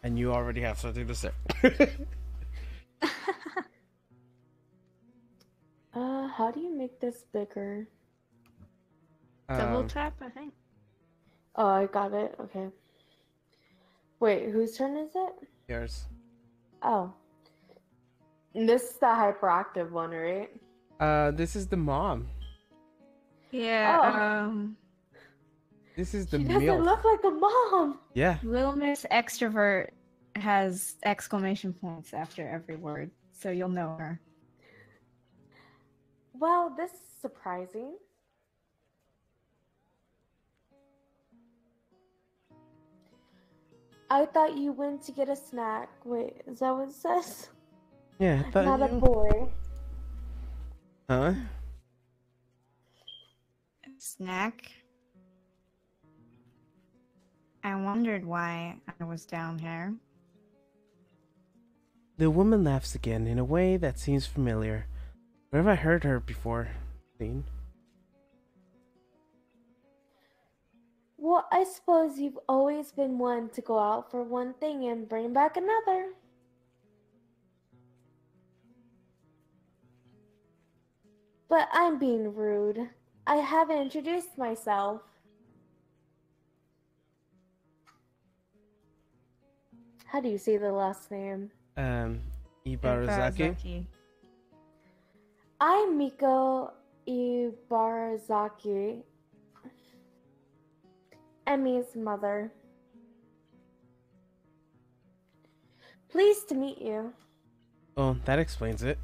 And you already have something to say. How do you make this bigger? Double tap, I think. Oh, I got it. Okay. Wait, whose turn is it? Yours. Oh. This is the hyperactive one, right? This is the mom. Yeah, This is the She doesn't milf. look like the mom! Yeah. Little Miss Extrovert has exclamation points after every word, so you'll know her. Well, this is surprising. I thought you went to get a snack. Wait, is that what it says? Yeah, I thought Not a you... boy. Huh? Snack? I wondered why I was down here. The woman laughs again in a way that seems familiar. Where have I heard her before? Seen? Well, I suppose you've always been one to go out for one thing and bring back another. But I'm being rude. I haven't introduced myself. How do you say the last name? Ibaraki. I'm Miko Ibarazaki, Emi's mother. Pleased to meet you. Oh, that explains it.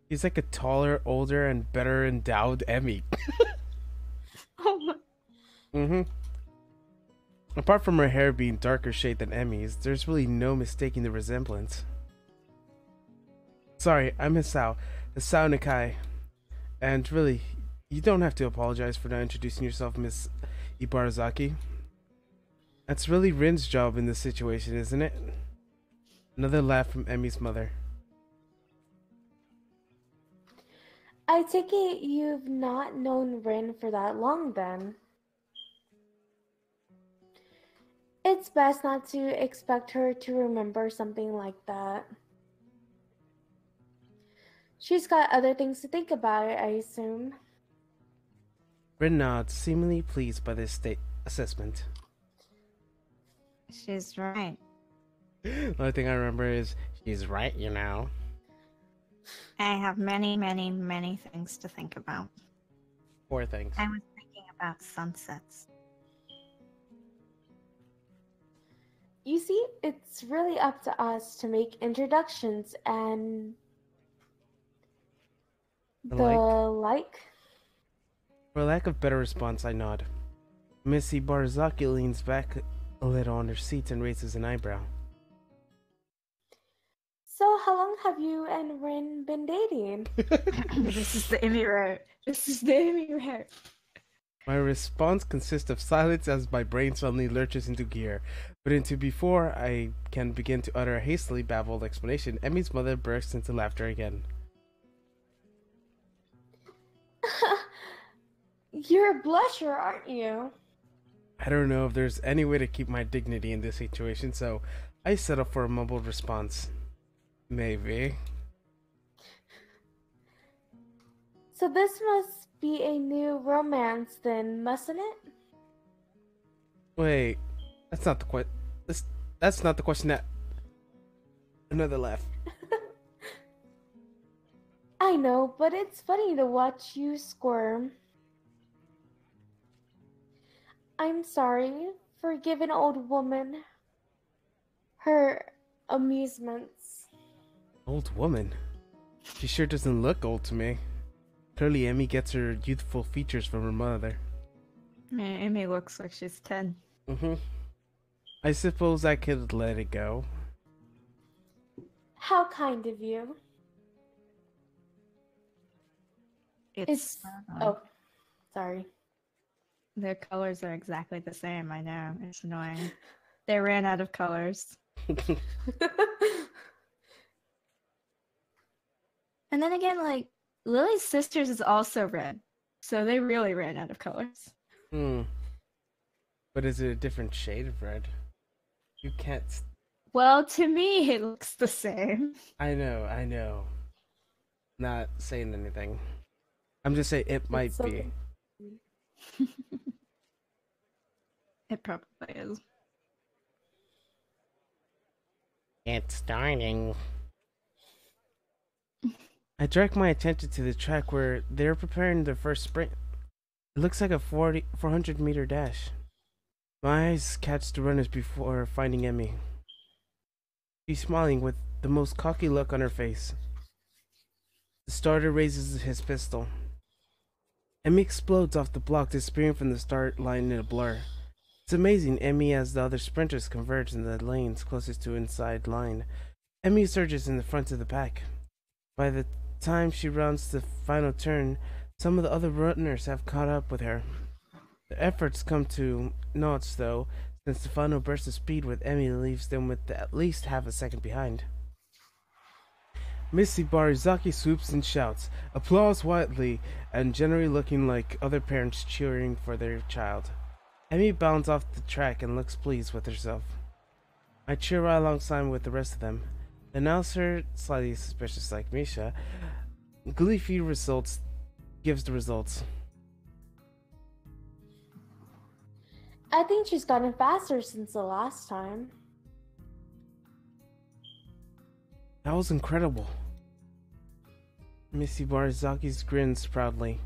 He's like a taller, older, and better endowed Emmy. Oh my. Mm-hmm. Apart from her hair being darker shade than Emmy's, there's really no mistaking the resemblance. Sorry, I'm Hisao Nakai. And really, you don't have to apologize for not introducing yourself, Miss Ibarazaki. That's really Rin's job in this situation, isn't it? Another laugh from Emmy's mother. I take it you've not known Rin for that long then. It's best not to expect her to remember something like that. She's got other things to think about, I assume. Rin nods, seemingly pleased by this assessment. She's right. The only thing I remember is, she's right, you know. I have many, many, many things to think about. 4 things. I was thinking about sunsets. You see, it's really up to us to make introductions and the like. For lack of better response, I nod. Missy Barzaki leans back a little on her seat and raises an eyebrow. So, how long have you and Rin been dating? This is the Emmy route. This is the Emmy route. My response consists of silence as my brain suddenly lurches into gear. But before I can begin to utter a hastily babbled explanation, Emmy's mother bursts into laughter again. You're a blusher, aren't you? I don't know if there's any way to keep my dignity in this situation, so I settle for a mumbled response. Maybe. So this must be a new romance then, mustn't it? Wait, that's not the that's not the question that... Another laugh. I know, but it's funny to watch you squirm. I'm sorry for giving old woman her amusements. Old woman? She sure doesn't look old to me. Clearly Emmy gets her youthful features from her mother. Emmy looks like she's 10. Mm-hmm. I suppose I could let it go. How kind of you. It's Oh, sorry. Their colors are exactly the same, I know. It's annoying. They ran out of colors. And then again, like, Lily's sisters is also red. So they really ran out of colors. But is it a different shade of red? You can't Well, to me, it looks the same. I know. Not saying anything. I'm just saying it It's might so be. It probably is. It's starting. I direct my attention to the track where they're preparing their first sprint. It looks like a 400-meter dash. My eyes catch the runners before finding Emmy. She's smiling with the most cocky look on her face. The starter raises his pistol. Emmy explodes off the block, disappearing from the start line in a blur. It's amazing Emmy as the other sprinters converge in the lanes closest to inside line. Emmy surges in the front of the pack. By the time she rounds the final turn, some of the other runners have caught up with her. The efforts come to naught, though, since the final burst of speed with Emmy leaves them with at least half a second behind. Miss Ibarizaki swoops and shouts, applause wildly, and generally looking like other parents cheering for their child. Emmy bounds off the track and looks pleased with herself. I cheer right alongside with the rest of them. The announcer, slightly suspicious like Misha, gleefully gives the results. I think she's gotten faster since the last time. That was incredible. Missy Barizaki's grins proudly.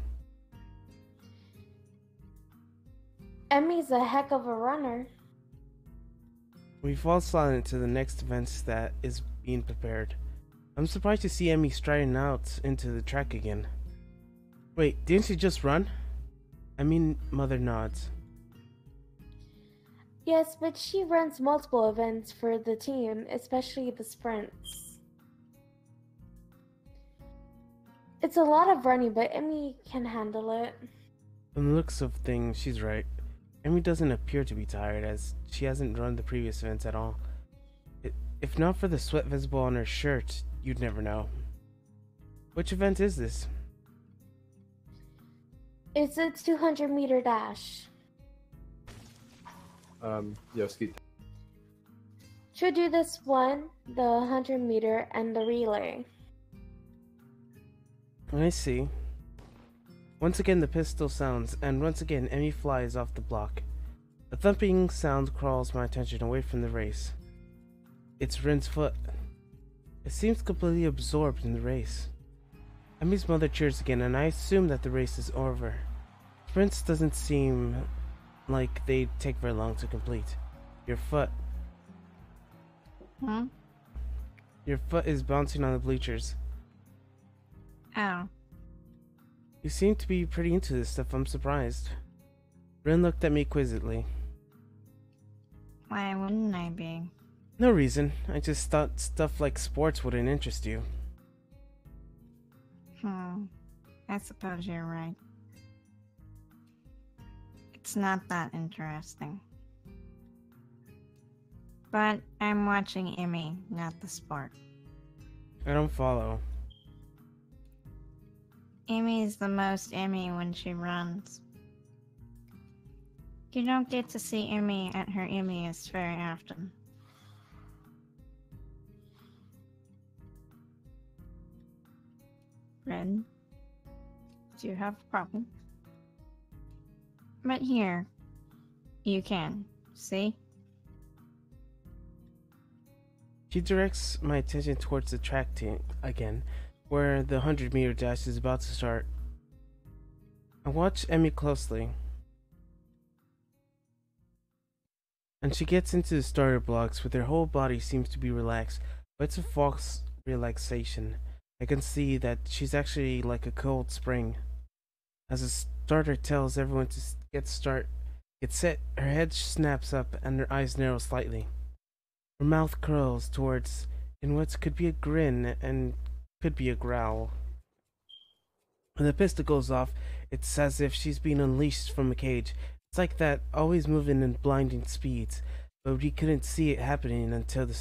Emmy's a heck of a runner. We fall silent to the next event that is being prepared. I'm surprised to see Emmy striding out into the track again. Wait, didn't she just run? Mother nods. Yes, but she runs multiple events for the team, especially the sprints. It's a lot of running, but Emmy can handle it. From the looks of things, she's right. Emmy doesn't appear to be tired, as she hasn't run the previous events at all. If not for the sweat visible on her shirt, you'd never know. Which event is this? It's a 200-meter dash. Yoski. She'll do this one, the 100-meter, and the relay. I see. Once again the pistol sounds, and once again Emmy flies off the block. A thumping sound crawls my attention away from the race. It's Rin's foot. It seems completely absorbed in the race. Emmy's mother cheers again, and I assume that the race is over. Sprints doesn't seem like they take very long to complete. Your foot. Huh? Your foot is bouncing on the bleachers. Oh. You seem to be pretty into this stuff, I'm surprised. Rin looked at me quizzically. Why wouldn't I be? No reason, I just thought stuff like sports wouldn't interest you. I suppose you're right. It's not that interesting. But I'm watching Emmy, not the sport. I don't follow. Emmy's the most Emmy when she runs. You don't get to see Emmy at her Emmyest very often. Ren, do you have a problem? But here, you can, see? She directs my attention towards the track team again, where the 100-meter dash is about to start. I watch Emmy closely, and she gets into the starter blocks with her whole body seems to be relaxed, but it's a false relaxation. I can see that she's actually like a cold spring. As the starter tells everyone to get set, her head snaps up and her eyes narrow slightly. Her mouth curls towards in what could be a grin and could be a growl. When the pistol goes off, it's as if she's been unleashed from a cage. It's like that, always moving in blinding speeds, but we couldn't see it happening until the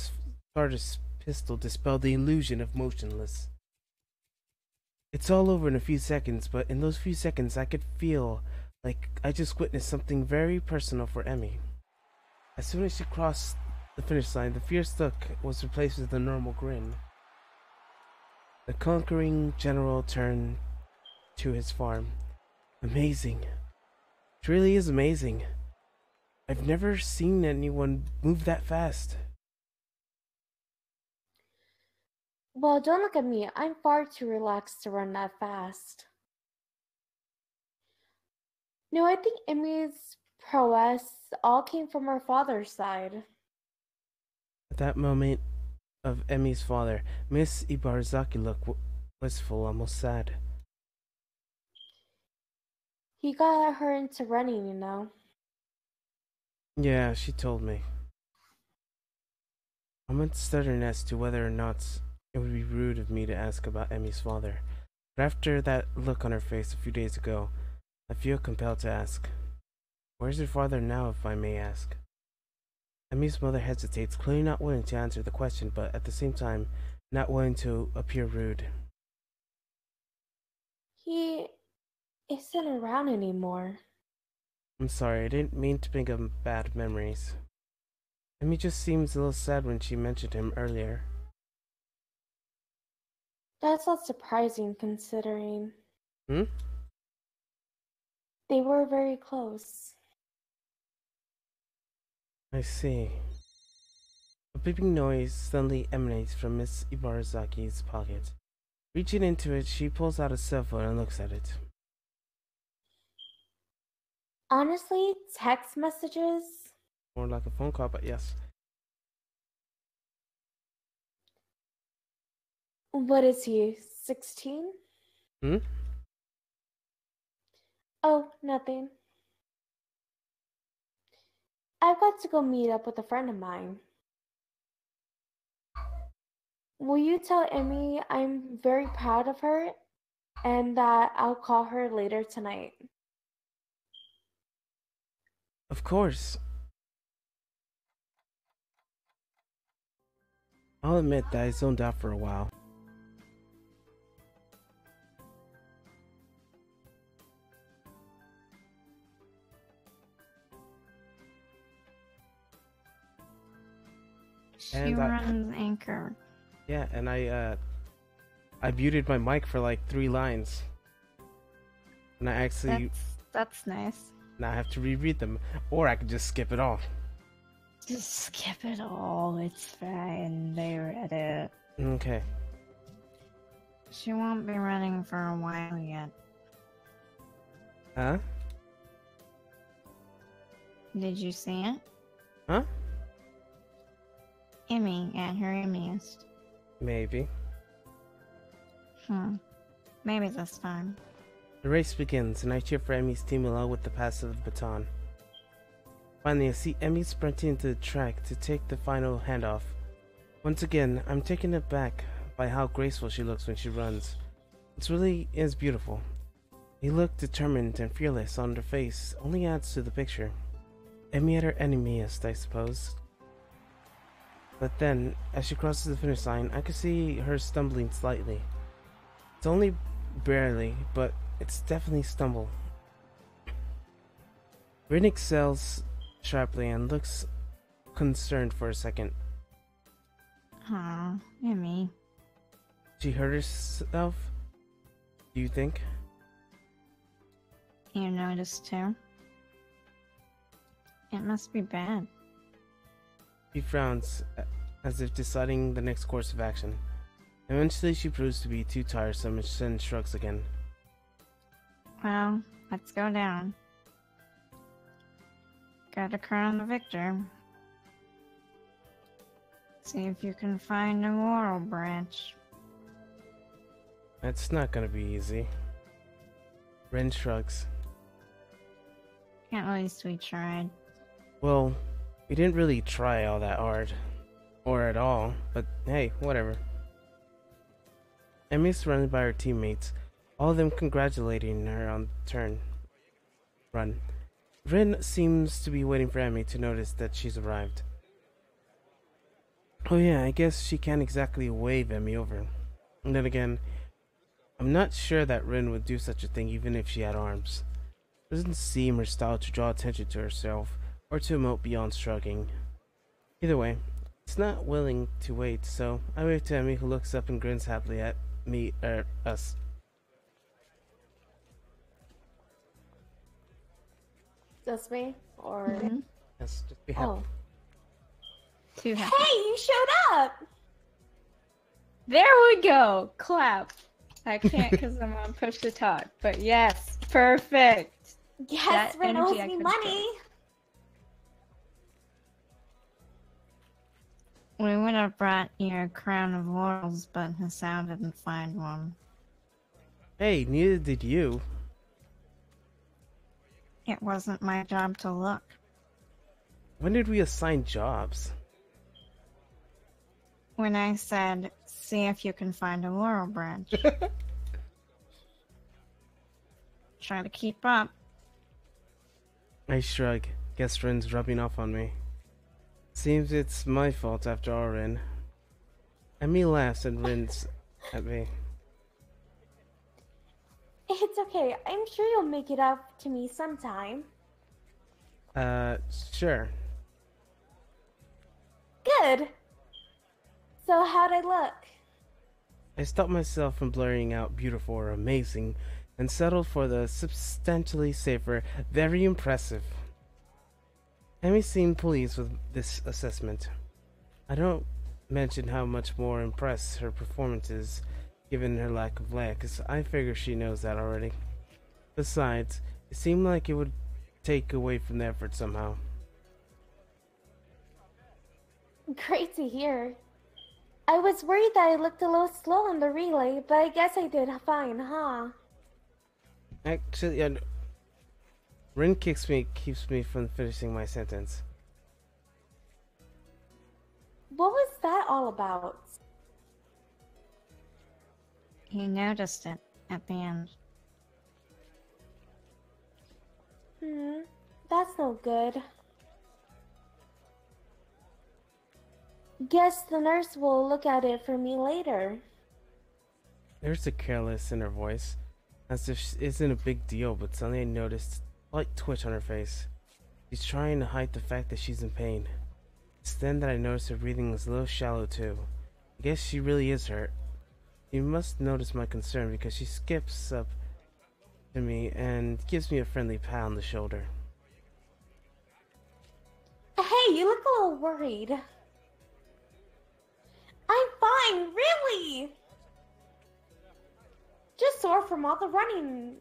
starter's pistol dispelled the illusion of motionless. It's all over in a few seconds, but in those few seconds I could feel like I just witnessed something very personal for Emmy. As soon as she crossed the finish line, the fierce look was replaced with a normal grin. The conquering general turned to his farm. Amazing. It really is amazing. I've never seen anyone move that fast. Well, don't look at me. I'm far too relaxed to run that fast. No, I think Emmy's prowess all came from her father's side. At that moment of Emmy's father, Miss Ibarazaki looked wistful, almost sad. He got her into running, you know. Yeah, she told me. I'm uncertain as to whether or not it would be rude of me to ask about Emmy's father, but after that look on her face a few days ago, I feel compelled to ask. Where's your father now, if I may ask? Emmy's mother hesitates, clearly not willing to answer the question, but at the same time, not willing to appear rude. He isn't around anymore. I'm sorry, I didn't mean to bring up bad memories. Emmy just seems a little sad when she mentioned him earlier. That's not surprising considering Hmm? they were very close. I see. A beeping noise suddenly emanates from Miss Ibarazaki's pocket. Reaching into it, she pulls out a cell phone and looks at it. Honestly, text messages? More like a phone call, but yes. What is he, 16? Hmm? Oh, nothing. I've got to go meet up with a friend of mine. Will you tell Emmy I'm very proud of her and that I'll call her later tonight? Of course. I'll admit that I zoned out for a while. She And runs anchor. yeah, and I muted my mic for like 3 lines. And I actually That's nice. now have to reread them, or I could just skip it all. Just skip it all. It's fine. They read it. Okay. She won't be running for a while yet. Huh? Did you see it? Huh? Emmy at her emmiest. Maybe. Maybe this time. The race begins, and I cheer for Emmy's team along with the pass of the baton. Finally, I see Emmy sprinting into the track to take the final handoff. Once again, I'm taken aback by how graceful she looks when she runs. It really is beautiful. A look determined and fearless on her face only adds to the picture. Emmy at her enemiest, I suppose. But then, as she crosses the finish line, I can see her stumbling slightly. It's only barely, but it's definitely stumble. Rin excels sharply and looks concerned for a second. Aw, Emmy. She hurt herself? Do you think? You noticed too? It must be bad. She frowns, as if deciding the next course of action. Eventually she proves to be too tiresome and then shrugs again. Well, let's go down. Gotta crown the victor. See if you can find a laurel branch. That's not gonna be easy. Ren shrugs. At least we tried. Well, we didn't really try all that hard. Or at all, but hey, whatever. Emmy's surrounded by her teammates, all of them congratulating her on the run. Rin seems to be waiting for Emmy to notice that she's arrived. Oh yeah, I guess she can't exactly wave Emmy over. And then again, I'm not sure that Rin would do such a thing even if she had arms. It doesn't seem her style to draw attention to herself, or to emote beyond shrugging. Either way, it's not willing to wait, so I wave to Emmy, who looks up and grins happily at me, us. Just me? Or. Mm-hmm. Yes, just be happy. Oh. Too happy. Hey, you showed up! There we go. Clap. I can't because I'm on push to talk. But yes, perfect. Yes, That Ren energy owes I me couldn't money! We would have brought you a crown of laurels, but Hassan didn't find one. Hey, neither did you. It wasn't my job to look. When did we assign jobs? When I said, see if you can find a laurel branch. Try to keep up. I shrug. Guess Rin's rubbing off on me. Seems it's my fault after all, Rin. Emmy laughs and Rin's at me. It's okay. I'm sure you'll make it up to me sometime. Sure. Good! So, how'd I look? I stopped myself from blurring out beautiful or amazing and settled for the substantially safer, very impressive. Emmy seemed pleased with this assessment. I don't mention how much more impressed her performance is, given her lack of legs. I figure she knows that already. Besides, it seemed like it would take away from the effort somehow. Great to hear. I was worried that I looked a little slow on the relay, but I guess I did fine, huh? Actually, Rin keeps me from finishing my sentence. What was that all about? He noticed it at the end. That's no good. Guess the nurse will look at it for me later. There's a careless in her voice, as if it isn't a big deal, but suddenly I noticed a slight twitch on her face. She's trying to hide the fact that she's in pain. It's then that I noticed her breathing was a little shallow too. I guess she really is hurt. She must notice my concern because she skips up to me and gives me a friendly pat on the shoulder. Hey, you look a little worried. I'm fine, really! Just sore from all the running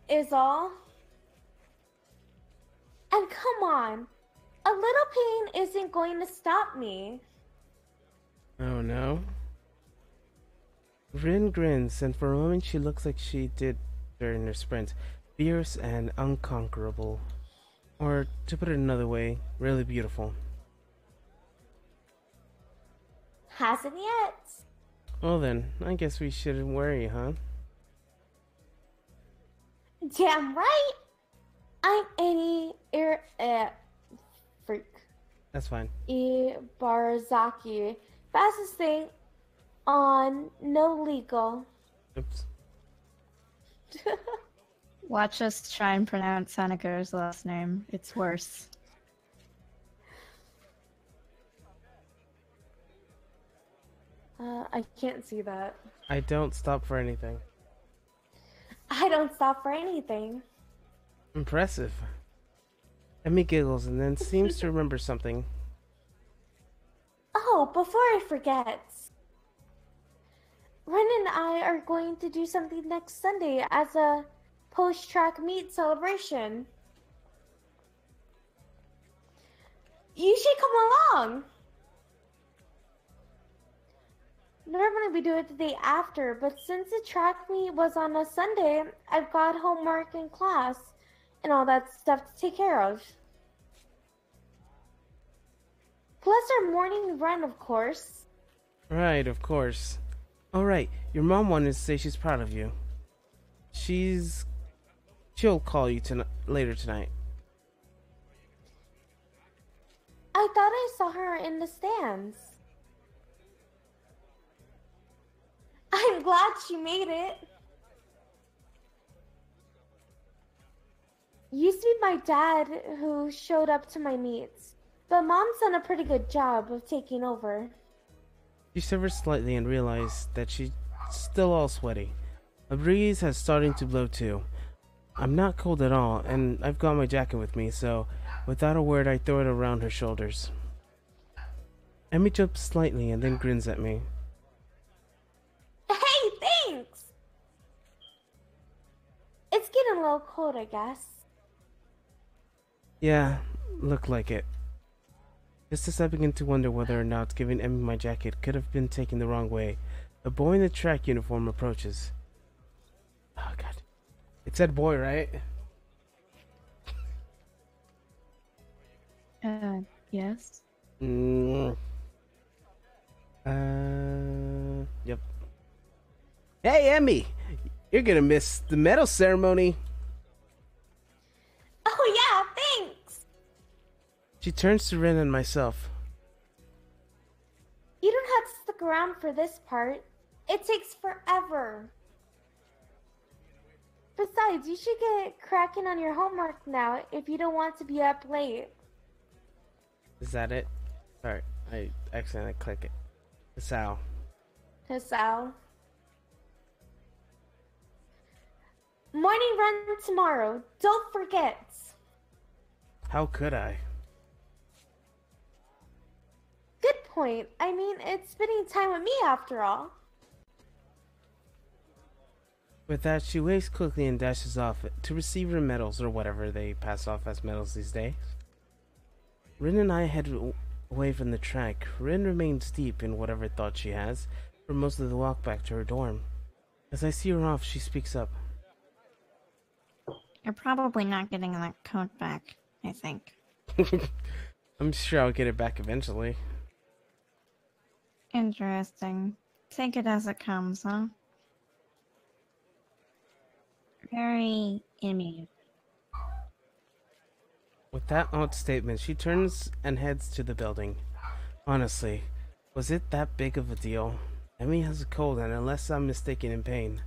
is all. And come on, a little pain isn't going to stop me. Oh no? Rin grins, and for a moment she looks like she did during her sprint. Fierce and unconquerable. Or, to put it another way, really beautiful. Hasn't yet. Well then, I guess we shouldn't worry, huh? Damn right. I'm any freak. That's fine. Ibarazaki. Fastest thing on no legal. Oops. Watch us try and pronounce Haneko's last name. It's worse. I can't see that. I don't stop for anything. I don't stop for anything. Impressive. Emmy giggles and then seems to remember something. Oh, before I forget. Ren and I are going to do something next Sunday as a post-track meet celebration. You should come along. Normally we do it the day after, but since the track meet was on a Sunday, I've got homework and class and all that stuff to take care of. Plus our morning run, of course. Right, of course. Alright, your mom wanted to say she's proud of you. She'll call you later tonight. I thought I saw her in the stands. I'm glad she made it. Used to be my dad who showed up to my meets. But Mom's done a pretty good job of taking over. She shivers slightly and realizes that she's still all sweaty. A breeze has starting to blow too. I'm not cold at all, and I've got my jacket with me, so without a word I throw it around her shoulders. Emmy jumps slightly and then grins at me. Hey, thanks! It's getting a little cold, I guess. Yeah, look like it. Just as I begin to wonder whether or not giving Emmy my jacket could have been taken the wrong way, a boy in a track uniform approaches. Oh god. It said boy, right? Yes. Yep. Hey, Emmy! You're gonna miss the medal ceremony. Oh yeah, thanks! She turns to Rin and myself. You don't have to stick around for this part. It takes forever. Besides, you should get cracking on your homework now if you don't want to be up late. Is that it? Sorry, I accidentally clicked it. Sal. Sal. Morning run tomorrow. Don't forget. How could I? Good point. I mean, it's spending time with me after all. With that, she waves quickly and dashes off to receive her medals, or whatever they pass off as medals these days. Rin and I head away from the track. Rin remains deep in whatever thought she has for most of the walk back to her dorm. As I see her off, she speaks up. You're probably not getting that coat back, I think. I'm sure I'll get it back eventually. Interesting. Take it as it comes, huh? Very amusing. With that odd statement, she turns and heads to the building. Honestly, was it that big of a deal? Emmy has a cold and unless I'm mistaken in pain.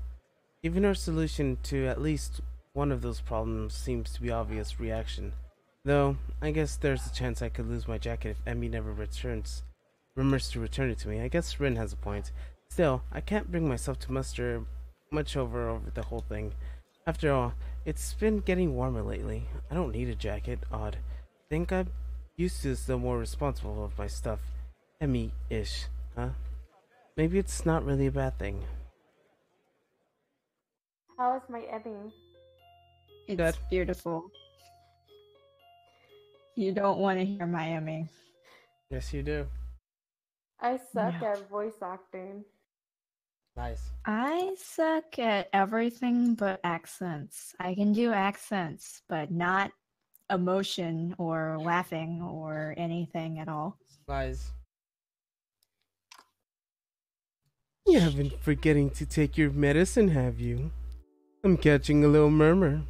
Giving her solution to at least one of those problems seems to be obvious reaction. Though, I guess there's a chance I could lose my jacket if Emmy never remembers to return it to me. I guess Rin has a point. Still, I can't bring myself to muster much over the whole thing. After all, it's been getting warmer lately. I don't need a jacket. Odd. Think I'm used to still more responsible of my stuff. Emmy-ish, huh? Maybe it's not really a bad thing. How is my Emmy? It's Good. beautiful. You don't want to hear Miami. Yes, you do. I suck Yeah. at voice acting. Nice. I suck at everything but accents. I can do accents, but not emotion or laughing or anything at all. Lies. You haven't forgetting to take your medicine, have you? I'm catching a little murmur.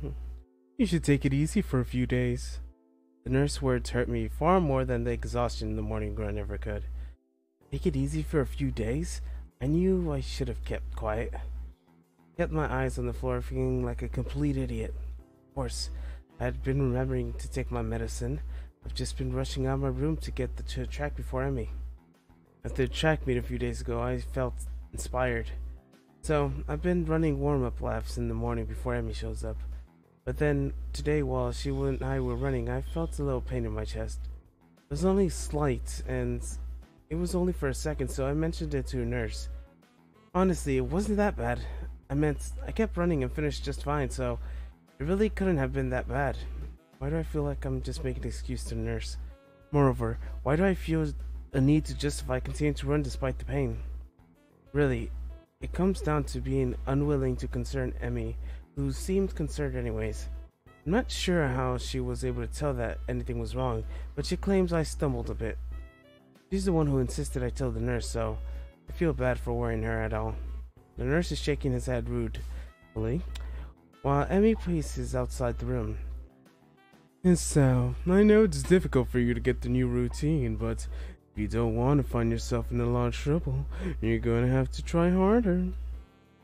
You should take it easy for a few days. The nurse's words hurt me far more than the exhaustion in the morning run ever could. Take it easy for a few days? I knew I should have kept quiet. Kept my eyes on the floor, feeling like a complete idiot. Of course, I had been remembering to take my medicine. I've just been rushing out of my room to get to the track before Emmy. After the track meet a few days ago, I felt inspired. So, I've been running warm-up laps in the morning before Emmy shows up. But then, today while she and I were running, I felt a little pain in my chest. It was only slight, and it was only for a second, so I mentioned it to a nurse. Honestly, it wasn't that bad. I kept running and finished just fine, so it really couldn't have been that bad. Why do I feel like I'm just making an excuse to the nurse? Moreover, why do I feel a need to justify continuing to run despite the pain? Really, it comes down to being unwilling to concern Emmy, who seemed concerned anyways. I'm not sure how she was able to tell that anything was wrong, but she claims I stumbled a bit. She's the one who insisted I tell the nurse, so I feel bad for worrying her at all. The nurse is shaking his head rudely, while Emmy paces outside the room. And so, I know it's difficult for you to get the new routine, but if you don't want to find yourself in a lot of trouble, you're going to have to try harder.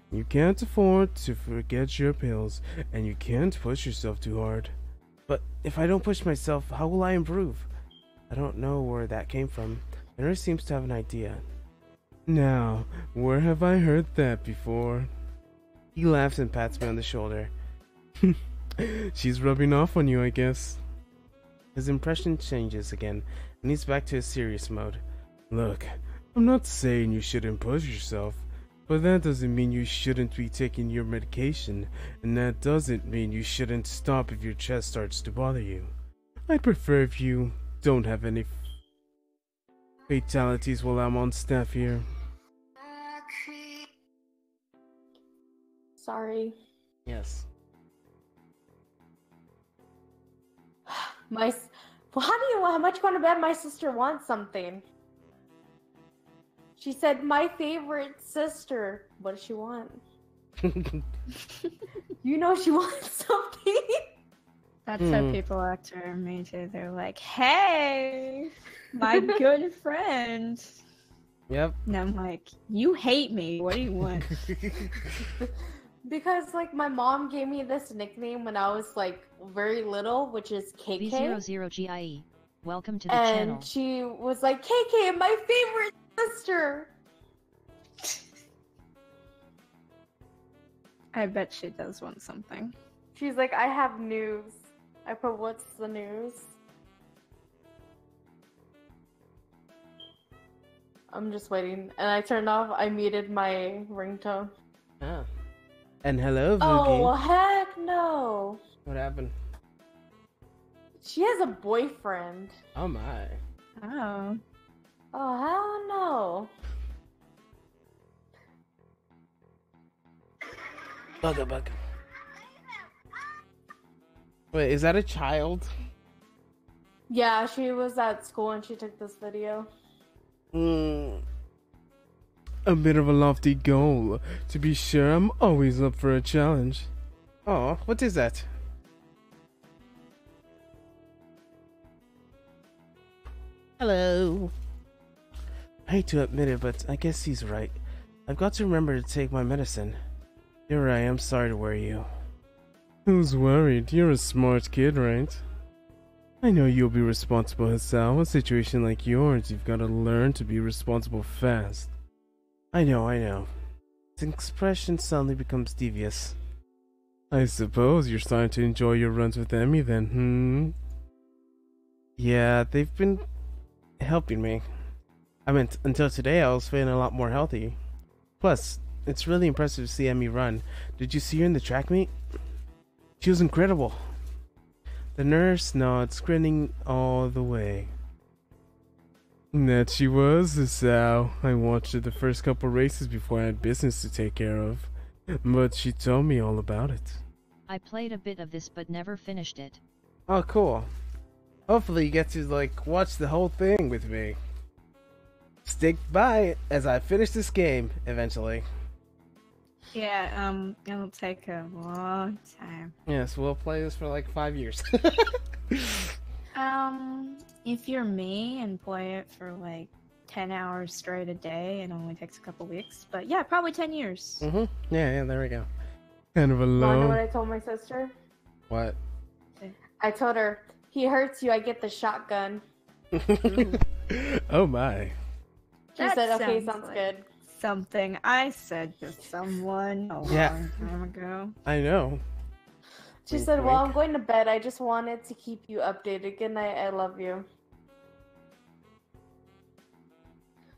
You can't afford to forget your pills, and you can't push yourself too hard. But if I don't push myself, how will I improve? I don't know where that came from. The nurse seems to have an idea. Now, where have I heard that before? He laughs and pats me on the shoulder. She's rubbing off on you, I guess. His impression changes again, and he's back to his serious mode. Look, I'm not saying you shouldn't push yourself, but that doesn't mean you shouldn't be taking your medication, and that doesn't mean you shouldn't stop if your chest starts to bother you. I'd prefer if you don't have any fatalities while I'm on staff here. Sorry. Yes. How much you want to bet my sister wants something? She said, my favorite sister. What does she want? You know she wants something. That's how people act around me too. They're like, hey, my good friend. Yep. And I'm like, you hate me. What do you want? Because, like, my mom gave me this nickname when I was, like, very little, which is KK. V00GIE. Welcome to the and channel. She was like, KK, my favorite sister. I bet she does want something. She's like, I have news. I put, what's the news? I'm just waiting. And I turned off, I muted my ringtone. Ah. And hello, Vuki. Oh, heck no. What happened? She has a boyfriend. Oh my. Oh. Oh, hell no. Bugga. Wait, is that a child? Yeah, she was at school and she took this video. A bit of a lofty goal. To be sure, I'm always up for a challenge. Oh, what is that? Hello. I hate to admit it, but I guess he's right. I've got to remember to take my medicine. You're right, I'm sorry to worry you. Who's worried? You're a smart kid, right? I know you'll be responsible, Hasao. A situation like yours, you've got to learn to be responsible fast. I know. His expression suddenly becomes devious. I suppose you're starting to enjoy your runs with Emmy then, Yeah, they've been helping me. I mean, until today I was feeling a lot more healthy. Plus, it's really impressive to see Emmy run. Did you see her in the track meet? She was incredible. The nurse nods, grinning all the way. That she was, Sal. I watched her the first couple races before I had business to take care of. But she told me all about it. I played a bit of this but never finished it. Oh, cool. Hopefully you get to, like, watch the whole thing with me. Stick by it as I finish this game, eventually. Yeah, it'll take a long time. Yes, we'll play this for like 5 years. If you're me and play it for like 10 hours straight a day, it only takes a couple weeks. But yeah, probably 10 years. Yeah, there we go. Kind of You know alone. what I told my sister? What? I told her, he hurts you, I get the shotgun. Oh my. She That said, okay, sounds sounds like good. Something I said to someone a long time ago. I know. She Wink, said, well, wink. I'm going to bed. I just wanted to keep you updated. Good night. I love you.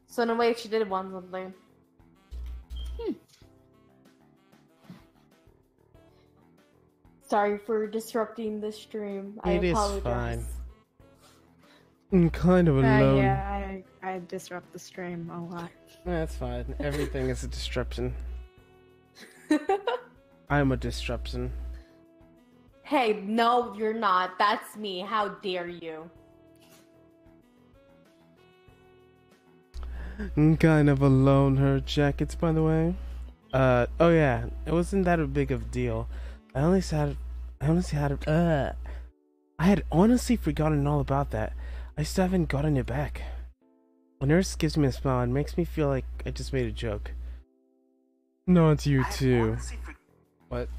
So in a way, she did want something. Sorry for disrupting the stream. I It is apologize. fine. I'm kind of alone. Yeah, I disrupt the stream a lot. That's fine. Everything is a disruption. I'm a disruption. Hey, no, you're not. That's me. How dare you? I'm kind of alone. Her jackets, by the way. Oh yeah, it wasn't that a big of a deal. I had honestly forgotten all about that. I still haven't gotten it back. When Nurse gives me a smile, it makes me feel like I just made a joke. Not you too. What?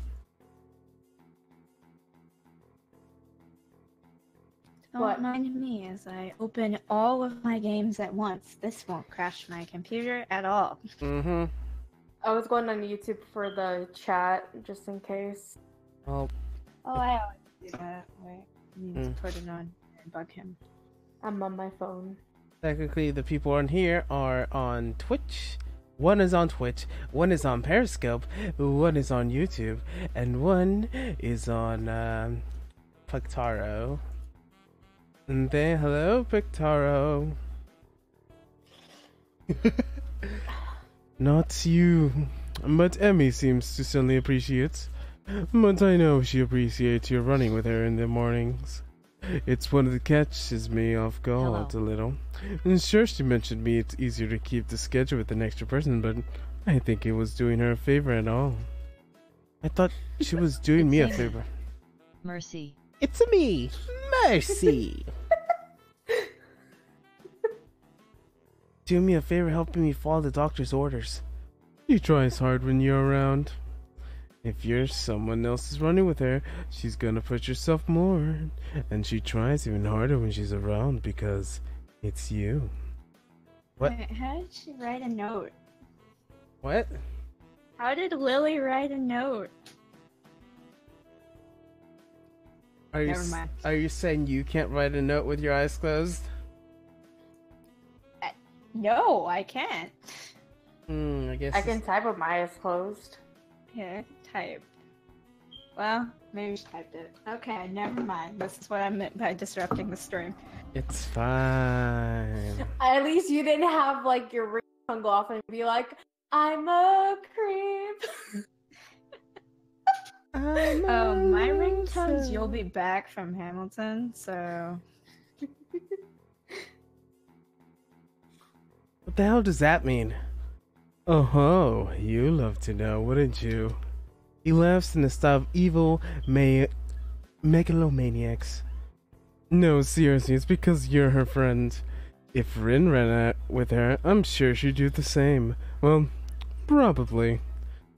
Don't What? mind me as I open all of my games at once. This won't crash my computer at all. Mm-hmm. I was going on YouTube for the chat, just in case. Well, Oh, I always do that. Wait, I need to put it on and bug him. I'm on my phone. technically, the people on here are on Twitch. One is on Twitch, one is on Periscope, one is on YouTube, and one is on Pictaro. And then, hello, Pictaro. Not you, but Emmy seems to certainly appreciate. But I know she appreciates your running with her in the mornings. It's one that catches me off guard a little. And sure, she mentioned me it's easier to keep the schedule with an extra person, but I think it was doing her a favor at all. I thought she was doing me a favor. Mercy. It's me, Mercy. Do me a favor helping me follow the doctor's orders. She tries hard when you're around. If you're someone else is running with her, she's gonna push herself more. And she tries even harder when she's around because it's you. What? Wait, how did she write a note? What? How did Lily write a note? Are you Never mind. are you saying you can't write a note with your eyes closed? No, I can't. I guess I can type with my eyes closed. Yeah, type. Well, maybe she typed it. Okay, never mind. This is what I meant by disrupting the stream. it's fine. At least you didn't have like your ringtone go off and be like, "I'm a creep." Oh, my ringtone's "You'll Be Back" from Hamilton, so... What the hell does that mean? Oh ho, you love to know, wouldn't you? He laughs in the style of evil megalomaniacs. No, seriously, it's because you're her friend. If Rin ran out with her, I'm sure she'd do the same. Well, probably.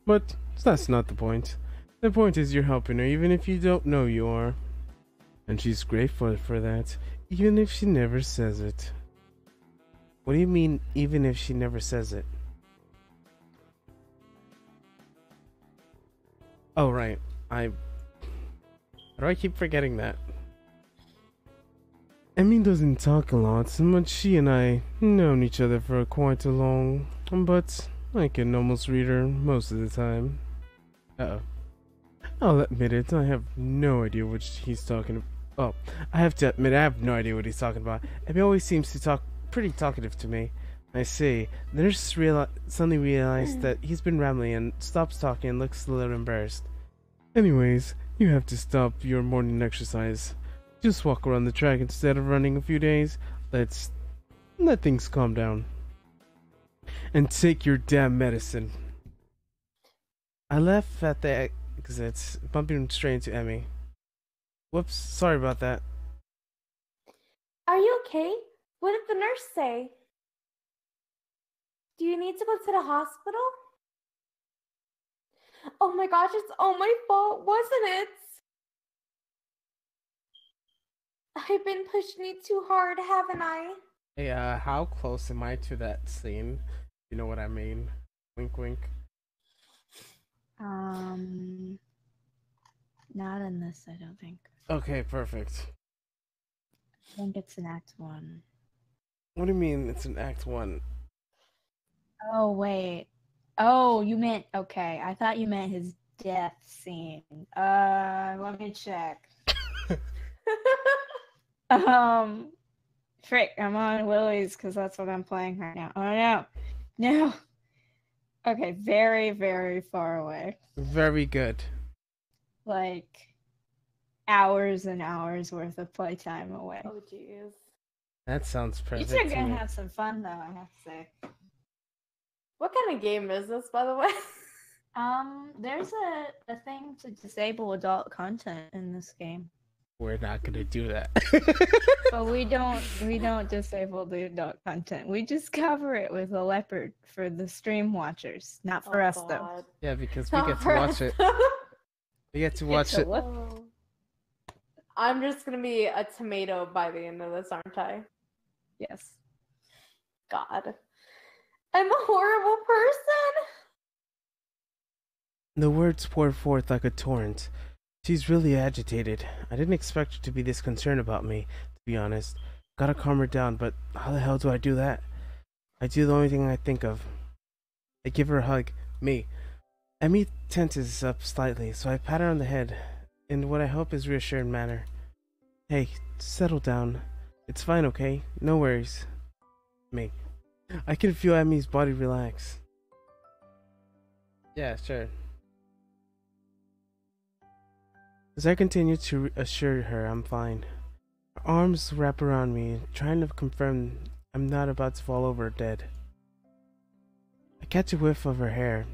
But that's not the point. The point is you're helping her, even if you don't know you are. And she's grateful for that, even if she never says it. What do you mean, even if she never says it? Oh, right. How do I keep forgetting that? Emmy doesn't talk a lot, but she and I known each other for quite a long, but I can almost read her most of the time. Uh-oh. I'll admit it, I have no idea what he's talking about. Oh, I have to admit, I have no idea what he's talking about. Emmy always seems to talk pretty talkative to me. I see. The nurse suddenly realized that he's been rambling and stops talking and looks a little embarrassed. Anyways, you have to stop your morning exercise. Just walk around the track instead of running a few days. Let things calm down. And take your damn medicine. I left at the exit, bumping straight into Emmy. Whoops, sorry about that. Are you okay? What did the nurse say? Do you need to go to the hospital? Oh my gosh, it's all my fault, wasn't it? I've been pushing you too hard, haven't I? Hey, how close am I to that scene? You know what I mean? Wink, wink. Not in this, I don't think. Okay, perfect. I think it's in Act 1. What do you mean it's an Act 1? Oh, wait. Oh, you meant... Okay, I thought you meant his death scene. Let me check. Frick, I'm on Lily's because that's what I'm playing right now. Oh, no. No. Okay, very, very far away. Very good. Like, hours and hours worth of playtime away. Oh jeez. That sounds You perfect two are to gonna me. have some fun, though, I have to say. What kind of game is this, by the way? There's a thing to disable adult content in this game. We're not gonna do that. But we don't disable the adult content. We just cover it with a leopard for the stream watchers, not for us though. God. Yeah, because we Not get to for watch us. it. We get to watch So it. what? Oh. I'm just gonna be a tomato by the end of this, aren't I? Yes. God. I'm a horrible person! The words poured forth like a torrent. She's really agitated. I didn't expect her to be this concerned about me, to be honest. Gotta calm her down, but how the hell do I do that? I do the only thing I think of. I give her a hug. Me. Emmy tenses up slightly, so I pat her on the head, in what I hope is reassuring manner. Hey, settle down. It's fine, okay? No worries. Me. I can feel Emmy's body relax. Yeah, sure. As I continue to assure her I'm fine, her arms wrap around me, trying to confirm I'm not about to fall over dead. I catch a whiff of her hair. It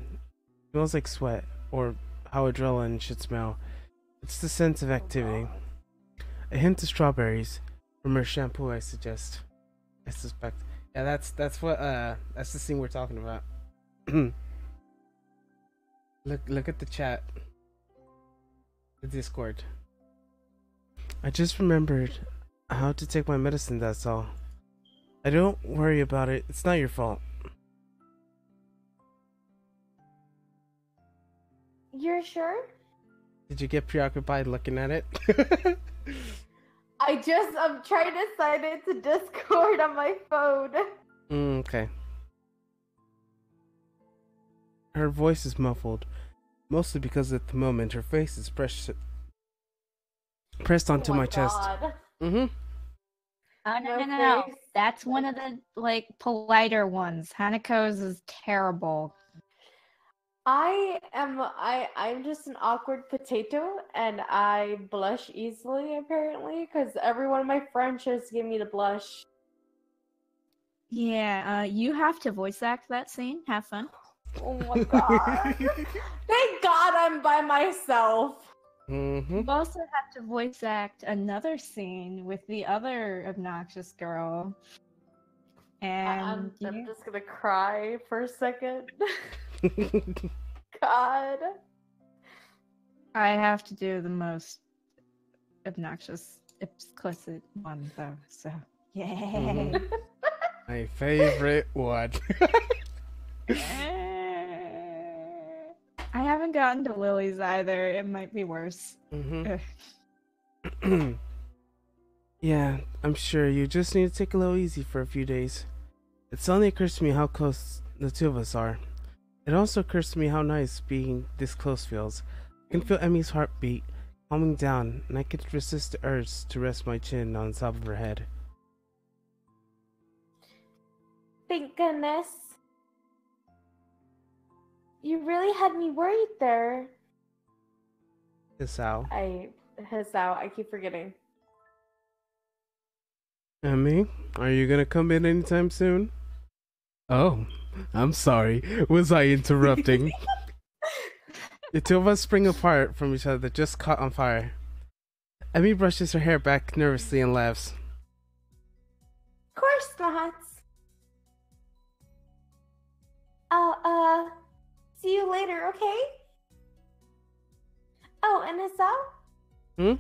smells like sweat, or how adrenaline should smell. It's the sense of activity. A hint of strawberries from her shampoo, I suggest. I suspect. Yeah, that's the scene we're talking about. Look at the chat. The Discord. I just remembered how to take my medicine, that's all. I don't worry about it. It's not your fault. You're sure? Did you get preoccupied looking at it? I'm trying to sign into Discord on my phone. Okay. Her voice is muffled, mostly because at the moment her face is pressed onto my chest. Mm-hmm. Oh no. That's one of the politer ones. Hanako's is terrible. I'm just an awkward potato, and I blush easily apparently, because every one of my friends just give me the blush. Yeah, you have to voice act that scene. Have fun. Oh my god. Thank God I'm by myself. Mm-hmm. You also have to voice act another scene with the other obnoxious girl. And I'm just gonna cry for a second. God. I have to do the most obnoxious, explicit one though, so yay. Mm-hmm. My favorite one. I haven't gotten to Lily's either. It might be worse. Mm-hmm. Yeah, I'm sure you just need to take a little easy for a few days. It suddenly occurs to me how close the two of us are. It also occurs to me how nice being this close feels. I can feel Emmy's heartbeat calming down, and I can resist the urge to rest my chin on top of her head. Thank goodness. You really had me worried there. Hisao. I keep forgetting. Emmy, are you gonna come in anytime soon? Oh, I'm sorry. Was I interrupting? The two of us spring apart from each other, just caught on fire. Emmy brushes her hair back nervously and laughs. Of course not. I'll, see you later, okay? Oh, and Hisao? Hmm?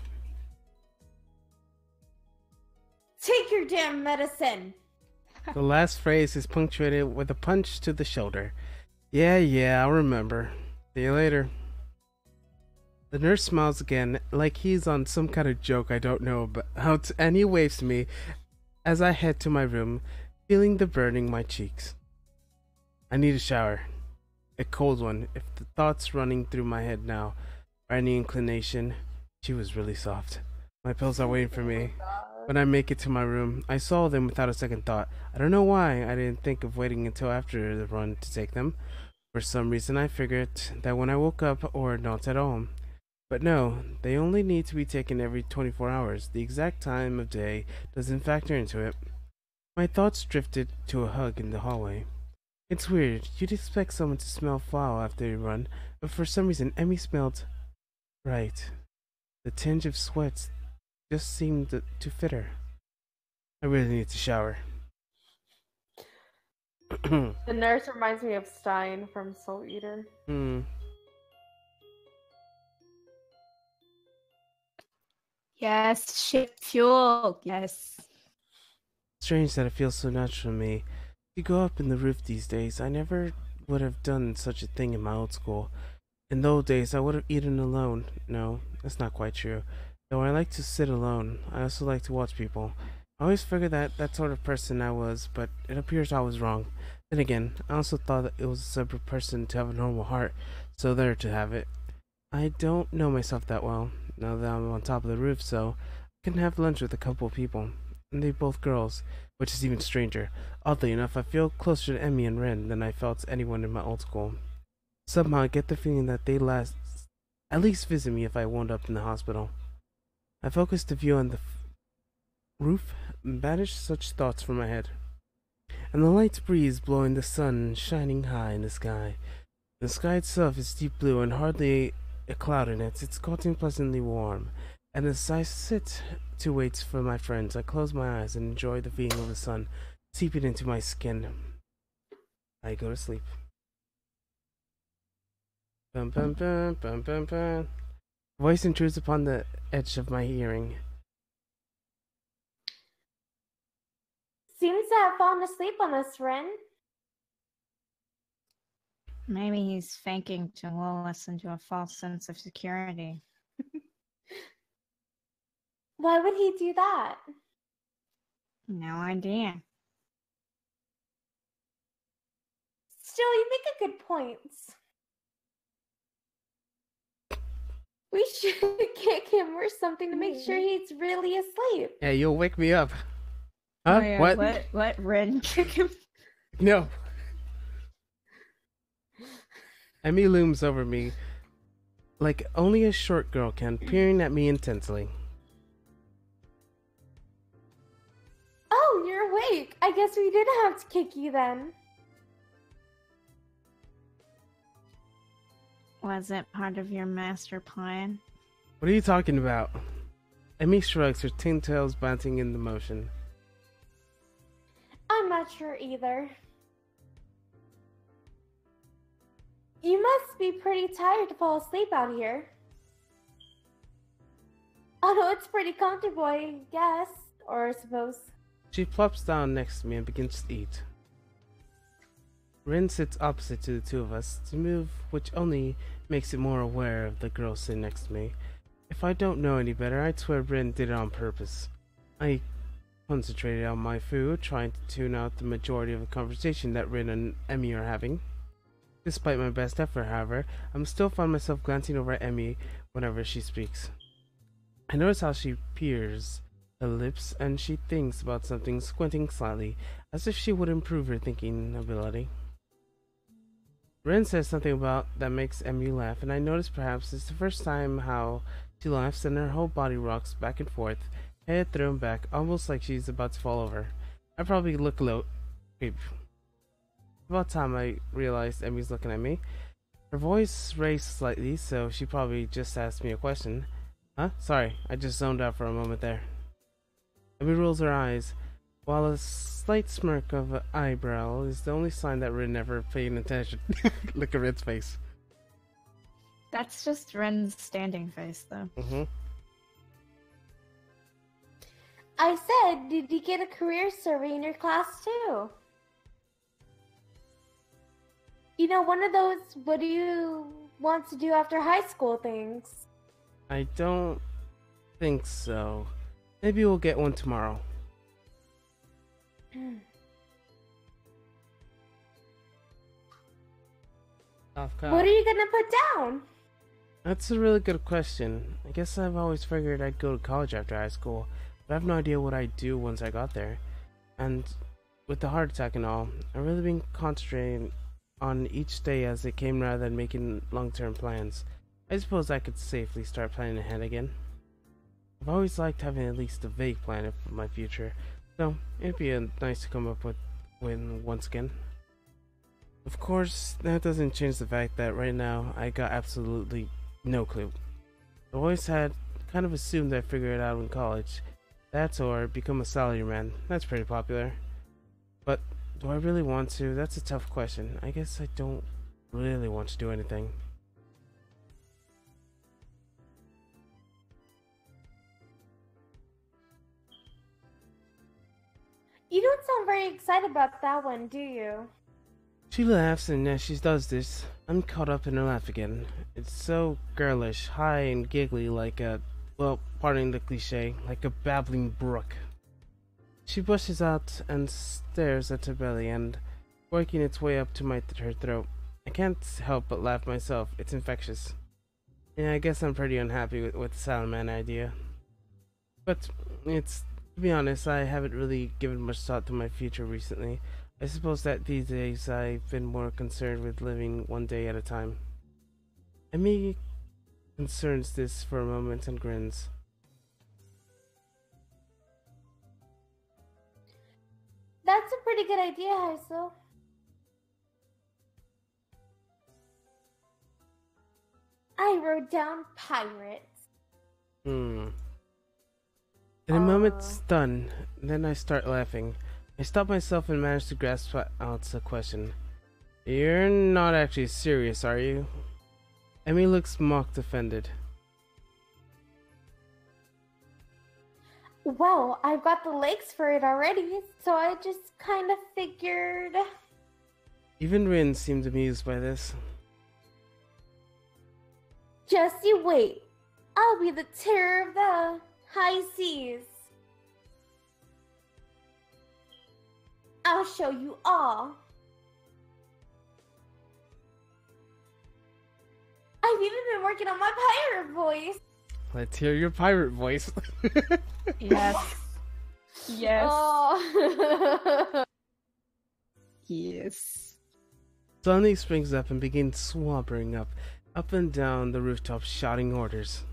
Take your damn medicine! The last phrase is punctuated with a punch to the shoulder. Yeah, I'll remember. See you later. The nurse smiles again, like he's on some kind of joke I don't know about, and he waves to me as I head to my room, feeling the burning my cheeks. I need a shower. A cold one, if the thoughts running through my head now are any inclination. She was really soft. My pills are waiting for me. When I make it to my room, I saw them without a second thought. I don't know why I didn't think of waiting until after the run to take them. For some reason I figured that when I woke up or not at all. But no, they only need to be taken every 24 hours. The exact time of day doesn't factor into it. My thoughts drifted to a hug in the hallway. It's weird, you'd expect someone to smell foul after a run, but for some reason Emmy smelled right. The tinge of sweat just seemed to fit her. I really need to shower. The nurse reminds me of Stein from Soul Eater. Yes, ship fuel. Yes. Strange that it feels so natural to me. You go up in the roof these days. I never would have done such a thing in my old school. In those days, I would have eaten alone. No, that's not quite true. Though I like to sit alone, I also like to watch people. I always figured that that sort of person I was, but it appears I was wrong. Then again, I also thought that it was a separate person to have a normal heart, so there to have it. I don't know myself that well, now that I'm on top of the roof, so I can have lunch with a couple of people. And they both girls, which is even stranger. Oddly enough, I feel closer to Emmy and Ren than I felt to anyone in my old school. Somehow I get the feeling that they last at least visit me if I wound up in the hospital. I focus the view on the roof and banish such thoughts from my head. And the light breeze blowing the sun shining high in the sky. The sky itself is deep blue and hardly a cloud in it. It's getting pleasantly warm. And as I sit to wait for my friends, I close my eyes and enjoy the feeling of the sun seeping into my skin. I go to sleep. Bum bum bum bum bum bum. Voice intrudes upon the edge of my hearing. Seems to have fallen asleep on us, Ren. Maybe he's faking to lull us into a false sense of security. Why would he do that? No idea. Still, you make a good point. We should kick him or something to make sure he's really asleep. Yeah, you'll wake me up. Huh? Oh, yeah, What? What? Ren kick him? No. Emmy looms over me like only a short girl can, peering at me intensely. Oh, you're awake. I guess we did have to kick you then. Was it part of your master plan? What are you talking about? Emmy shrugs, her tin tails bouncing in the motion. I'm not sure either. You must be pretty tired to fall asleep out here. Although it's pretty comfortable, I guess. Or I suppose. She plops down next to me and begins to eat. Rin sits opposite to the two of us, to move which only makes it more aware of the girl sitting next to me. If I don't know any better, I'd swear Rin did it on purpose. I concentrated on my food, trying to tune out the majority of the conversation that Rin and Emmy are having. Despite my best effort, however, I still find myself glancing over at Emmy whenever she speaks. I notice how she peers her lips and she thinks about something, squinting slightly, as if she would improve her thinking ability. Ren says something about that makes Emmy laugh, and I notice perhaps it's the first time how she laughs and her whole body rocks back and forth, head thrown back, almost like she's about to fall over. I probably look low. About time I realized Emmy's looking at me. Her voice raised slightly, so she probably just asked me a question. Huh? Sorry, I just zoned out for a moment there. Emmy rolls her eyes, while a slight smirk of an eyebrow is the only sign that Rin never paid attention. Look at Rin's face. That's just Ren's standing face, though. I said, did you get a career survey in your class too? You know, one of those, what do you want to do after high school things. I don't think so. Maybe we'll get one tomorrow. What are you gonna put down? That's a really good question. I guess I've always figured I'd go to college after high school, but I have no idea what I'd do once I got there. And with the heart attack and all, I've really been concentrating on each day as it came rather than making long-term plans. I suppose I could safely start planning ahead again. I've always liked having at least a vague plan for my future, so it'd be nice to come up with one once again. Of course, that doesn't change the fact that right now I got absolutely no clue. I always had kind of assumed I'd figure it out in college. That or become a salaryman. That's pretty popular. But do I really want to? That's a tough question. I guess I don't really want to do anything. You don't sound very excited about that one, do you? She laughs, and as she does this, I'm caught up in her laugh again. It's so girlish, high and giggly like a, well, pardon the cliche, like a babbling brook. She bushes out and stares at her belly and working its way up to her throat. I can't help but laugh myself. It's infectious. Yeah, I guess I'm pretty unhappy with the Salaman idea. But it's, to be honest, I haven't really given much thought to my future recently. I suppose that these days I've been more concerned with living one day at a time. Emi concerns this for a moment and grins. That's a pretty good idea, Hazel. I wrote down pirates. In a moment, stunned, then I start laughing. I stop myself and manage to grasp out the question. You're not actually serious, are you? Emi looks mocked offended. Well, I've got the legs for it already, so I just kind of figured... Even Rin seemed amused by this. Just you wait. I'll be the terror of the high seas. I'll show you all. I've even been working on my pirate voice. Let's hear your pirate voice. Yes. Yes. Oh. Yes. Suddenly springs up and begins swabbering up and down the rooftop, shouting orders.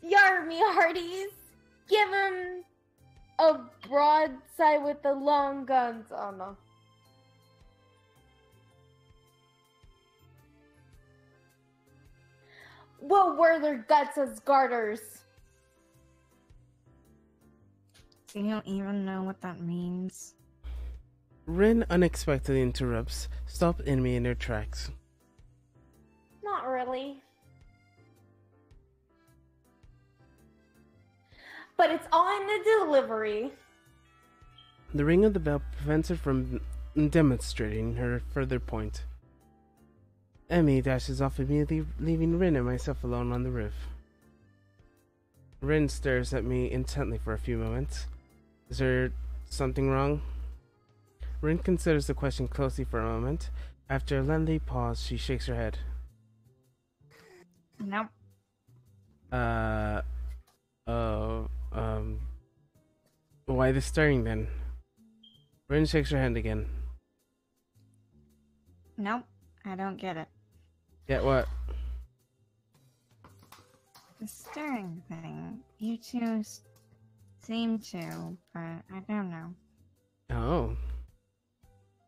Yar me hearties. Give him a broadside with the long guns. Oh no. We'll wear their guts as garters. You don't even know what that means. Rin unexpectedly interrupts, stop Enemy in their tracks. Not really. But it's all in the delivery. The ring of the bell prevents her from demonstrating her further point. Emmy dashes off immediately, leaving Rin and myself alone on the roof. Rin stares at me intently for a few moments. Is there something wrong? Rin considers the question closely for a moment. After a lengthy pause, she shakes her head. Nope. Why the staring then? Rin shakes her hand again. Nope. I don't get it. Get what? The staring thing. You two seem to, but I don't know. Oh.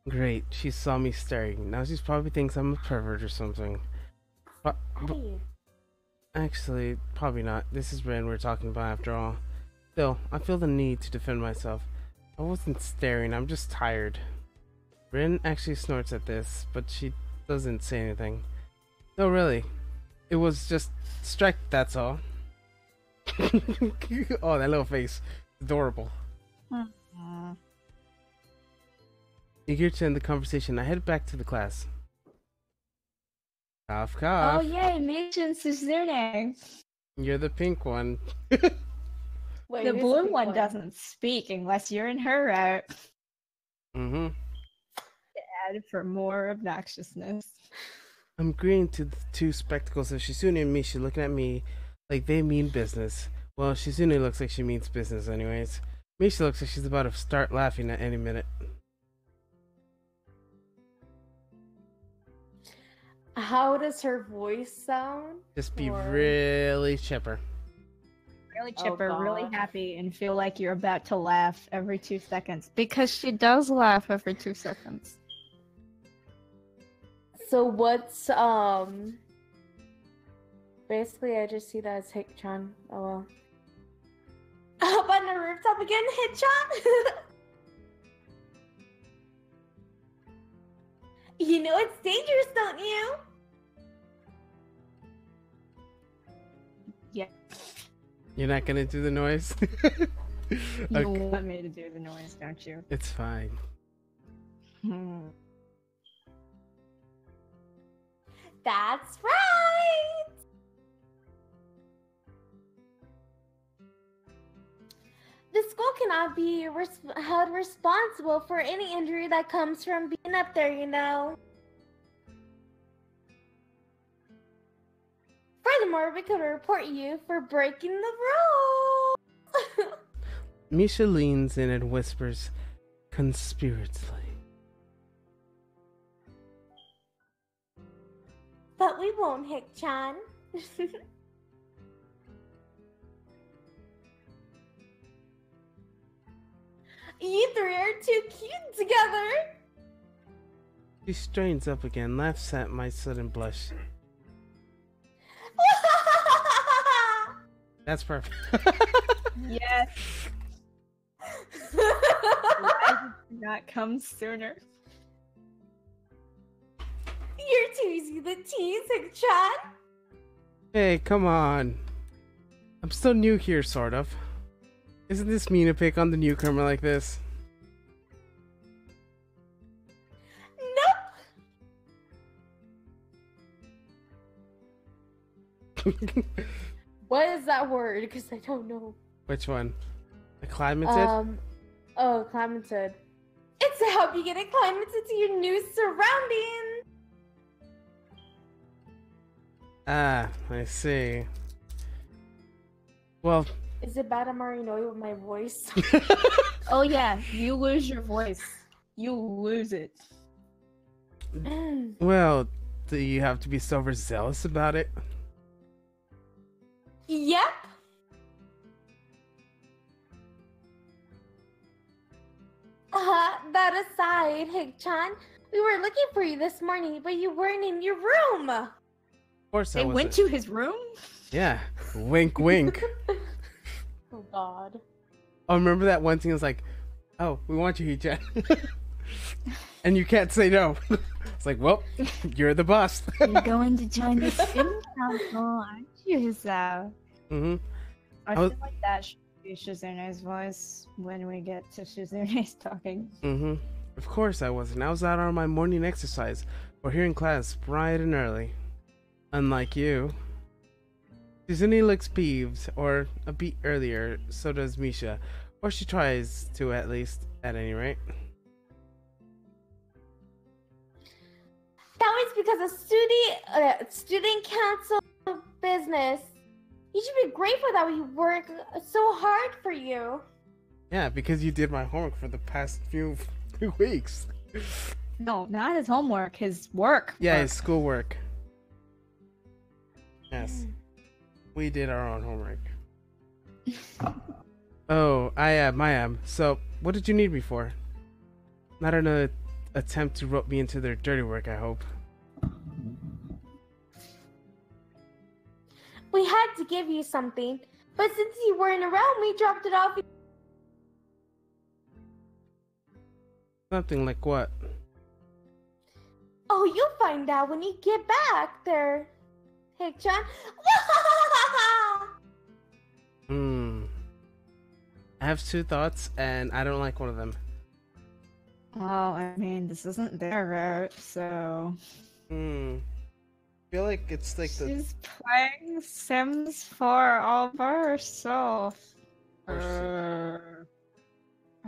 Great, she saw me staring. Now she probably thinks I'm a pervert or something. But actually, probably not. This is Rin we're talking about after all. Still, I feel the need to defend myself. I wasn't staring, I'm just tired. Rin actually snorts at this, but she doesn't say anything. No, really. It was just strike, that's all. Oh, that little face. Adorable. Eager to end the conversation, I head back to the class. Cough, cough. Oh yay, Mission Suzune. You're the pink one. Wait, The who's blue pink one doesn't speak unless you're in her route. Mm-hmm. Add for more obnoxiousness. I'm agreeing to the two spectacles of Shizune and Misha looking at me like they mean business. Well, Shizune looks like she means business anyways. Misha looks like she's about to start laughing at any minute. How does her voice sound? Just be Or- really chipper. Really Oh, chipper, really God. happy, and feel like you're about to laugh every 2 seconds. Because she does laugh every 2 seconds. So what's basically I just see that as Hik-chan. Oh well. Up on the rooftop again, Hik-chan? You know it's dangerous, don't you? Yeah. You're not gonna do the noise? You want me to do the noise, don't you? It's fine. That's right! The school cannot be held responsible for any injury that comes from being up there, you know. Furthermore, we could report you for breaking the rules. Misha leans in and whispers conspiratively. But we won't, Hick-chan. You three are too cute together. She strains up again, laughs at my sudden blush. That's perfect. Yes. Why did it not come sooner? You're too easy to tease, Hick-chan. Hey, come on. I'm still new here, sort of. Isn't this mean to pick on the newcomer like this? Nope. What is that word? Because I don't know. Which one? Acclimated? Acclimated. It's to help you get acclimated to your new surroundings. Ah, I see. Well... Is it bad I'm already annoyed with my voice? Oh yeah, you lose your voice. You lose it. Well, do you have to be so overzealous about it? Yep. That aside, Hick-chan, we were looking for you this morning, but you weren't in your room. Of course I They wasn't. went to his room? Yeah. Wink, wink. Oh God. Oh, remember that one thing? It was like, oh, we want you, Hee-chan. And you can't say no. It's like, well, you're the boss. You're going to join the student council, aren't you, so? Mm-hmm. I feel like that should be Shizune's voice when we get to Shizune's talking. Mm-hmm. Of course I wasn't. I was out on my morning exercise, or here in class, bright and early. Unlike you. Shizune looks peeved, or a beat earlier, so does Misha. Or she tries to, at least, at any rate. That was because of student council business. You should be grateful that we work so hard for you. Yeah, because you did my homework for the past few weeks. No, not his homework, his work. Yeah, his schoolwork. Yes. We did our own homework. Oh, I am. So, what did you need me for? Not another attempt to rope me into their dirty work, I hope. We had to give you something, but since you weren't around, we dropped it off. Something like what? Oh, you'll find out when you get back there, Hick-chan. I have two thoughts, and I don't like one of them. Well, I mean, this isn't their route, so... I feel like it's like She's playing Sims for all by herself. I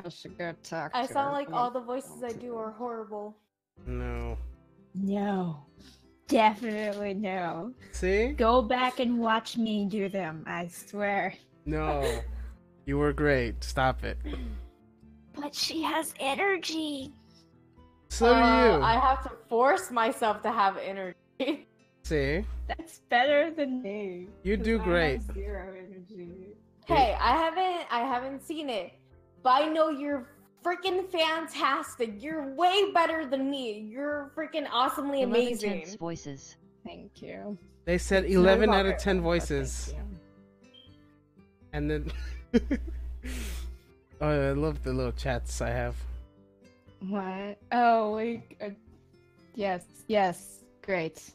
should go talk I to sound her. like all the voices I do are horrible. No. No. Definitely no. See? Go back and watch me do them, I swear. No. You were great. Stop it. But she has energy. So do you. I have to force myself to have energy. See? That's better than me. You 'cause do I great. have zero energy. Hey, I haven't seen it, but I know you're freaking fantastic. You're way better than me. You're freaking awesomely 11 amazing. tense voices. Thank you. They said It's 11 no out of longer 10 but voices. thank you. And then... Oh, I love the little chats I have. What? Oh, yes, great.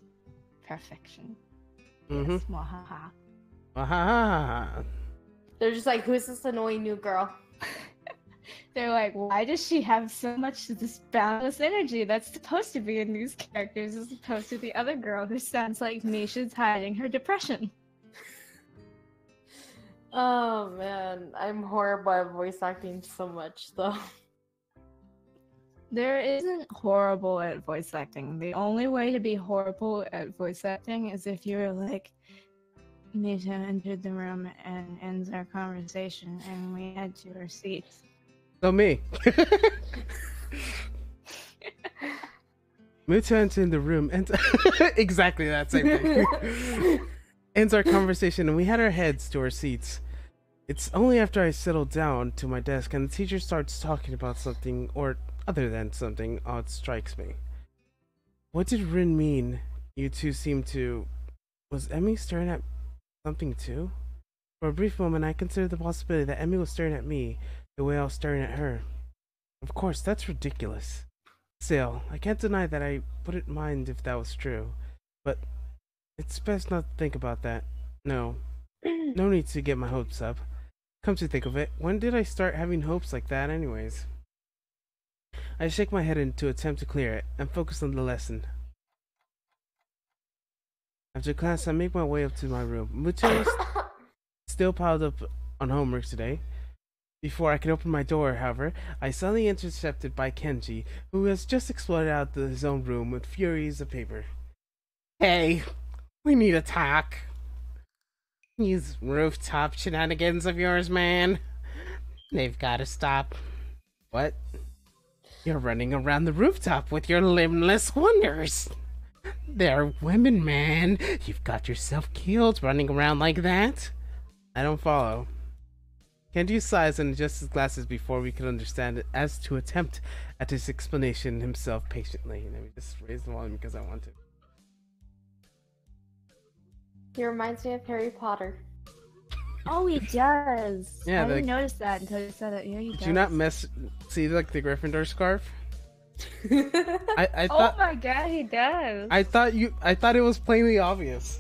Perfection. Mm-hmm. Yes, mwahaha. Ah, They're just like, who's this annoying new girl? They're like, why does she have so much of this boundless energy that's supposed to be in these characters as opposed to the other girl who sounds like Misha's hiding her depression? Oh man, I'm horrible at voice acting so much though. There isn't horrible at voice acting. The only way to be horrible at voice acting is if you're like, Misha entered the room and ends our conversation and we head to our seats. So me. Muta enters in the room and exactly that same thing. Ends our conversation and we had our heads to our seats. It's only after I settle down to my desk and the teacher starts talking about something or other than something odd strikes me. What did Rin mean? You two seem to... Was Emmy staring at something too? For a brief moment I considered the possibility that Emmy was staring at me the way I was staring at her. Of course, that's ridiculous. Still, I can't deny that I wouldn't mind if that was true. But it's best not to think about that. No. No need to get my hopes up. Come to think of it, when did I start having hopes like that anyways? I shake my head in to attempt to clear it and focus on the lesson. After class, I make my way up to my room. Muto is still piled up on homework today. Before I can open my door, however, I suddenly intercepted by Kenji, who has just exploded out of his own room with furies of paper. Hey, we need to talk. These rooftop shenanigans of yours, man. They've got to stop. What? You're running around the rooftop with your limbless wonders. They're women, man. You've got yourself killed running around like that. I don't follow. Kenji sighs and adjusts his glasses before we can understand it, as to attempt at his explanation himself patiently. Let me just raise the volume because I want to. He reminds me of Harry Potter. Oh, he does. Yeah, I didn't notice that until you said it. Yeah, he does. Do not mess. See, like the Gryffindor scarf. I Oh thought. my god, he does. I thought it was plainly obvious.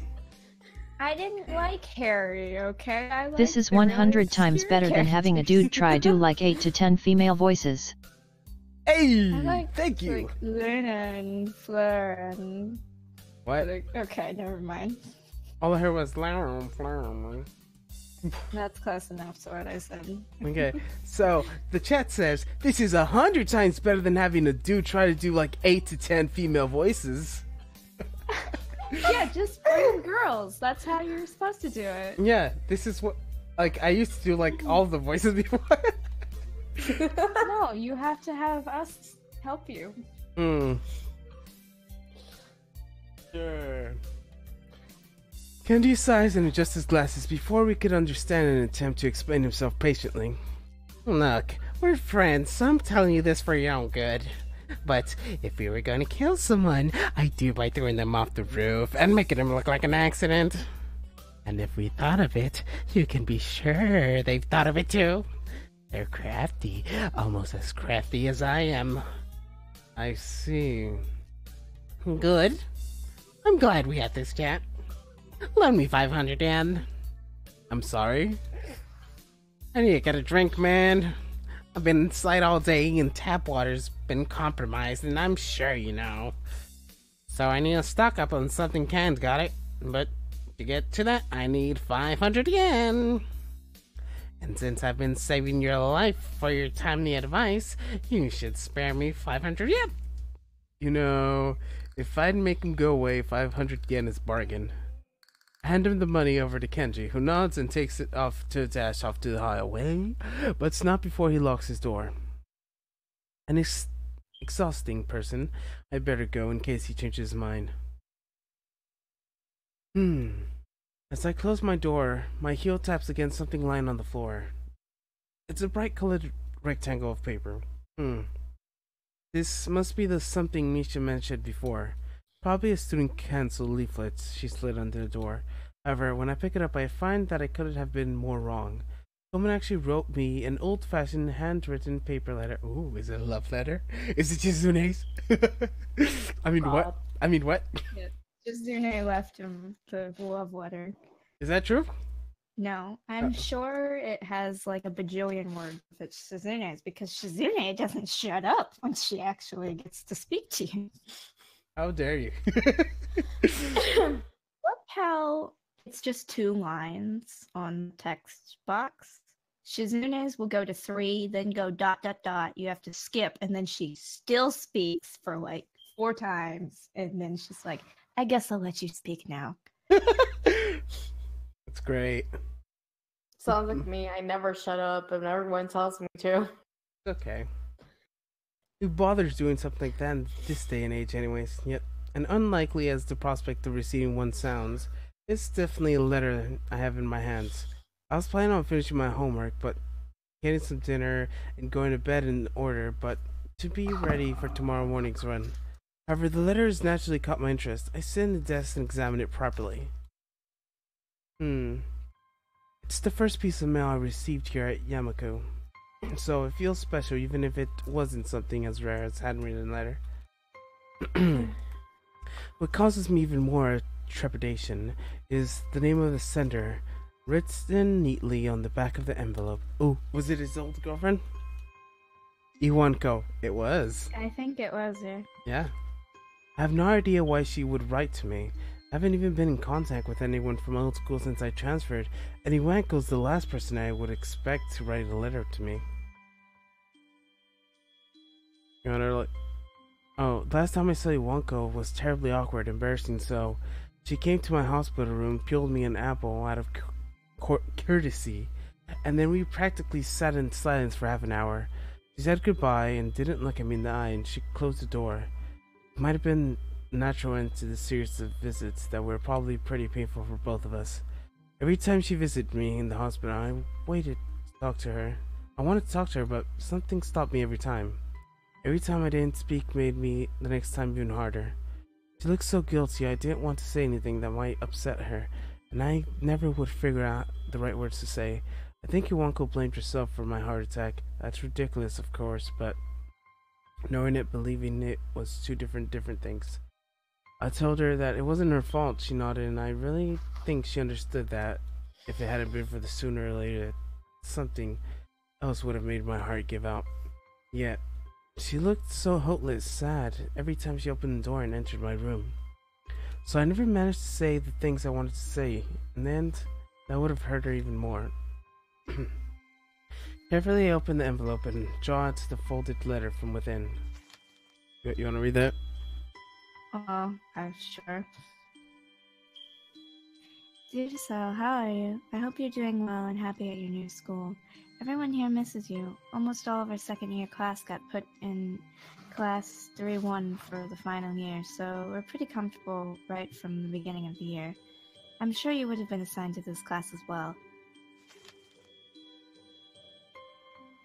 I didn't like Harry, okay? I This liked is the 100 really times obscure better than having a dude try do like 8 to 10 female voices. Hey, I like, thank you. Like Luna and Fleur and... What? Okay, never mind. All I heard was flower. That's close enough to what I said. Okay, so the chat says this is 100 times better than having a dude try to do like 8 to 10 female voices. Yeah, just bring girls. That's how you're supposed to do it. Yeah, this is what, like, I used to do like all the voices before. No, you have to have us help you. Sure. Kenji sighs and adjusts his glasses before we could understand and attempt to explain himself patiently. Look, we're friends, so I'm telling you this for your own good. But if we were going to kill someone, I'd do by throwing them off the roof and making them look like an accident. And if we thought of it, you can be sure they've thought of it too. They're crafty, almost as crafty as I am. I see. Good. I'm glad we had this chat. Loan me 500 yen. I'm sorry. I need to get a drink, man. I've been inside all day and tap water's been compromised, and I'm sure you know. So I need to stock up on something canned, got it? But to get to that, I need 500 yen. And since I've been saving your life for your timely advice, you should spare me 500 yen. You know, if I'd make him go away, 500 yen is bargain. I hand him the money over to Kenji, who nods and takes it off to dash off to the highway, but it's not before he locks his door. An exhausting person. I better go in case he changes his mind. As I close my door, my heel taps against something lying on the floor. It's a bright colored rectangle of paper. This must be the something Misha mentioned before. Probably a student cancel leaflet she slid under the door. However, when I pick it up, I find that I couldn't have been more wrong. Someone actually wrote me an old-fashioned handwritten paper letter. Ooh, is it a love letter? Is it Chizune's? I mean, what? I mean, what? Yeah, Chizune left him the love letter. Is that true? No, I'm sure it has like a bajillion words if it's Shizune's, because Shizune doesn't shut up when she actually gets to speak to you. How dare you? Look how it's just 2 lines on the text box. Shizune's will go to 3, then go ... You have to skip, and then she still speaks for like 4 times, and then she's like, I guess I'll let you speak now. That's great. Sounds like me. I never shut up, and everyone tells me to. Okay. Who bothers doing something like that in this day and age, anyways? Yet, and unlikely as the prospect of receiving one sounds, it's definitely a letter I have in my hands. I was planning on finishing my homework, but getting some dinner and going to bed in order, but to be ready for tomorrow morning's run. However, the letter has naturally caught my interest. I sit in the desk and examine it properly. It's the first piece of mail I received here at Yamako, so it feels special even if it wasn't something as rare as handwritten letter. What causes me even more trepidation is the name of the sender, written neatly on the back of the envelope. Oh, was it his old girlfriend? Iwanko. It was. I think it was her. Yeah. I have no idea why she would write to me. I haven't even been in contact with anyone from old school since I transferred, and Iwanko's the last person I would expect to write a letter to me. Your Honor, oh, last time I saw Iwanko was terribly awkward, embarrassing, so she came to my hospital room, peeled me an apple out of courtesy, and then we practically sat in silence for half an hour. She said goodbye and didn't look at me in the eye, and she closed the door. It might have been a natural end to the series of visits that were probably pretty painful for both of us. Every time she visited me in the hospital, I waited to talk to her. I wanted to talk to her, but something stopped me every time. Every time I didn't speak made me the next time even harder. She looked so guilty I didn't want to say anything that might upset her, and I never would figure out the right words to say. I think Iwanko blamed herself for my heart attack. That's ridiculous, of course, but knowing it, believing it was two different things. I told her that it wasn't her fault. She nodded, and I really think she understood that if it hadn't been for the sooner or later, something else would have made my heart give out. Yet, she looked so hopeless, sad, every time she opened the door and entered my room. So I never managed to say the things I wanted to say, and then that would have hurt her even more. Carefully I opened the envelope and draw out the folded letter from within. You want to read that? I'm sure. Dear Giselle, how are you? I hope you're doing well and happy at your new school. Everyone here misses you. Almost all of our second-year class got put in class 3-1 for the final year, so we're pretty comfortable right from the beginning of the year. I'm sure you would have been assigned to this class as well.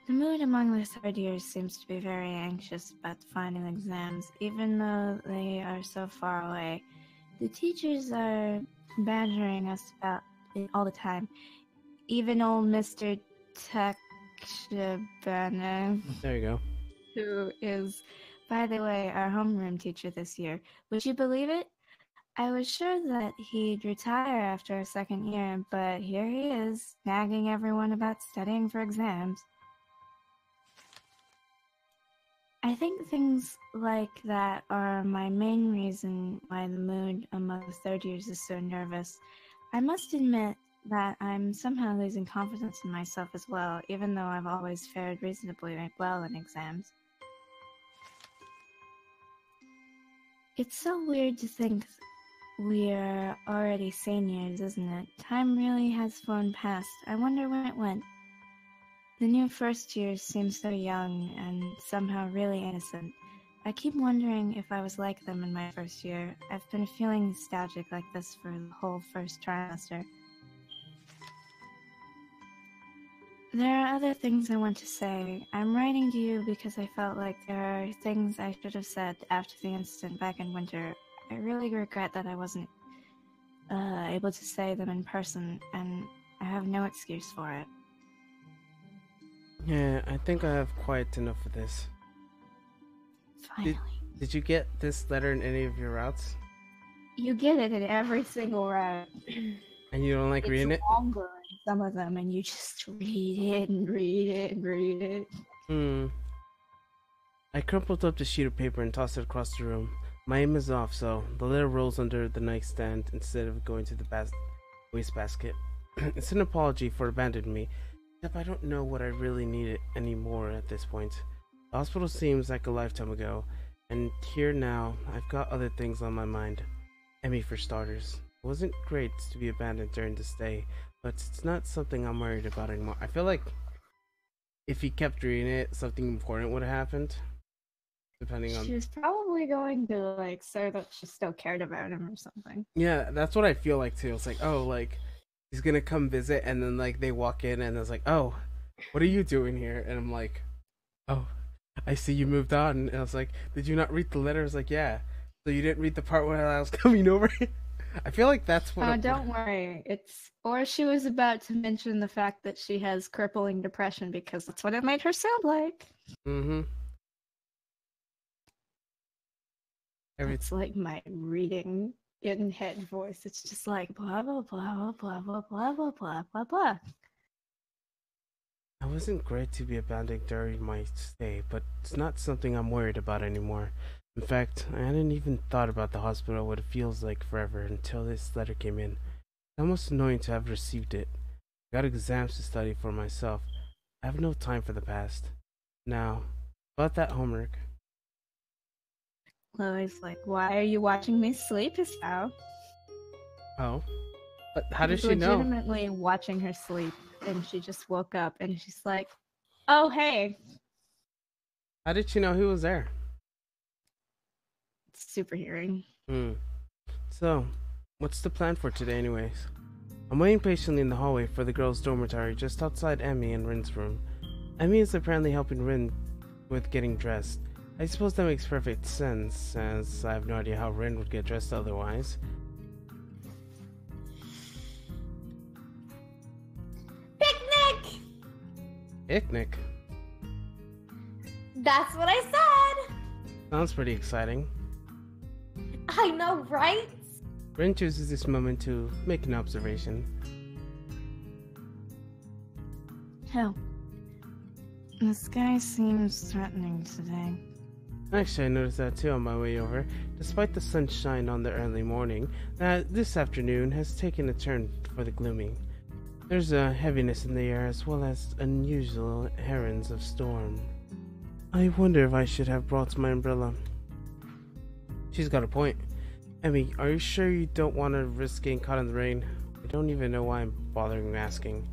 The mood among the third years seems to be very anxious about the final exams, even though they are so far away. The teachers are badgering us about it all the time. Even old Mr. Takshibana, There you go. who is, by the way, our homeroom teacher this year. Would you believe it? I was sure that he'd retire after our second year, but here he is, nagging everyone about studying for exams. I think things like that are my main reason why the mood among the third years is so nervous. I must admit that I'm somehow losing confidence in myself as well, even though I've always fared reasonably well in exams. It's so weird to think we're already seniors, isn't it? Time really has flown past. I wonder when it went. The new first years seem so young and somehow really innocent. I keep wondering if I was like them in my first year. I've been feeling nostalgic like this for the whole first trimester. There are other things I want to say. I'm writing to you because I felt like there are things I should have said after the incident back in winter. I really regret that I wasn't able to say them in person, and I have no excuse for it. Yeah, I think I have quite enough of this. Finally. Did you get this letter in any of your routes? You get it in every single route. And you don't like reading It's it? longer in some of them, and you just read it and read it and read it. Hmm. I crumpled up the sheet of paper and tossed it across the room. My aim is off, so the letter rolls under the nightstand instead of going to the wastebasket. It's an apology for abandoning me, except I don't know what I really need it anymore at this point. The hospital seems like a lifetime ago, and here now, I've got other things on my mind. Emmy for starters. It wasn't great to be abandoned during this day, but it's not something I'm worried about anymore. I feel like if he kept reading it, something important would have happened. Depending on... She was probably going to like say that she still cared about him or something. Yeah, that's what I feel like too. It's like, oh, like he's gonna come visit, and then like they walk in, and it's like, oh, what are you doing here? And I'm like, oh, I see you moved on. And I was like, did you not read the letter? I was like, yeah. So you didn't read the part where I was coming over? I feel like that's what. Oh, don't worry. It's or she was about to mention the fact that she has crippling depression because that's what it made her sound like. Mm-hmm. It's like my reading in head voice. It's just like blah blah blah blah blah blah blah blah blah blah. I wasn't great to be abandoned during my stay, but it's not something I'm worried about anymore. In fact, I hadn't even thought about the hospital, what it feels like forever, until this letter came in. It's almost annoying to have received it. I got exams to study for myself. I have no time for the past. Now, about that homework. Chloe's like, why are you watching me sleep, Estelle? Oh? But how does she know? Legitimately watching her sleep, and she just woke up, and she's like, oh, hey. How did she know he was there? Super hearing. So, what's the plan for today anyways? I'm waiting patiently in the hallway for the girls' dormitory just outside Emmy and Rin's room. Emmy is apparently helping Rin with getting dressed. I suppose that makes perfect sense, as I have no idea how Rin would get dressed otherwise. Picnic! Picnic? That's what I said! Sounds pretty exciting. I know, right? Rin chooses this moment to make an observation. Oh. The sky seems threatening today. Actually, I noticed that too on my way over. Despite the sunshine on the early morning, this afternoon has taken a turn for the gloomy. There's a heaviness in the air as well as unusual errands of storm. I wonder if I should have brought my umbrella. She's got a point. Emmy, are you sure you don't want to risk getting caught in the rain? I don't even know why I'm bothering asking.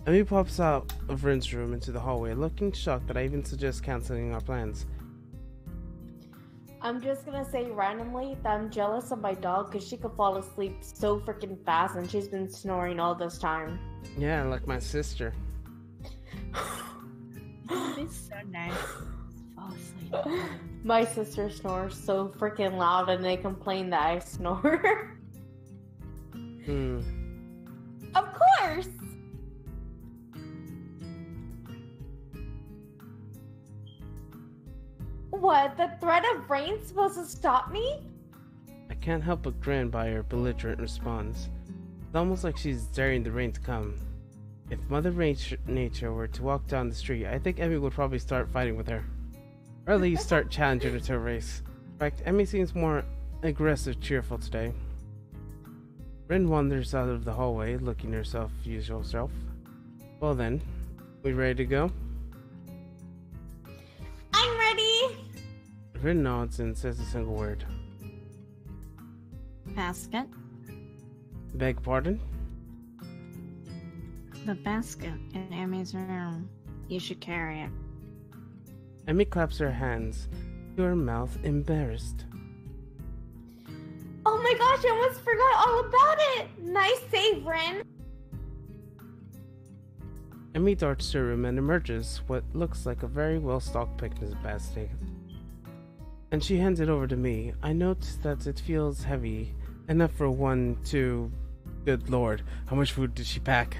Emmy pops out of Rin's room into the hallway, looking shocked that I even suggest canceling our plans. I'm just gonna say randomly that I'm jealous of my dog because she could fall asleep so freaking fast and she's been snoring all this time. Yeah, like my sister. It's so nice. Fall asleep. My sister snores so freaking loud and they complain that I snore. Of course! What, the threat of rain's supposed to stop me? I can't help but grin by her belligerent response. It's almost like she's daring the rain to come. If Mother Nature were to walk down the street, I think Emmy would probably start fighting with her. Or at least start challenging her to a race. In fact, Emmy seems more aggressive, cheerful today. Rin wanders out of the hallway, looking herself usual self. Well then, we ready to go? I'm ready! Rin nods and says a single word. Basket? Beg pardon? The basket in Emmy's room. You should carry it. Emmy claps her hands to her mouth, embarrassed. Oh my gosh, I almost forgot all about it! Nice save, Rin! Emmy darts to her room and emerges what looks like a very well-stocked picnic basket. And she hands it over to me. I note that it feels heavy, enough for 1, 2... Good lord, how much food did she pack?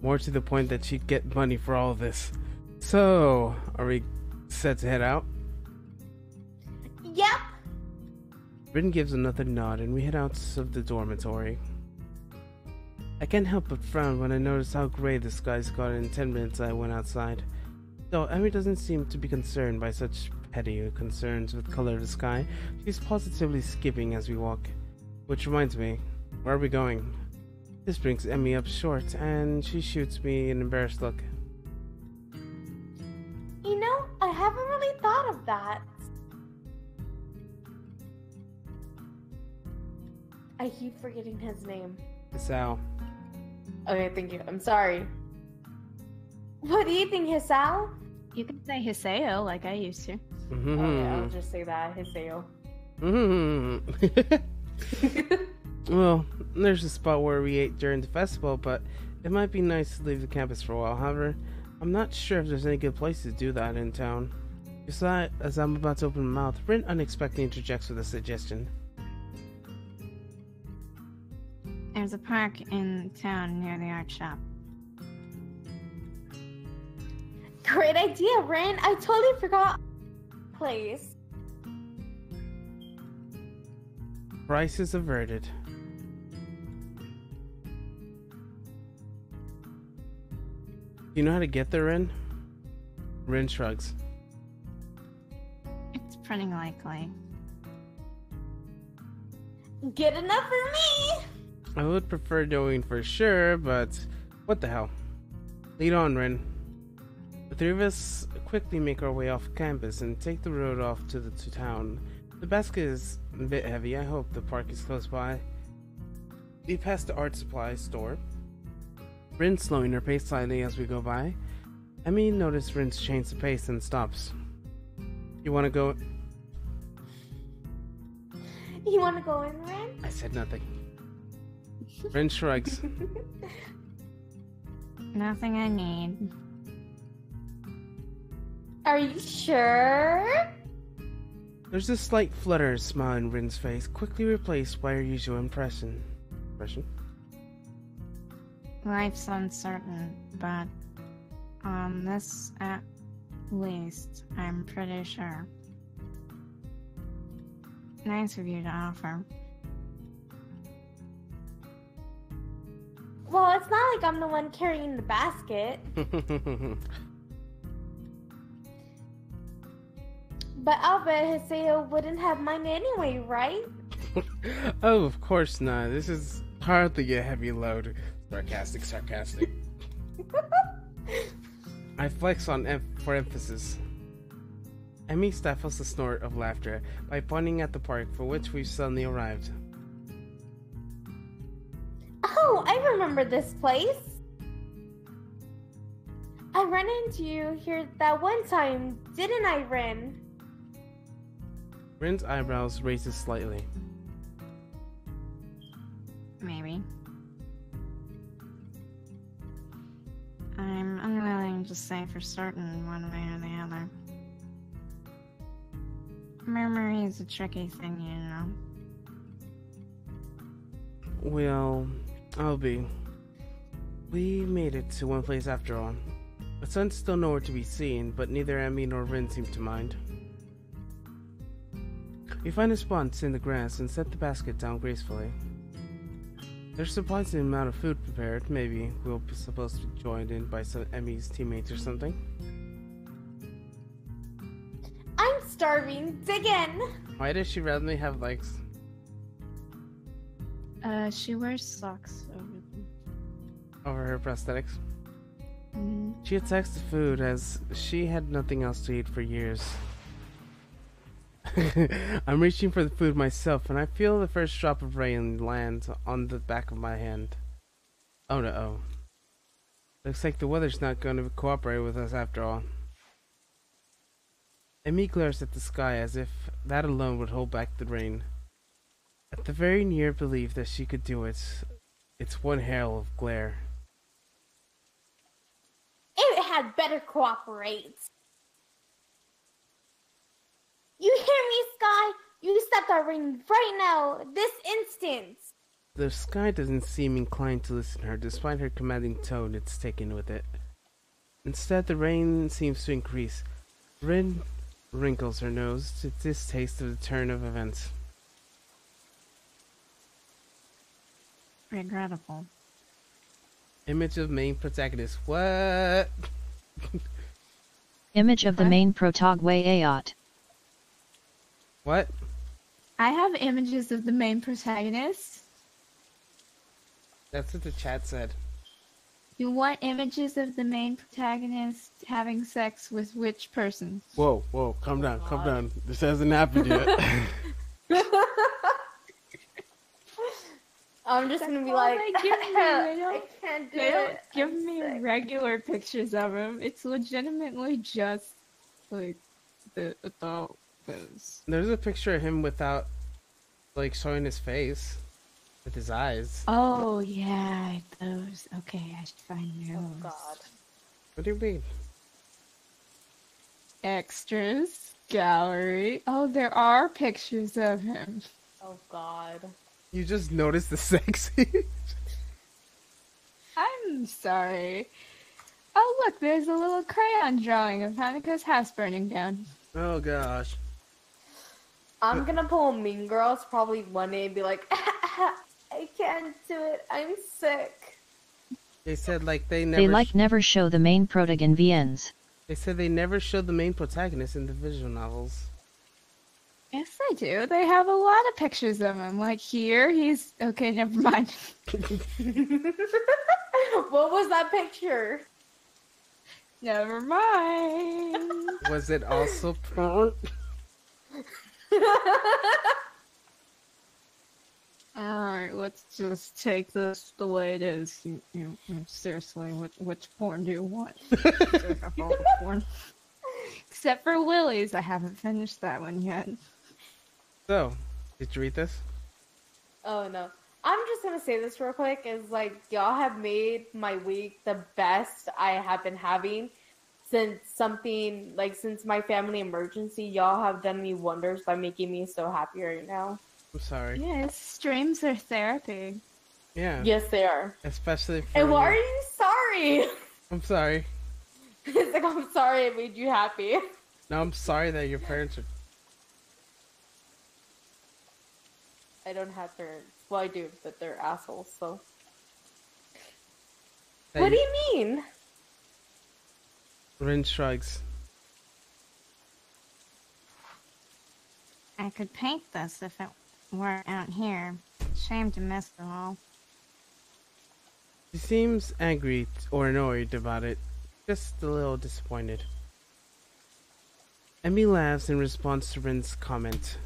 More to the point that she'd get money for all of this. So, are we set to head out? Yep! Rin gives another nod and we head out of the dormitory. I can't help but frown when I notice how gray the skies got in 10 minutes I went outside. Though Emmy doesn't seem to be concerned by such petty concerns with color of the sky, she's positively skipping as we walk. Which reminds me, where are we going? This brings Emmy up short, and she shoots me an embarrassed look. You know, I haven't really thought of that. I keep forgetting his name. Hisao. Okay, thank you. I'm sorry. What do you think, Hisao? You can say Hiseo like I used to. Mm-hmm. Oh yeah, I'll just say that, Hisao. Mm-hmm. Well, there's a spot where we ate during the festival, but it might be nice to leave the campus for a while. However, I'm not sure if there's any good place to do that in town. Besides, as I'm about to open my mouth, Rin unexpectedly interjects with a suggestion. There's a park in town near the art shop. Great idea, Rin. I totally forgot place. Crisis averted. You know how to get there, Rin? Rin shrugs. It's pretty likely. Good enough for me. I would prefer knowing for sure, but what the hell? Lead on, Rin. The three of us quickly make our way off campus and take the road off to town. The basket is a bit heavy. I hope the park is close by. We pass the art supply store. Rin slowing her pace slightly as we go by. Emmy notices Rin's change the pace and stops. You want to go? You want to go in, Rin? I said nothing. Rin shrugs. Nothing I need. Are you sure? There's a slight flutter smile in Rin's face, quickly replaced by her usual impression. Life's uncertain, but on this at least, I'm pretty sure. Nice of you to offer. Well, it's not like I'm the one carrying the basket. But I'll bet Hiseo wouldn't have mine anyway, right? Oh, of course not. This is hardly a heavy load. Sarcastic. I flex on for emphasis. Emmy stifles a snort of laughter by pointing at the park for which we've suddenly arrived. Oh, I remember this place. I ran into you here that one time, didn't I, Rin? Rin's eyebrows raises slightly. Maybe. I'm unwilling to say for certain one way or the other. Memory is a tricky thing, you know. Well, I'll be. We made it to one place after all. The sun's still nowhere to be seen, but neither Emmy nor Rin seem to mind. We find a spot in the grass and set the basket down gracefully. There's a surprising amount of food prepared. Maybe we'll be supposed to be joined in by some Emmy's teammates or something. I'm starving. Dig in. Why does she randomly have legs? She wears socks Over her prosthetics? Mm. She attacks the food as she had nothing else to eat for years. I'm reaching for the food myself, and I feel the first drop of rain land on the back of my hand. Oh no. Looks like the weather's not going to cooperate with us after all. Emmy glares at the sky as if that alone would hold back the rain. At the very near belief that she could do it, it's one hell of glare. It had better cooperate. You hear me, Sky? You stop that rain right now, this instant. The sky doesn't seem inclined to listen to her, despite her commanding tone it's taken with it. Instead, the rain seems to increase. Rin wrinkles her nose to distaste of the turn of events. Regrettable. Image of main protagonist. What? Image of the What? main protagwayayot. What? I have images of the main protagonist. That's what the chat said. You want images of the main protagonist having sex with which person? Whoa, whoa, calm down, calm down. This hasn't happened yet. I'm just gonna be all like, they give me. I can't do They don't it. give I'm me sick. regular pictures of him. It's legitimately just like the adult pose. There's a picture of him without, like, showing his face. With his eyes. Oh yeah, those. Okay, I should find those. Oh god. What do you mean? Extras, gallery. Oh, there are pictures of him. Oh god. You just noticed the sexy? I'm sorry. Oh look, there's a little crayon drawing of Haneka's house burning down. Oh gosh. I'm gonna pull Mean Girls probably one day and be like, I can't do it. I'm sick. They said like they never. They like never show the main protag in VNs. They said they never showed the main protagonist in the visual novels. Yes, they do. They have a lot of pictures of him. Like here, he's okay. Never mind. What was that picture? Never mind. Was it also porn? Alright, let's just take this the way it is. Seriously, which porn do you want? Porn. Except for Lily's, I haven't finished that one yet. So, did you read this? Oh no. I'm just gonna say this real quick is like y'all have made my week the best I have been having since since my family emergency. Y'all have done me wonders by making me so happy right now. I'm sorry. Yes, streams are therapy. Yeah. Yes, they are. Especially for And why are you. you sorry? I'm sorry. It's like I'm sorry it made you happy. No, I'm sorry that your parents are. I don't have parents. Well, I do, but they're assholes. So. that What do you mean? Rin shrugs. I could paint this if it weren't out here. Shame to miss it all. She seems angry or annoyed about it. Just a little disappointed. Emmy laughs in response to Rin's comment.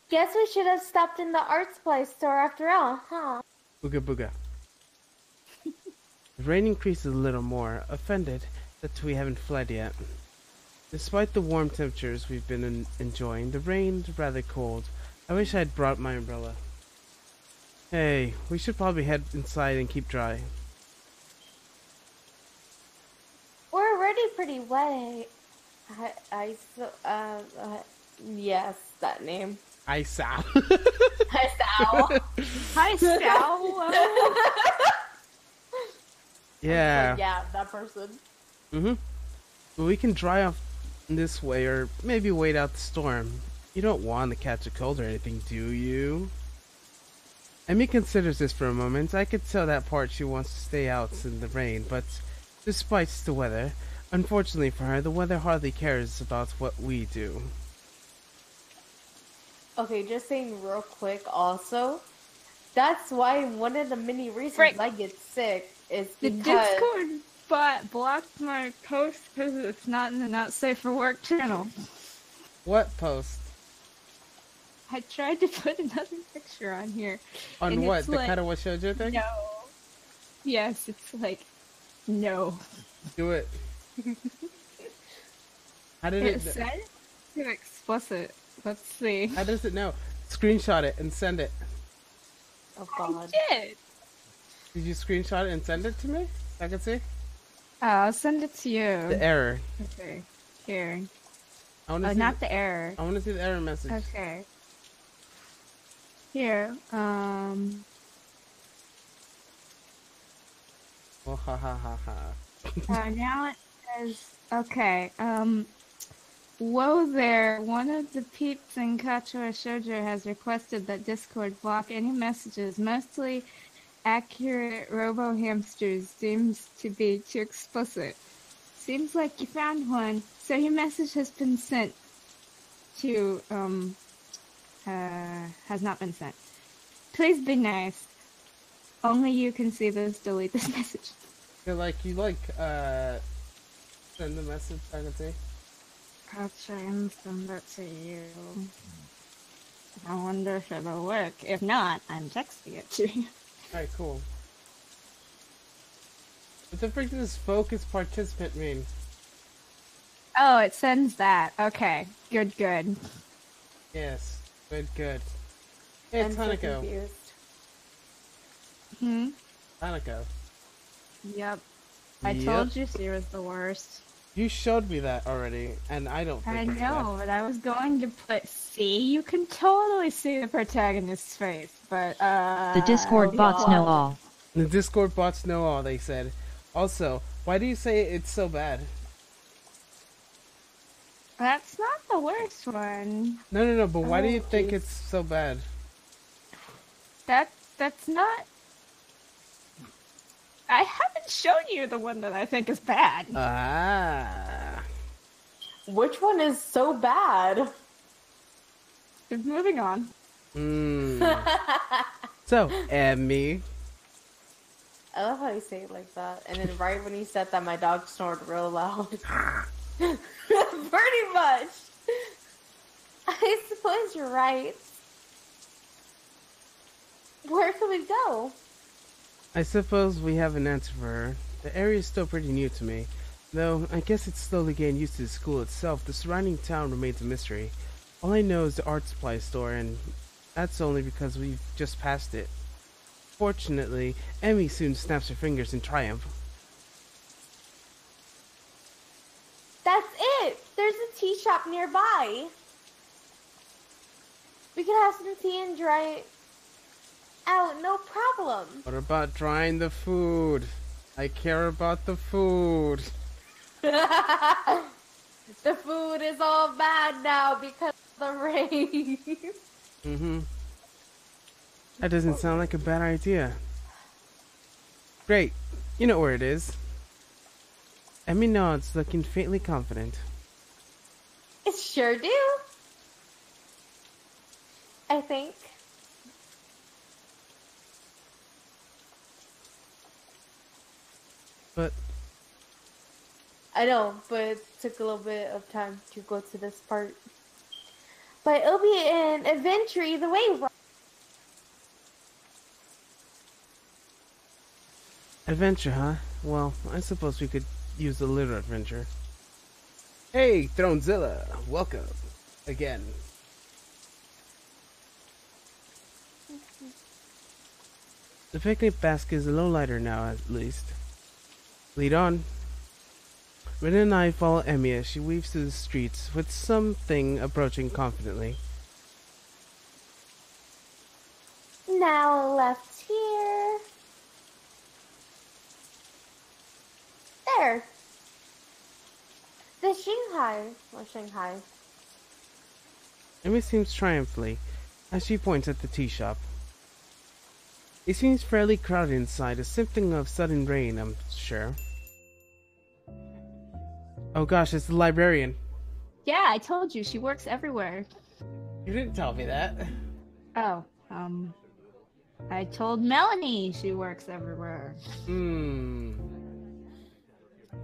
Guess we should have stopped in the art supply store after all, huh? Booga booga. The rain increases a little more, offended that we haven't fled yet. Despite the warm temperatures we've been enjoying, the rain's rather cold. I wish I'd brought my umbrella. Hey, we should probably head inside and keep dry. We're already pretty wet. Yes, that name. Ice out. Hi, Sal. Hi, Sal. Yeah. Yeah, that person. Well, we can dry off this way, or maybe wait out the storm. You don't want to catch a cold or anything, do you? Emmy considers this for a moment. I could tell that part she wants to stay out in the rain, but despite the weather, unfortunately for her, the weather hardly cares about what we do. Okay, just saying real quick also, that's why one of the many reasons Frick. I get sick is The because... Discord bot blocked my post because it's not in the Not Safe for Work channel. What post? I tried to put another picture on here. On And what? it's The like, Katawa Shoujo thing? No. Yes, it's like, no. Do it. How did It it... said too explicit. Let's see. How does it know? Screenshot it and send it. Oh I god. did. Did you screenshot it and send it to me? I can see? I'll send it to you. The error. Okay. Here. I want to Oh, see not the error. I want to see the error message. Okay. Here. Oh, ha ha ha ha. Now it says, okay, Whoa there, one of the peeps in Katawa Shoujo has requested that Discord block any messages, mostly accurate robo-hamsters seems to be too explicit. Seems like you found one, so your message has been sent to, has not been sent. Please be nice. Only you can see this, delete this message. Send the message, I can say. I'll try and send it to you. I wonder if it'll work. If not, I'm texting it to you. Alright, cool. What the frick does focus participant mean? Oh, it sends that. Okay. Good. Yes. Good. Hey, it's I'm so Hanako. confused. Hanako. Yep. I told you she was the worst. You showed me that already, and I don't think I it's know, but I was going to put... See? You can totally see the protagonist's face, but, The Discord bots know all. The Discord bots know all, they said. Also, why do you say it's so bad? That's not the worst one. No, but why do you think jeez. it's so bad? That's not... I haven't shown you the one that I think is bad. Ah. Which one is so bad? Moving on. So, Emmy. I love how you say it like that. And then right when you said that, my dog snored real loud. Pretty much. I suppose you're right. Where can we go? I suppose we have an answer for her. The area is still pretty new to me. Though, I guess it's slowly getting used to the school itself. The surrounding town remains a mystery. All I know is the art supply store, and that's only because we've just passed it. Fortunately, Emmy soon snaps her fingers in triumph. That's it! There's a tea shop nearby. We can have some tea and dry it out, no problem. What about drying the food? I care about the food. The food is all bad now because of the rain. That doesn't sound like a bad idea. Great. You know where it is. Emmy nods, looking faintly confident. It sure do. I think. But I know, but it took a little bit of time to go to this part. But it'll be an adventure either way, right? adventure, huh? Well, I suppose we could use a little adventure. Hey, Thronezilla! Welcome. Again. The picnic basket is a little lighter now, at least. Lead on. Rin and I follow Emmy as she weaves through the streets with something approaching confidently. Now left here. There. The Shanghai. Emmy seems triumphantly as she points at the tea shop. It seems fairly crowded inside, a symptom of sudden rain, I'm sure. Oh gosh, it's the librarian. Yeah, I told you, she works everywhere. You didn't tell me that. Oh, I told Melanie she works everywhere.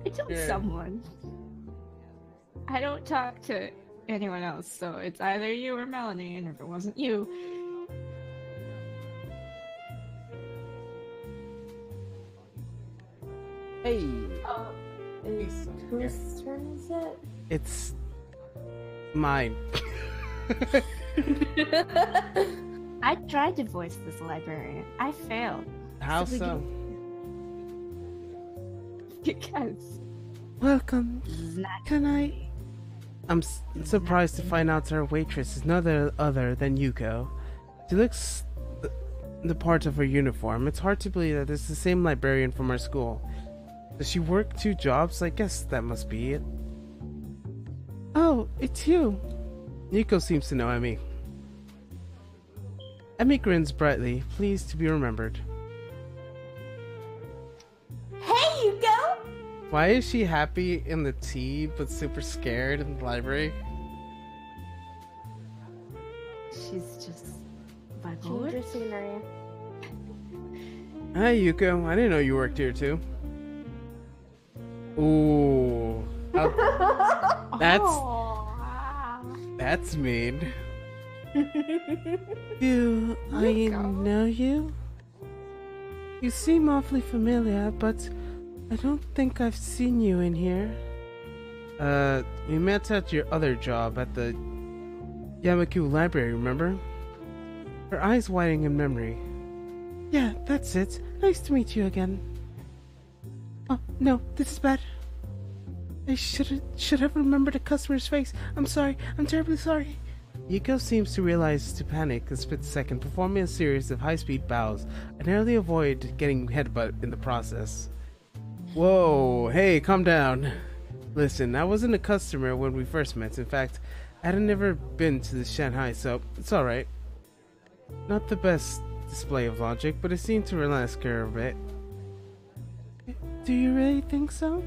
I told someone. I don't talk to anyone else, so it's either you or Melanie, and if it wasn't you... Hey! Oh, whose turn is it? It's mine. I tried to voice this librarian. I failed. How so? Because... Welcome. Can I... I'm surprised to find out our waitress is none other than Yuko. She looks the part of her uniform. It's hard to believe that it's the same librarian from our school. Does she work 2 jobs? I guess that must be it. Oh, it's you. Yuko seems to know Emmy. Emmy grins brightly, pleased to be remembered. Hey, Yuko! Why is she happy in the tea, but super scared in the library? She's just Change bipolar. your scenery. Hi, Yuko. I didn't know you worked here, too. Ooh. That's... That's mean. I know you? You seem awfully familiar, but I don't think I've seen you in here. We met at your other job at the Yamaku Library, remember? Her eyes widening in memory. Yeah, that's it. Nice to meet you again. Oh, no, this is bad. I should have remembered a customer's face. I'm sorry. I'm terribly sorry. Yuko seems to realize to panic a split second, performing a series of high-speed bows. I narrowly avoid getting headbutt in the process. Whoa, hey, calm down. Listen, I wasn't a customer when we first met. In fact, I had never been to the Shanghai, so it's alright. Not the best display of logic, but it seemed to relax her a bit. Do you really think so?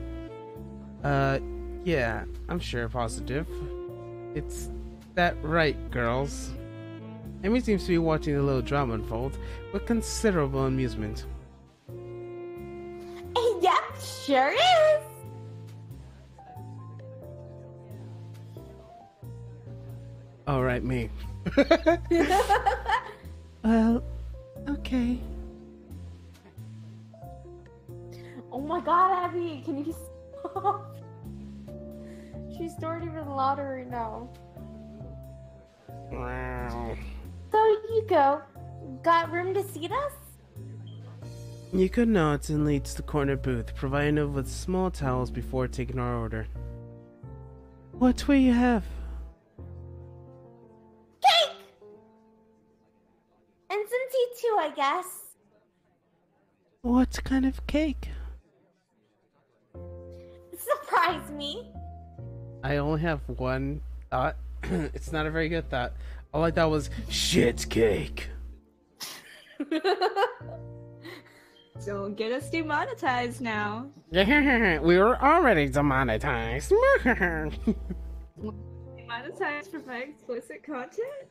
Yeah, I'm sure positive. It's that right, girls? Amy seems to be watching the little drama unfold with considerable amusement. Yep, sure is. Alright, me. Well, okay. Oh my god, Abby, can you stop? She's starting even louder right now. Wow. So, Yuko, got room to seat us? Yuko nods and leads the corner booth, providing us with small towels before taking our order. What will you have? Cake! And some tea too, I guess. What kind of cake? Surprise me. I only have one thought. It's not a very good thought. All I thought was shit cake. Don't get us demonetized now. We were already demonetized. Demonetized for my explicit content?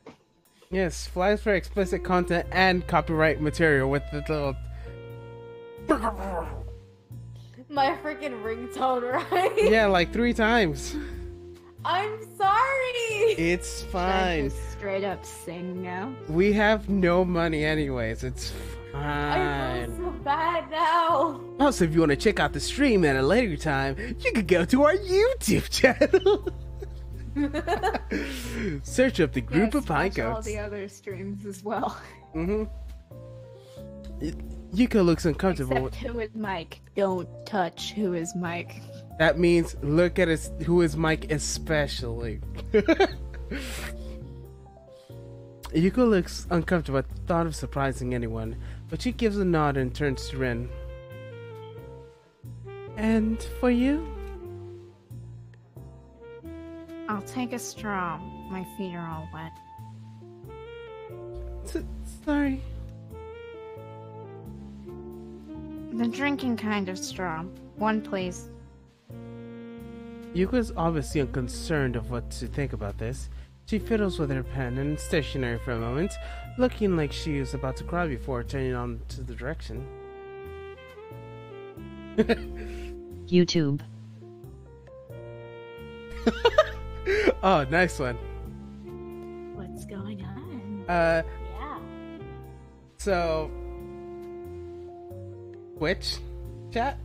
Yes, flags for explicit content and copyright material with the little. My freaking ringtone, right? Yeah, like 3 times. I'm sorry. It's Should I fine. just straight up sing now? We have no money anyways. It's I fine. feel so bad now. Also, if you want to check out the stream at a later time, you can go to our YouTube channel. Search up the group of pine watch all goats. the other streams as well. Yuko looks uncomfortable. Except who is Mike? Don't touch who is Mike. That means look at his who is Mike especially. Yuko looks uncomfortable at the thought of surprising anyone, but she gives a nod and turns to Ren. And for you? I'll take a straw. My feet are all wet. Sorry. The drinking kind of straw. One, please. Yuko is obviously unconcerned of what to think about this. She fiddles with her pen and is stationary for a moment, looking like she is about to cry before turning on to the direction. YouTube. Oh, nice one. What's going on? Yeah. So Twitch chat?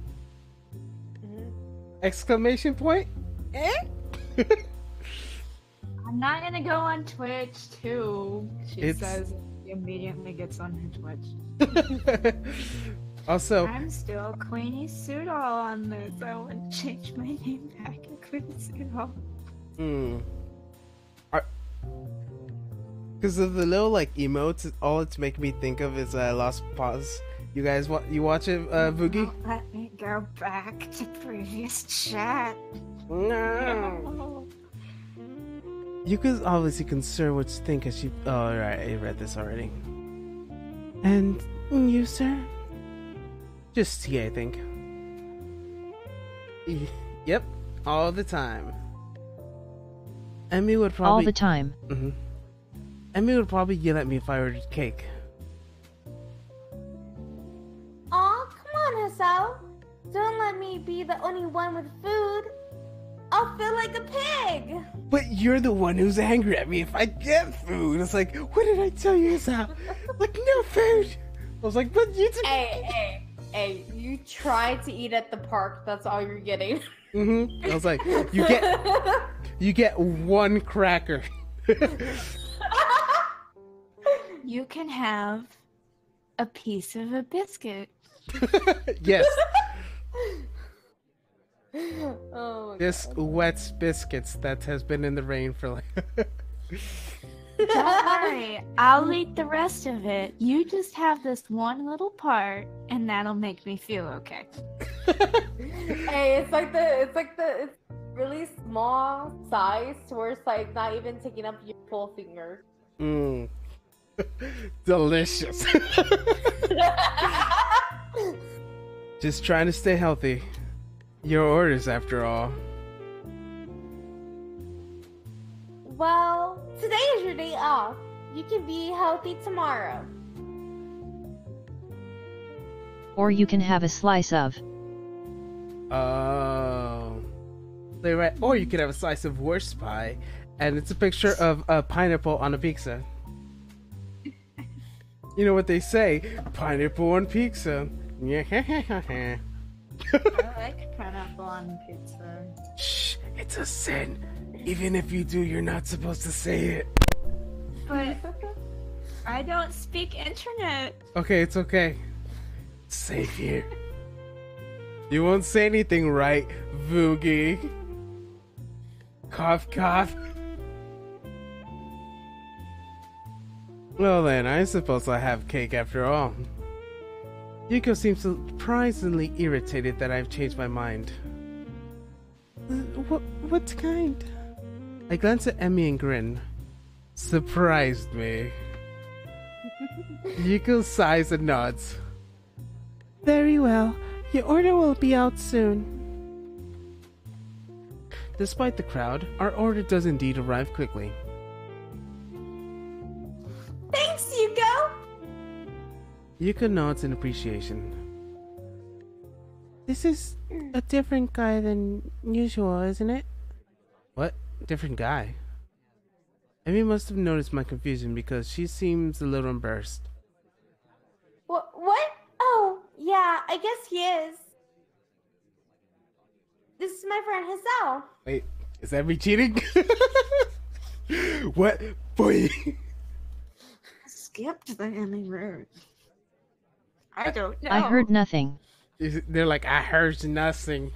Exclamation point? Eh? I'm not gonna go on Twitch too. She It's- says immediately gets on her Twitch. Also, I'm still Queenie Soodle on this. I want to change my name back to Queenie Soodle. because of the little like emotes, all it's making me think of is Lost Pause. You guys, you watch it, Boogie? Let me go back to previous chat. No. Yuka's obviously concerned what you think as she. Oh, right, I read this already. And you, sir? Just tea, I think. Yep, all the time. Emmy would probably. All the time. Mm-hmm. Emmy would probably yell at me if I ordered cake. Aw, come on, Hasao. Don't let me be the only one with food. I'll feel like a pig. But you're the one who's angry at me if I get food. It's like, what did I tell you, Hasao? Like, no food. I was like, but you. Hey, you tried to eat at the park. That's all you're getting. I was like, you get one cracker. You can have a piece of a biscuit. Yes. Oh my This wet biscuits that has been in the rain for like. Don't worry, I'll eat the rest of it. You just have this one little part, and that'll make me feel okay. Hey, it's really small size to where it's like not even taking up your full finger. Delicious. Just trying to stay healthy. Your orders, after all. Well, today is your day off. You can be healthy tomorrow. Or you can have a slice of. Oh. They right. Or you could have a slice of worst pie, and it's a picture of a pineapple on a pizza. You know what they say? Pineapple on pizza. I like pineapple on pizza. Shh, it's a sin. Even if you do, you're not supposed to say it. But I don't speak internet. Okay, it's okay. It's safe here. You won't say anything, right, Voogie? Cough, cough. Well then, I suppose I'll have cake after all. Yuko seems surprisingly irritated that I've changed my mind. What kind? I glance at Emmy and grin. Surprised me. Yuko sighs and nods. Very well. Your order will be out soon. Despite the crowd, our order does indeed arrive quickly. Thanks, Yuko! Yuko nods in appreciation. This is a different guy than usual, isn't it? What? Different guy? Emmy must have noticed my confusion because she seems a little embarrassed. What? Oh, yeah, I guess he is. This is my friend Hasao. Wait, is that me cheating? What? Boy. Skipped the Emmy road. I don't know. I heard nothing. They're like, I heard nothing.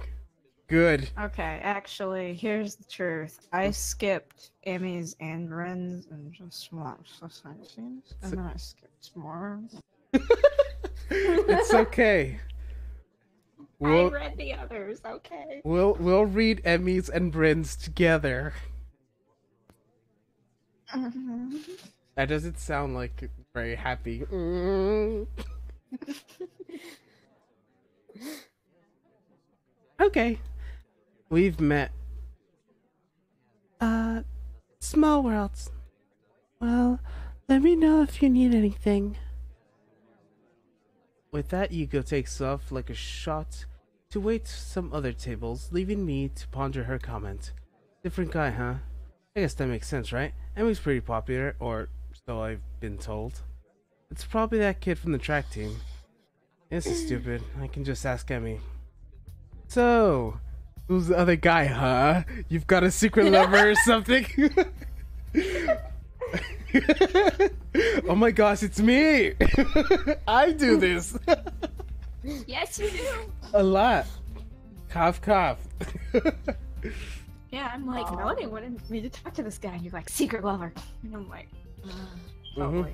Good. Okay, actually, here's the truth. I skipped Emmys and Ren's and just watched the sightseeings, and then I skipped more. It's okay. I read the others, okay? We'll read Emmys and Brins together. That doesn't sound like very happy. Okay. We've met. Small worlds. Well, let me know if you need anything. With that, Yuko takes off like a shot to wait some other tables, leaving me to ponder her comment. Different guy, huh? I guess that makes sense, right? Emmy's pretty popular, or so I've been told. It's probably that kid from the track team. This is stupid. I can just ask Emmy. So, who's the other guy, huh? You've got a secret lover or something? Oh my gosh, it's me! I do this! Yes, you do! A lot. Cough, cough. Yeah, I'm like, Melanie wanted me to talk to this guy, and you're like, secret lover. And I'm like, probably.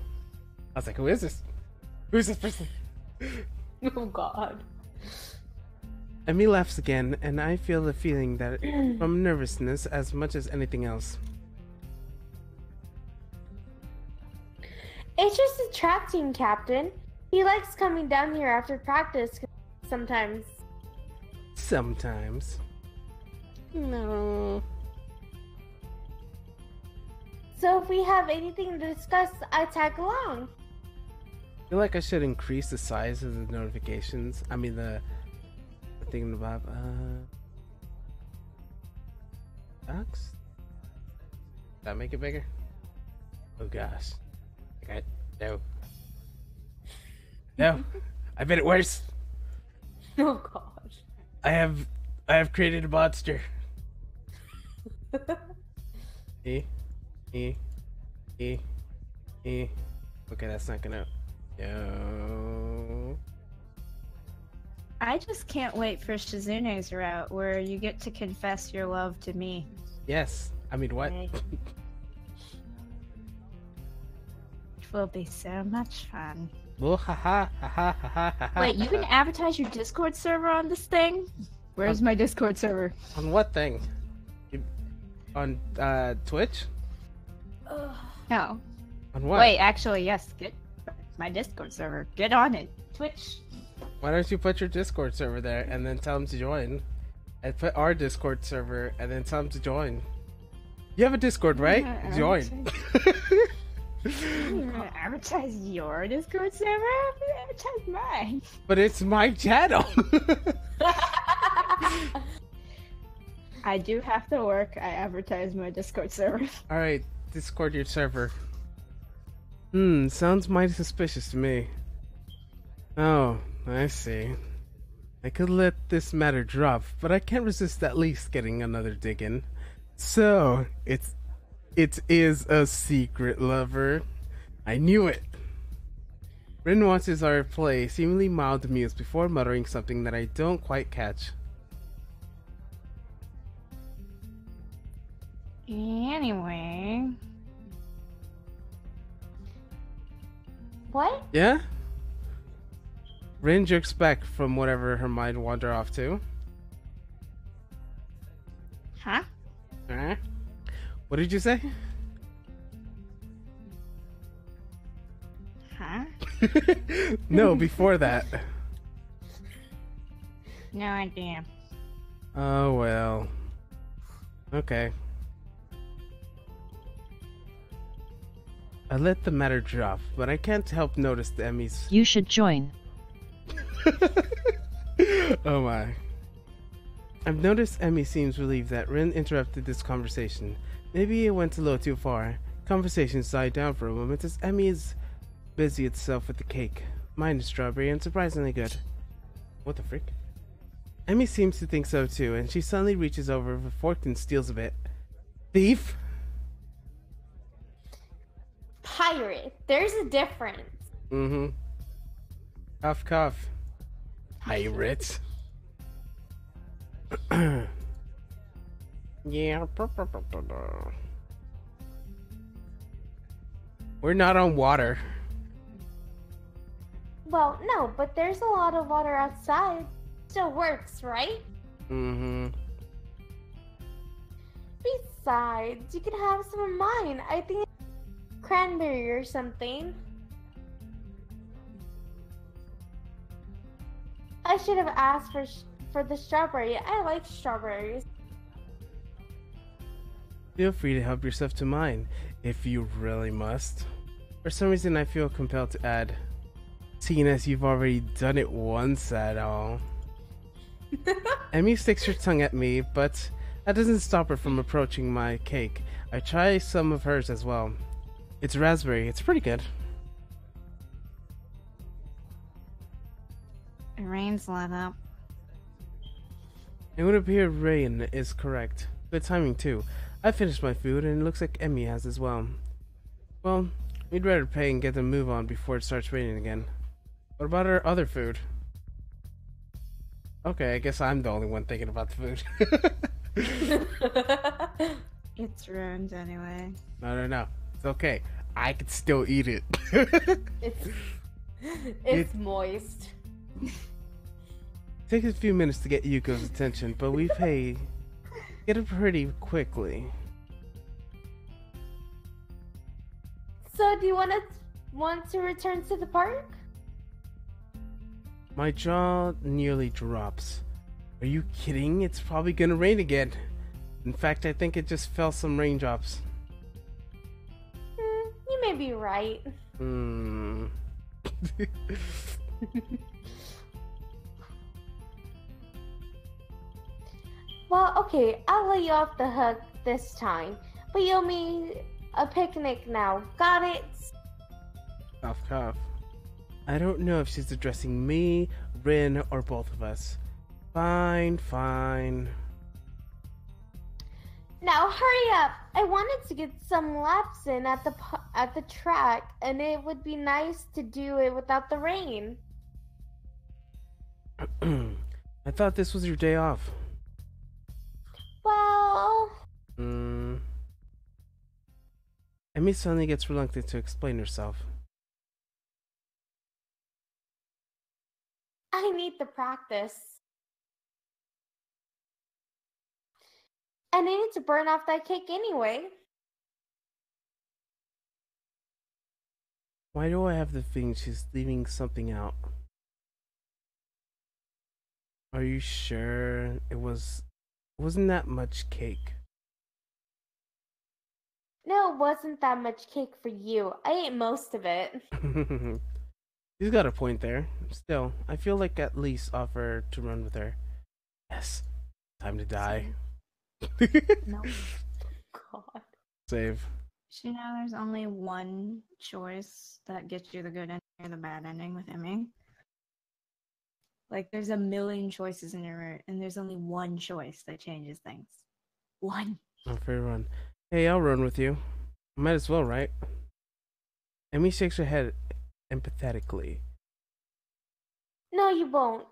I was like, who is this? Who's this person? Oh god. Emmy laughs again, and I feel the feeling that from nervousness as much as anything else. It's just a track team captain. He likes coming down here after practice sometimes. Sometimes. No. So if we have anything to discuss, I tag along. I feel like I should increase the size of the notifications. I mean the thing about docs? Did I make it bigger? Oh gosh. Okay. No. No. I made it worse. Oh gosh. I have created a monster. E. Okay, that's not gonna. No. I just can't wait for Shizune's route, where you get to confess your love to me. Yes. I mean, what? It will be so much fun. Oh, ha ha ha ha ha ha. Wait, you can advertise your Discord server on this thing? Where's my Discord server? On what thing? On Twitch? No. On what? Wait, actually, yes. Get my Discord server. Get on it. Twitch. Why don't you put your Discord server there and then tell them to join? And put our Discord server and then tell them to join. You have a Discord, right? Join. You're gonna advertise your Discord server? I'm gonna advertise mine. But it's my channel. I do have to work. I advertise my Discord server. Alright, Discord your server. Sounds mighty suspicious to me. Oh, I see. I could let this matter drop, but I can't resist at least getting another dig in. So, it is a secret lover. I knew it. Rin watches our play, seemingly mild amused before muttering something that I don't quite catch. Anyway. What? Yeah? Rin jerks back from whatever her mind wandered off to. Huh? Huh? What did you say? Huh? No, before that. No idea. Oh well. Okay. I let the matter drop, but I can't help notice the Emmy's. You should join. Oh my. I've noticed Emmy seems relieved that Rin interrupted this conversation. Maybe it went a little too far. Conversation died down for a moment as Emmy is busy itself with the cake. Mine is strawberry and surprisingly good. What the frick? Emmy seems to think so too, and she suddenly reaches over with a fork and steals a bit. Thief? Pirate. There's a difference. Mm-hmm. Cough, cough. Pirate. Yeah. We're not on water. Well, no, but there's a lot of water outside. Still works, right? Mm-hmm. Besides, you can have some of mine. I think it's cranberry or something. I should have asked for the strawberry. I like strawberries. Feel free to help yourself to mine, if you really must. For some reason I feel compelled to add, seeing as you've already done it once at all. Emmy sticks her tongue at me, but that doesn't stop her from approaching my cake. I try some of hers as well. It's raspberry, it's pretty good. Rain's let up. It would appear Rain is correct. Good timing too. I finished my food and it looks like Emmy has as well. Well, we'd rather pay and get a move on before it starts raining again. What about our other food? Okay, I guess I'm the only one thinking about the food. It's ruined anyway. No. It's okay. I can still eat it. It's moist. Takes a few minutes to get Yuko's attention, but we get it pretty quickly. So, do you want to want to return to the park? My jaw nearly drops. Are you kidding? It's probably gonna rain again. In fact, I think it just fell some raindrops. You may be right. Well, okay, I'll let you off the hook this time, but you owe me a picnic now. Got it? Cough, cough. I don't know if she's addressing me, Rin, or both of us. Fine, fine. Now hurry up! I wanted to get some laps in at the track, and it would be nice to do it without the rain. I thought this was your day off. Well... Emmy suddenly gets reluctant to explain herself. I need the practice. And I need to burn off that cake anyway. Why do I have the feeling she's leaving something out? Are you sure it wasn't that much cake? No, it wasn't that much cake for you. I ate most of it. She's got a point there. Still, I feel like at least offer to run with her. Yes, time to die. No. God. Save. You know, there's only one choice that gets you the good ending or the bad ending with Emmy. Like, there's a million choices in your route, and there's only one choice that changes things. One. Oh, fair run. Hey, I'll run with you. Might as well, right? Emmy shakes her head empathetically. No, you won't.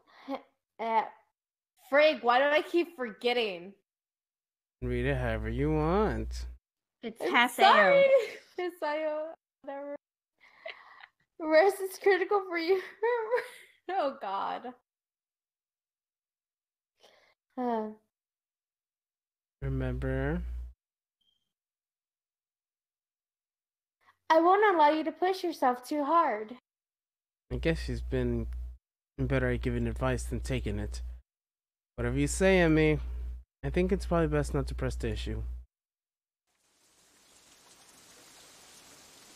Frig, why do I keep forgetting? Read it however you want. It's I'm Haseo. sorry. Haseo. Whatever. Rest is critical for you. Oh, God. Remember? I won't allow you to push yourself too hard. I guess she's been better at giving advice than taking it. Whatever you say, Emmy. I think it's probably best not to press the issue.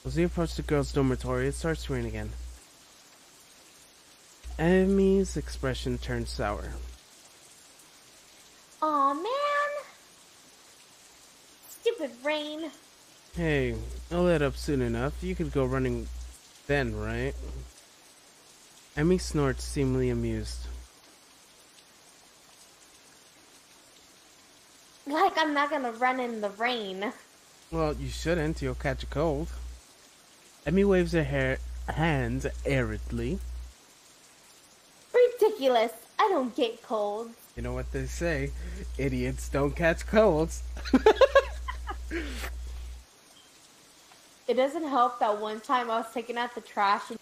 As we approach the girls' dormitory, it starts to rain again. Emmy's expression turns sour. Aw, man. Stupid rain. Hey, I'll let up soon enough. You could go running then, right? Emmy snorts, seemingly amused. Like I'm not gonna run in the rain. Well, you shouldn't. You'll catch a cold. Emmy waves her hands aridly. Ridiculous. I don't get colds. You know what they say? Idiots don't catch colds. It doesn't help that one time I was taking out the trash and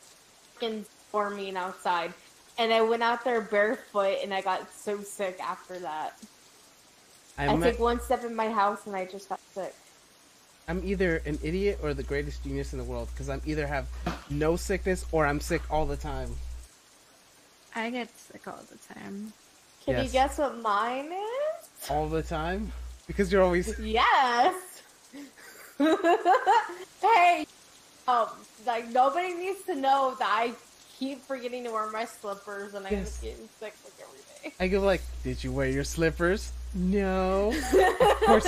fucking storming outside. And I went out there barefoot and I got so sick after that. I took one step in my house and I just got sick. I'm either an idiot or the greatest genius in the world, because I'm either have no sickness or I'm sick all the time. I get sick all the time. Can you guess what mine is? All the time? Because you're always... Yes! Hey! Like, nobody needs to know that I keep forgetting to wear my slippers and I'm just getting sick like every day. I go like, did you wear your slippers? No. Of course.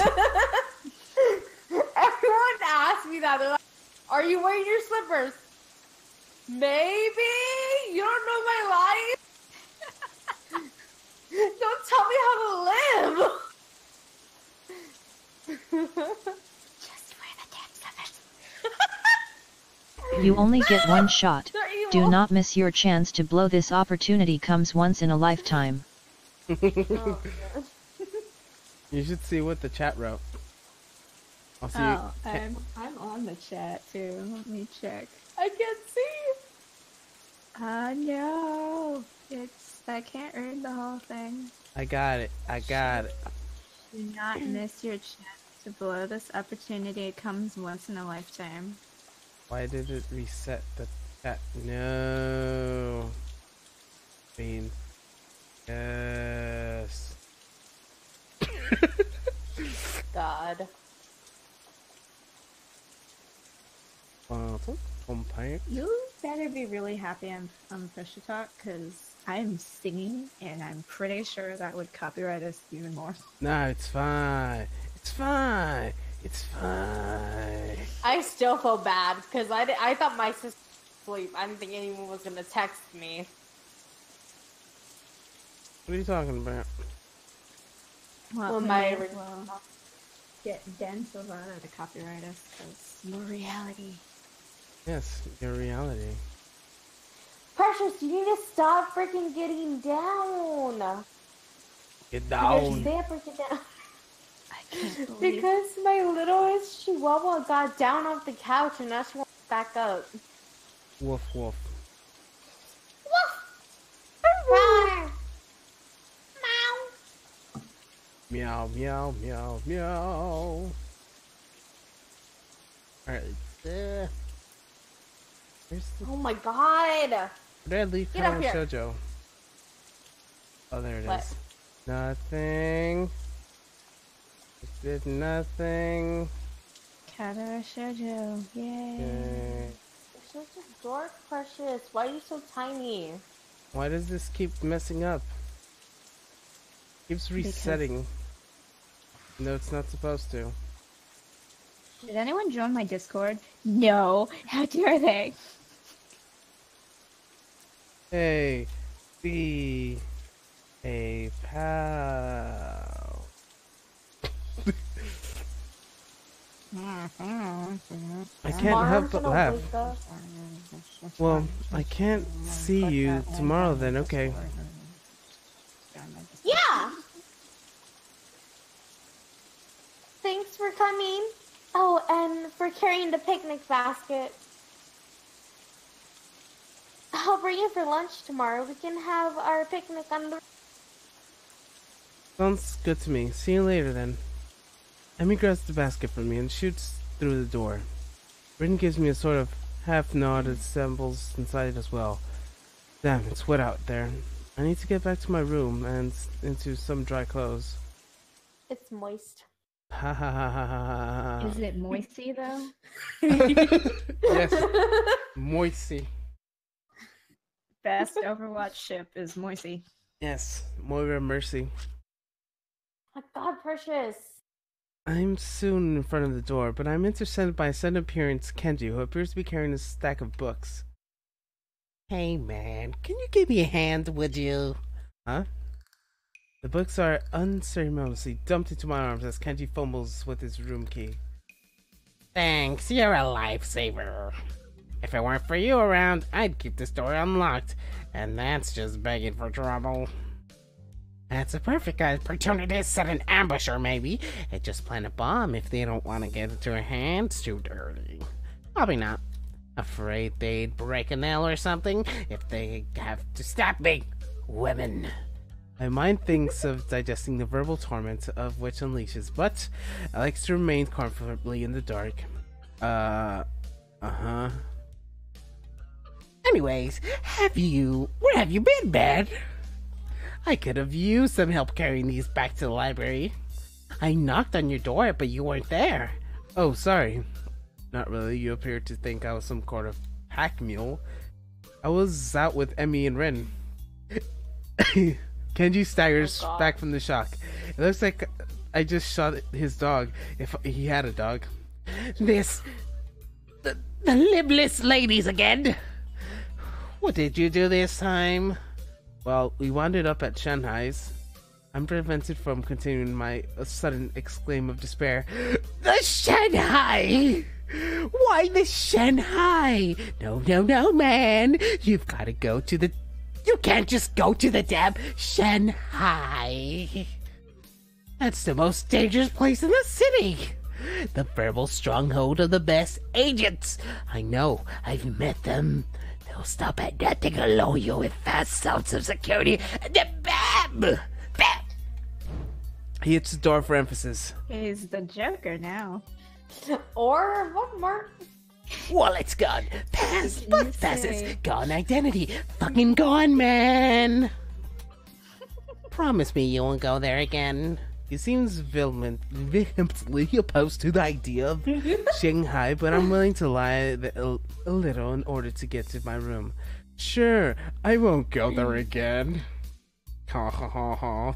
Everyone asks me that. They're like, are you wearing your slippers? Maybe? You don't know my life? Don't tell me how to live! Just wear the damn slippers. You only get one shot. They're evil. Do not miss your chance to blow. This opportunity comes once in a lifetime. Oh, You should see what the chat wrote. I'll see I'm on the chat too. Let me check. I can't see. No. I can't read the whole thing. I got it. Do not miss your chance to blow. This opportunity comes once in a lifetime. Why did it reset the chat? No. Bean. Yes. God. You better be really happy I'm push to talk, because I'm singing and I'm pretty sure that would copyright us even more. No, it's fine. It's fine. It's fine. I still feel bad because I thought my sister was asleep. I didn't think anyone was gonna text me. What are you talking about? Well, my get Den Silvana to copyright us, because more reality. Yes, your reality. Precious, you need to stop freaking getting down. Get You down. stay freaking down. I can't believe Because my littlest chihuahua got down off the couch and now she wants back up. Woof woof. Meow meow meow meow. Alright, where's the Oh my god! where did I leave Get up Katawa here. Shoujo? Oh, there it What? is. Nothing. It did nothing. Katawa Shoujo, yay. Okay. You're such a dork, Precious. Why are you so tiny? Why does this keep messing up? Keeps resetting. No, it's not supposed to. Did anyone join my Discord? No. How dare they? Hey, be a pal. I can't help but laugh. Well, I can't see you tomorrow then, okay. Yeah! Thanks for coming. Oh, and for carrying the picnic basket. I'll bring you for lunch tomorrow. We can have our picnic on the... Sounds good to me. See you later then. Emmy grabs the basket from me and shoots through the door. Rin gives me a sort of half nod and stumbles inside as well. Damn, it's wet out there. I need to get back to my room and into some dry clothes. It's moist. Ha ha ha ha ha ha. Is it moisty though? Yes, Moisey. Best Overwatch ship is Moisey. Yes, Moira Mercy. My God, Precious. I'm soon in front of the door, but I'm intercepted by a sudden appearance Kenji, who appears to be carrying a stack of books. Hey man, can you give me a hand, would you? Huh? The books are unceremoniously dumped into my arms as Kenji fumbles with his room key. Thanks, you're a lifesaver. If it weren't for you around, I'd keep this door unlocked, and that's just begging for trouble. That's a perfect opportunity to set an ambush, or maybe just plant a bomb if they don't want to get into our hands too dirty. Probably not. Afraid they'd break a nail or something if they have to stop me. Women. My mind thinks of digesting the verbal torment of which unleashes, but I like to remain comfortably in the dark. Uh-huh. Anyways, where have you been, man? I could have used some help carrying these back to the library. I knocked on your door, but you weren't there. Oh, sorry. Not really. You appeared to think I was some kind of pack mule. I was out with Emmy and Ren. Kenji staggers back from the shock. It looks like I just shot his dog, if he had a dog. The libless ladies again. What did you do this time? Well, we wound up at Shanghai's. I'm prevented from continuing my sudden exclaim of despair. The Shanghai! Why the Shanghai? No, man. You've got to go to the... You can't just go to the damn Shanghai. That's the most dangerous place in the city. The verbal stronghold of the best agents. I know, I've met them. They'll stop at nothing to lull you with fast sounds of security. And then bam! Bam! He hits the door for emphasis. He's the Joker now. Or what more? Wallet's gone. Pass. Can you Both passes. say- Gone identity. Fucking gone, man. Promise me you won't go there again. He seems vehemently opposed to the idea of Shanghai, but I'm willing to lie a little in order to get to my room. Sure, I won't go there again. Ha ha ha ha.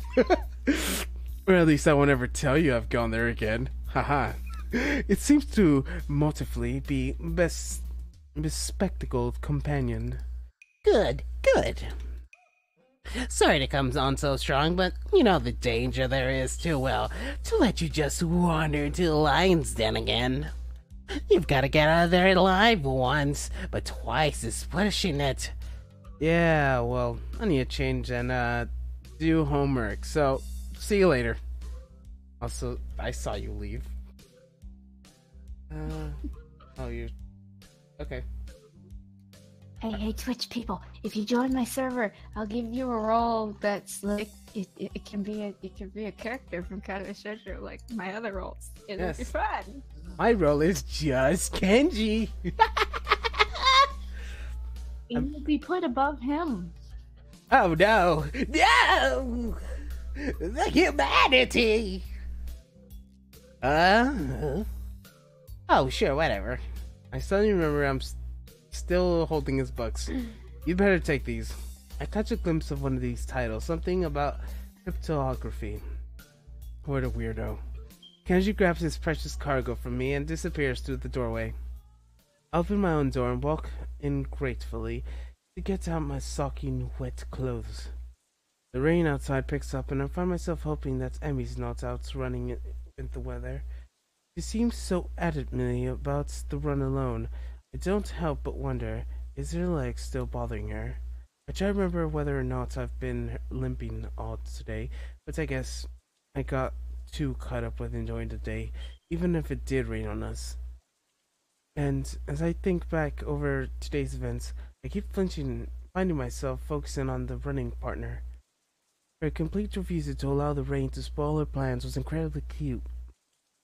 Or at least I won't ever tell you I've gone there again. Haha. It seems to motively be bespectacled companion. Good, good. Sorry to come on so strong, but you know the danger there is to let you just wander into the lion's den again. You've got to get out of there alive once, but twice is pushing it. Yeah, well, I need to change and do homework, so see you later. Also, I saw you leave. Oh, you... Okay. Hey, Twitch people! If you join my server, I'll give you a role that's like it can be a character from Katawa Shoujo, like my other roles. It'll be Yes. fun. My role is just Kenji. It will be put above him. Oh no! No! The humanity! Oh, sure, whatever. I suddenly remember I'm still holding his books. You better take these. I catch a glimpse of one of these titles, something about cryptography. What a weirdo. Kenji grabs his precious cargo from me and disappears through the doorway. I open my own door and walk in gratefully to get out my soaking wet clothes. The rain outside picks up and I find myself hoping that Emmy's not out running in the weather. She seems so adamantly about the run alone. I don't help but wonder, is her leg still bothering her? I try to remember whether or not I've been limping all today, but I guess I got too caught up with enjoying the day, even if it did rain on us. And as I think back over today's events, I keep flinching, finding myself focusing on the running partner. Her complete refusal to allow the rain to spoil her plans was incredibly cute,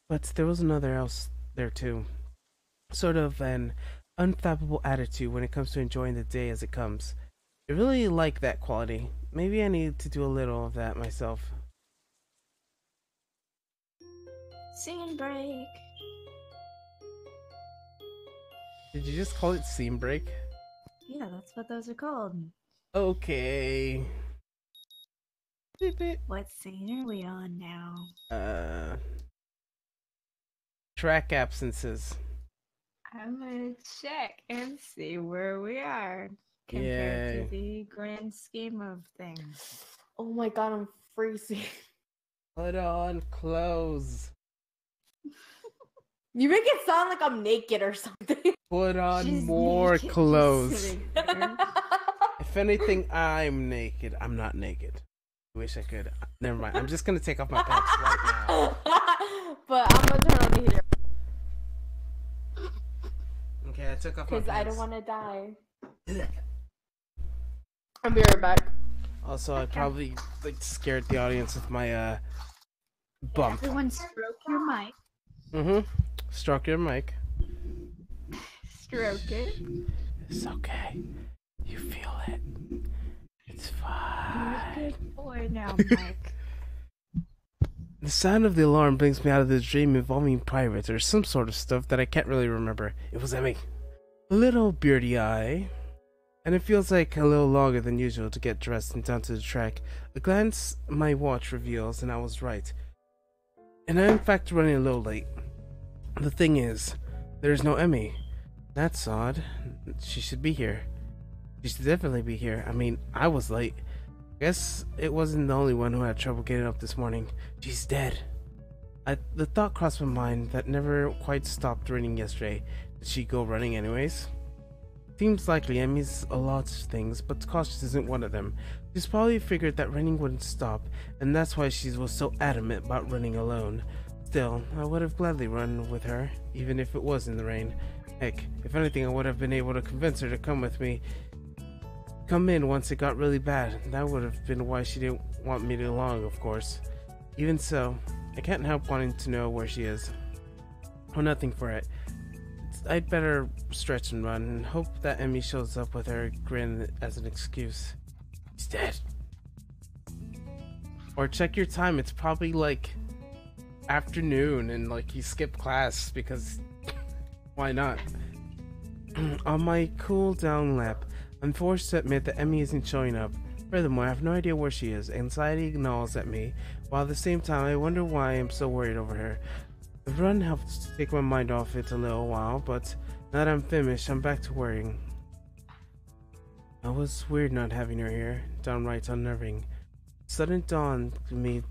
but there was another else there too. Sort of an unflappable attitude when it comes to enjoying the day as it comes. I really like that quality. Maybe I need to do a little of that myself. Scene break. Did you just call it scene break? Yeah, that's what those are called. Okay. Beep, beep. What scene are we on now? Track absences. I'm gonna check and see where we are compared Yay. to the grand scheme of things. Oh my god, I'm freezing. Put on clothes. You make it sound like I'm naked or something. Put on She's more naked, just clothes. sitting there. If anything, I'm naked. I'm not naked. I wish I could. Never mind. I'm just gonna take off my pants right now. But I'm gonna turn on the heater Okay, I took off my because pants. I don't want to die. I'll be right back. Also, I probably scared the audience with my bump. Everyone stroke your mic. Stroke your mic. Stroke it. It's okay. You feel it. It's You're a fine. good boy now, Mike. The sound of the alarm brings me out of the dream involving pirates or some sort of stuff that I can't really remember. It was Emmy. A little beardy eye. And it feels like a little longer than usual to get dressed and down to the track. A glance my watch reveals, and I was right. And I'm in fact running a little late. The thing is, there's no Emmy. That's odd. She should be here. She should definitely be here. I mean, I was late. Guess it wasn't the only one who had trouble getting up this morning. She's dead. The thought crossed my mind that never quite stopped raining yesterday. Did she go running anyways? Seems likely. Emmy's a lot of things, but cautious isn't one of them. She's probably figured that raining wouldn't stop, and that's why she was so adamant about running alone. Still, I would have gladly run with her, even if it was in the rain. Heck, if anything, I would have been able to convince her to come with me. Come in once it got really bad. That would have been why she didn't want me along, of course. Even so, I can't help wanting to know where she is. Or nothing for it. I'd better stretch and run and hope that Emmy shows up with her grin as an excuse. He's dead. Or check your time, it's probably like afternoon and like he skipped class because why not? On my cool down lap, I'm forced to admit that Emmy isn't showing up. Furthermore, I have no idea where she is. Anxiety gnaws at me, while at the same time I wonder why I'm so worried over her. The run helped to take my mind off it a little while, but now that I'm finished, I'm back to worrying. It was weird not having her here, downright unnerving. Sudden dawn to me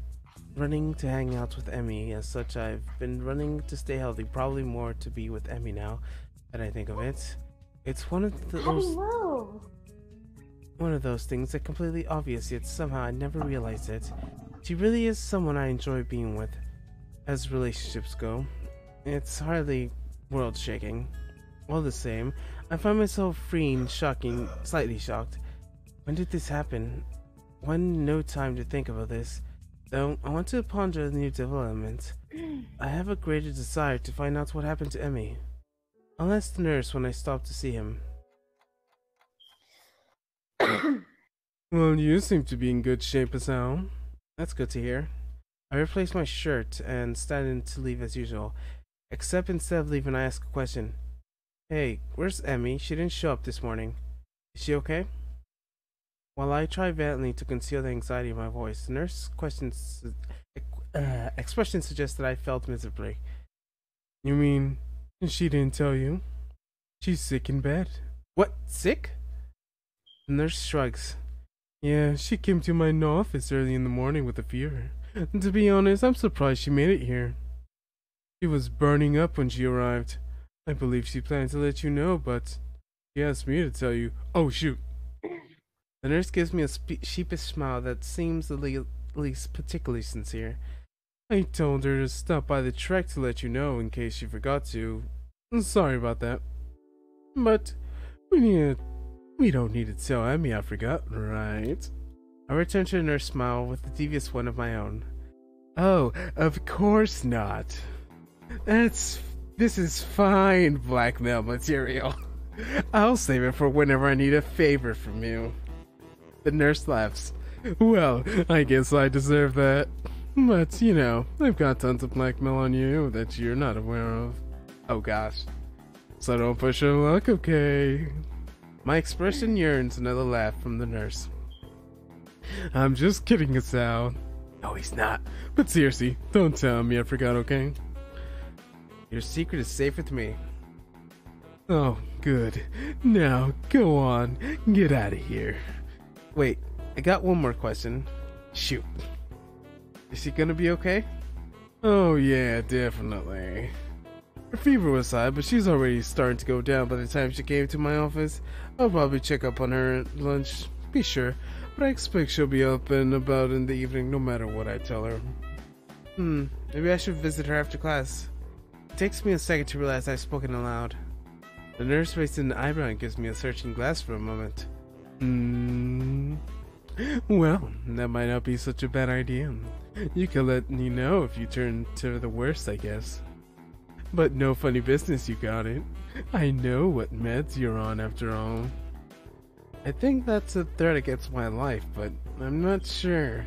running to hang out with Emmy. As such, I've been running to stay healthy, probably more to be with Emmy now that I think of it. It's one of those things that completely obvious, yet somehow I never realized it. She really is someone I enjoy being with. As relationships go, it's hardly world-shaking. All the same, I find myself freeing, slightly shocked. When did this happen? When no time to think about this. Though I want to ponder the new development. I have a greater desire to find out what happened to Emmy. I'll ask the nurse when I stop to see him. Well, you seem to be in good shape, Azal. That's good to hear. I replaced my shirt and started to leave as usual. Except instead of leaving, I ask a question. Hey, where's Emmy? She didn't show up this morning. Is she okay? While I try valiantly to conceal the anxiety in my voice, the nurse's expression suggests that I felt miserably. You mean she didn't tell you? She's sick in bed. What? Sick? The nurse shrugs. Yeah, she came to my office early in the morning with a fever. And to be honest, I'm surprised she made it here. She was burning up when she arrived. I believe she planned to let you know, but she asked me to tell you. Oh, shoot. The nurse gives me a sheepish smile that seems at least particularly sincere. I told her to stop by the trek to let you know in case she forgot to. Sorry about that. But we don't need to tell Emmy I forgot, right? I return to the nurse smile with a devious one of my own. Oh, of course not. This is fine blackmail material. I'll save it for whenever I need a favor from you. The nurse laughs. Well, I guess I deserve that. But, you know, I've got tons of blackmail on you that you're not aware of. Oh gosh. So don't push your luck, okay? My expression yearns another laugh from the nurse. I'm just kidding, Asal. No, he's not. But seriously, don't tell me I forgot, okay? Your secret is safe with me. Oh, good. Now, go on. Get out of here. Wait, I got one more question. Shoot. Is she gonna be okay? Oh yeah, definitely. Her fever was high, but she's already starting to go down by the time she came to my office. I'll probably check up on her at lunch, be sure. But I expect she'll be up and about in the evening no matter what I tell her. Maybe I should visit her after class. It takes me a second to realize I've spoken aloud. The nurse raises an eyebrow and gives me a searching glance for a moment. Well, that might not be such a bad idea. You can let me know if you turn to the worst, I guess. But no funny business, you got it. I know what meds you're on after all. I think that's a threat against my life, but I'm not sure.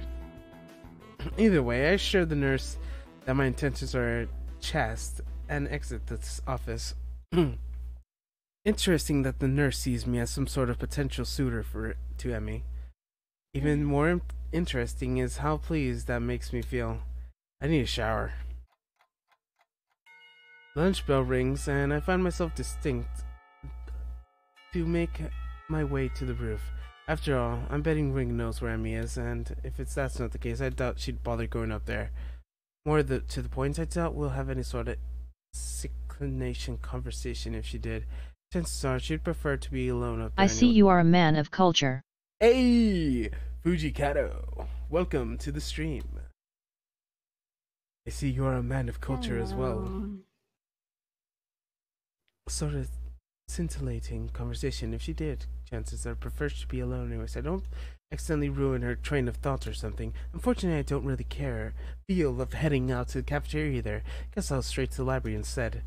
Either way, I assure the nurse that my intentions are chaste and exit this office. Interesting that the nurse sees me as some sort of potential suitor to Emmy. Even more interesting is how pleased that makes me feel. I need a shower. Lunch bell rings and I find myself distinct to make my way to the roof. After all, I'm betting Ring knows where Emmy is, and if that's not the case, I doubt she'd bother going up there. More to the point, I doubt we'll have any sort of synchronization conversation if she did. Chances are she'd prefer to be alone up there. I see you are a man of culture. Hey, Fujikato, welcome to the stream. I see you are a man of culture as well. Sort of scintillating conversation. If she did, chances are prefer to be alone anyways. I don't accidentally ruin her train of thought or something. Unfortunately, I don't really care. Feel of heading out to the cafeteria either. Guess I'll straight to the library instead.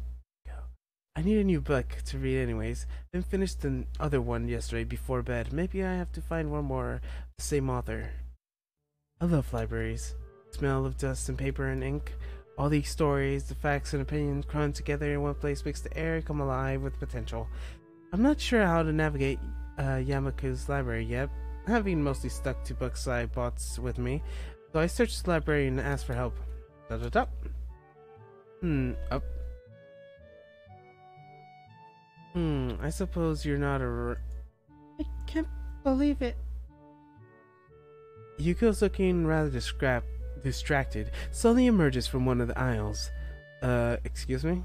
I need a new book to read anyways. I finished the other one yesterday before bed. Maybe I have to find one more of the same author. I love libraries. The smell of dust and paper and ink. All these stories, the facts and opinions crammed together in one place makes the air come alive with potential. I'm not sure how to navigate Yamaku's library yet, having mostly stuck to books I bought with me, so I searched the library and asked for help. Up. I suppose you're not I can't believe it. Yuko's looking rather distracted, suddenly emerges from one of the aisles. Excuse me?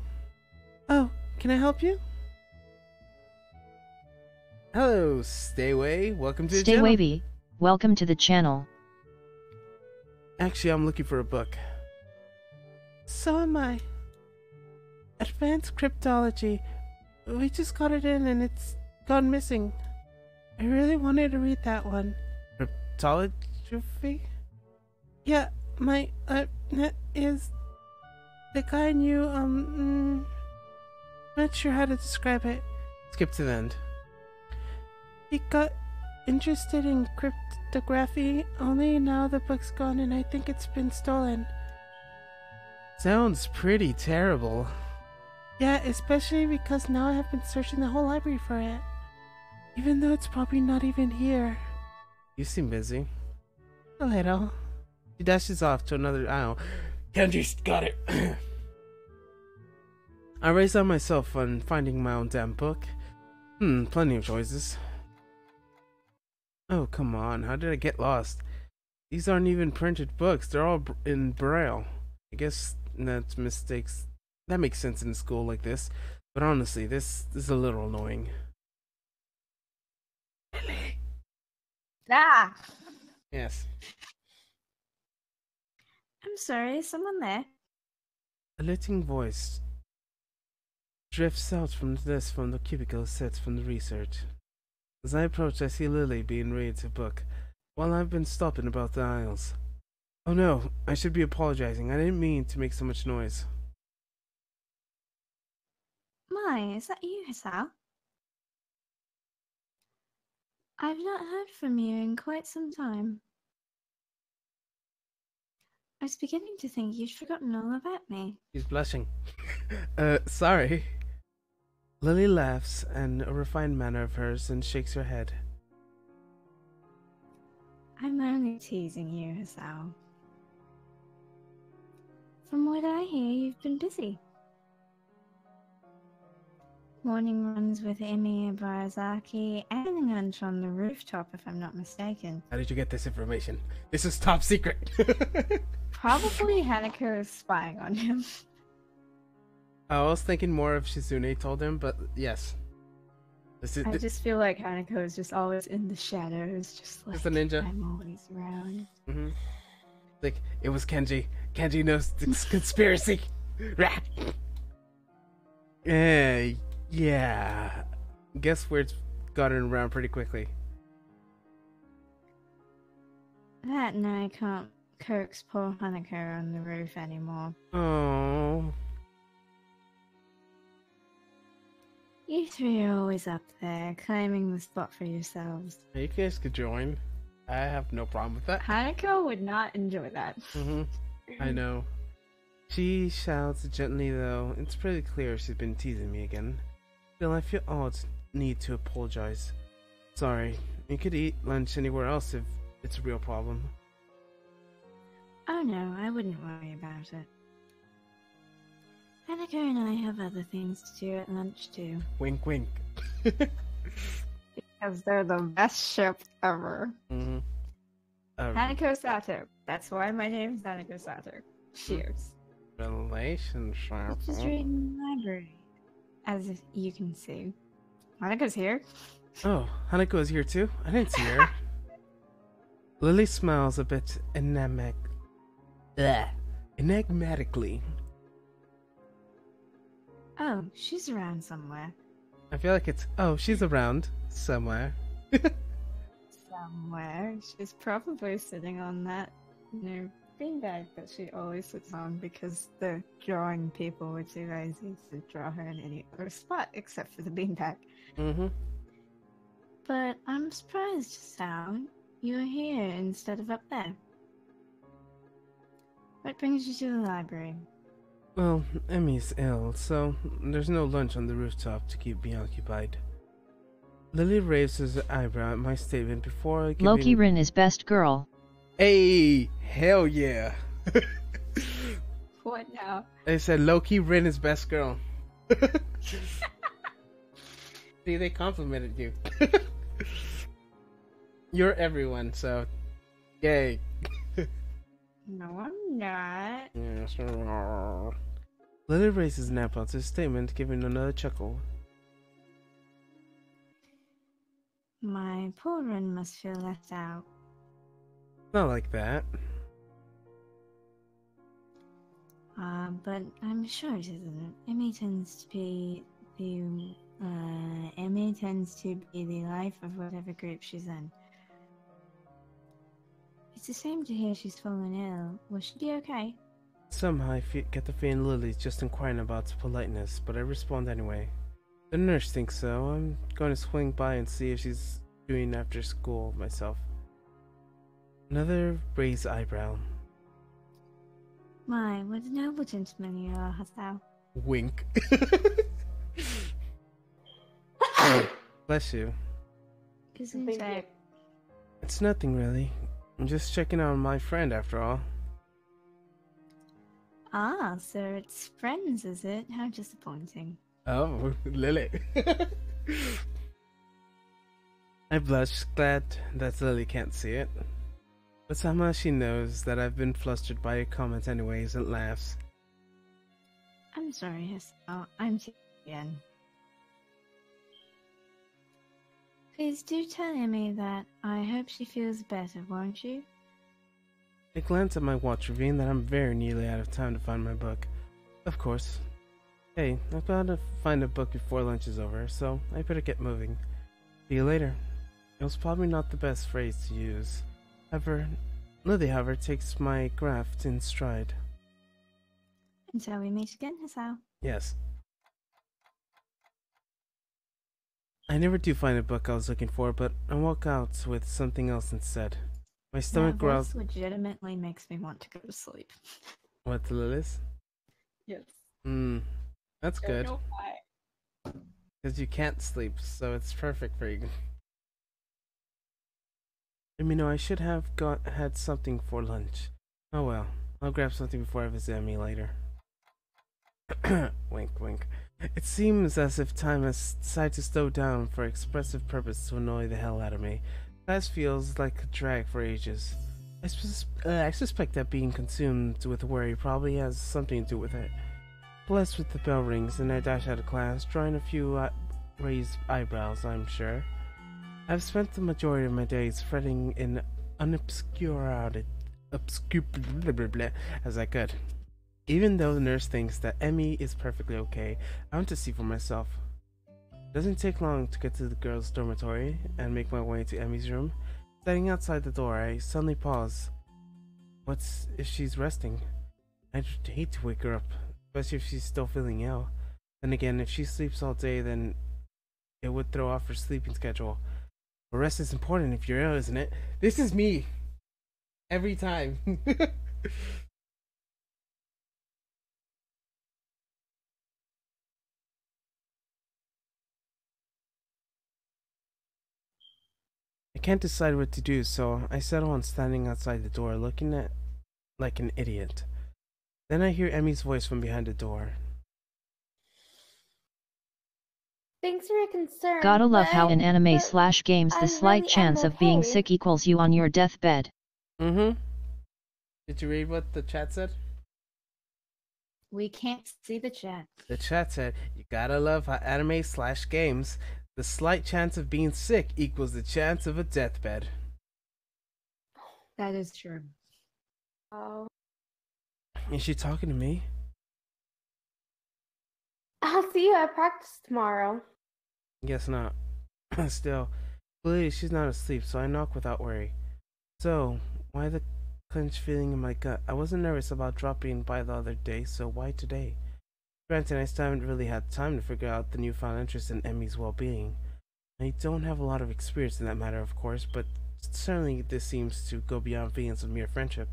Oh, can I help you? Hello, Stayway. Welcome to the channel. Stayway, welcome to the channel. Actually, I'm looking for a book. So am I. Advanced Cryptology. We just got it in and it's gone missing. I really wanted to read that one. Cryptology? Yeah, my, is... The guy knew, not sure how to describe it. Skip to the end. He got interested in cryptography, only now the book's gone and I think it's been stolen. Sounds pretty terrible. Yeah, especially because now I have been searching the whole library for it. Even though it's probably not even here. You seem busy. A little. She dashes off to another aisle. Kenji's got it! I race on myself on finding my own damn book. Plenty of choices. Oh, come on. How did I get lost? These aren't even printed books. They're all in Braille. I guess that's mistakes. That makes sense in a school like this. But honestly, this is a little annoying. Lily. Ah! Yes. I'm sorry, is someone there? A lilting voice drifts out from the cubicle set from the research. As I approach, I see Lily being read a book, while I've been stopping about the aisles. Oh no, I should be apologizing. I didn't mean to make so much noise. My, is that you, Hisao? I've not heard from you in quite some time. I was beginning to think you'd forgotten all about me. She's blushing. Sorry. Lily laughs in a refined manner of hers and shakes her head. I'm only teasing you, Hisao. From what I hear, you've been busy. Morning runs with Emi Ibarazaki and lunch on the rooftop, if I'm not mistaken. How did you get this information? This is top secret. Probably Hanako is spying on him. I was thinking more of Shizune told him, but yes. I just feel like Hanako is just always in the shadows, just like a ninja. I'm always around. Like, it was Kenji. Kenji knows this conspiracy. Yeah. Guess word's gotten around pretty quickly. That and I can't coax poor Hanako on the roof anymore. Oh. You three are always up there, claiming the spot for yourselves. You guys could join. I have no problem with that. Hanako would not enjoy that. I know. She shouts gently, though. It's pretty clear she's been teasing me again. Still, I feel odd need to apologize. Sorry. You could eat lunch anywhere else if it's a real problem. Oh no, I wouldn't worry about it. Hanako and I have other things to do at lunch too. Wink, wink. Because they're the best ship ever. Hanako Sato. That's why my name's Hanako Sato. Cheers. Relationship. This is written in the library. As you can see. Hanako's here. Oh, Hanako is here too? I didn't see her. Lily smiles a bit enigmatically. Oh, she's around somewhere. I feel like it's, oh, she's around somewhere. Somewhere. She's probably sitting on that, beanbag that she always sits on because the drawing people were too lazy to draw her in any other spot except for the beanbag. Mm-hmm. But I'm surprised, Sal. You're here instead of up there. What brings you to the library? Well, Emmy's ill, so there's no lunch on the rooftop to keep me occupied. Lily raises her eyebrow at my statement before giving... Loki Rin is best girl. Hey, hell yeah. What now? I said Loki Rin is best girl. See, they complimented you. You're everyone, so yay. No, I'm not. Yes. Lily raises an eyebrow to his statement, giving another chuckle. My poor Rin must feel left out. Not like that. But I'm sure it isn't. Emmy tends to be the life of whatever group she's in. It's a shame to hear she's fallen ill. Will she be okay? Somehow I get the feeling Lily's just inquiring about politeness, but I respond anyway. The nurse thinks so. I'm going to swing by and see if she's doing after school myself. Another raised eyebrow. My, what a noble gentleman you are, Hasao. Wink. Bless you. Isn't Thank you. it? It's nothing really. I'm just checking on my friend after all. Ah, so it's friends, is it? How disappointing. Oh, Lily. I blush, glad that Lily can't see it. But somehow she knows that I've been flustered by a comment anyways and laughs. I'm sorry, Hasao. I'm too again. Please do tell Emmy that I hope she feels better, won't you? I glance at my watch, revealing that I'm very nearly out of time to find my book. Of course. Hey, I've got to find a book before lunch is over, so I better get moving. See you later. It was probably not the best phrase to use. Lily, however, takes my graft in stride. Until we meet again, Hasao. Yes. I never do find a book I was looking for, but I walk out with something else instead. My stomach growls. This legitimately makes me want to go to sleep. What, Lilis? Yes. That's good. I don't know why. Because you can't sleep, so it's perfect for you. I should have had something for lunch. Oh well, I'll grab something before I visit Emmy later. Wink, wink. It seems as if time has decided to slow down for expressive purpose to annoy the hell out of me. Class feels like a drag for ages. I suspect that being consumed with worry probably has something to do with it. Blessed with the bell rings, and I dash out of class, drawing a few raised eyebrows, I'm sure. I've spent the majority of my days fretting in unobscured as I could. Even though the nurse thinks that Emmy is perfectly okay, I want to see for myself. It doesn't take long to get to the girls' dormitory and make my way to Emmy's room. Standing outside the door, I suddenly pause. What if she's resting? I'd hate to wake her up, especially if she's still feeling ill. Then again, if she sleeps all day, then it would throw off her sleeping schedule. But rest is important if you're ill, isn't it? This is me. Every time. I can't decide what to do, so I settle on standing outside the door, looking at like an idiot. Then I hear Emmy's voice from behind the door. Thanks for your concern. Gotta love how in but anime/games I the slight really chance am of being okay. sick equals you on your deathbed. Did you read what the chat said? We can't see the chat. The chat said, you gotta love how anime/games, the slight chance of being sick equals the chance of a deathbed. That is true. Oh. Is she talking to me? I'll see you at practice tomorrow. Guess not. Still, clearly she's not asleep, so I knock without worry. So, why the clenched feeling in my gut. I wasn't nervous about dropping by the other day, so why today? Granted, I still haven't really had time to figure out the newfound interest in Emmy's well-being. I don't have a lot of experience in that matter, of course, but certainly this seems to go beyond feelings of mere friendship.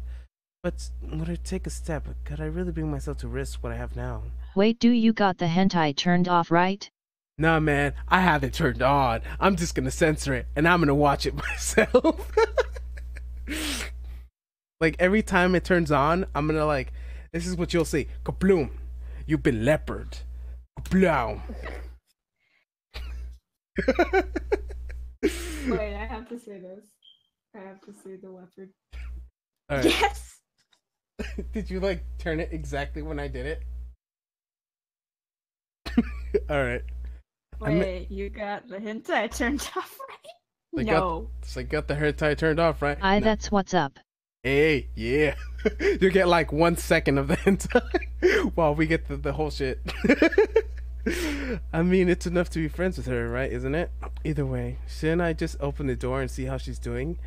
But would I take a step? Could I really bring myself to risk what I have now? Wait, do you got the hentai turned off, right? Nah, man, I have it turned on. I'm just gonna censor it, and I'm gonna watch it myself. Like, every time it turns on, I'm gonna, like, this is what you'll see. Kabloom. You've been leopard. Kabloom. Wait, I have to say this. I have to say the leopard. All right. Yes! Did you, like, turn it exactly when I did it? Alright. Wait, you got the hentai turned off, right? No. So I got the hair tie turned off, right? Aye, No. that's what's up. Hey, yeah. You get like 1 second of the hentai while we get the whole shit. I mean, it's enough to be friends with her, right? Isn't it? Either way, shouldn't I just open the door and see how she's doing?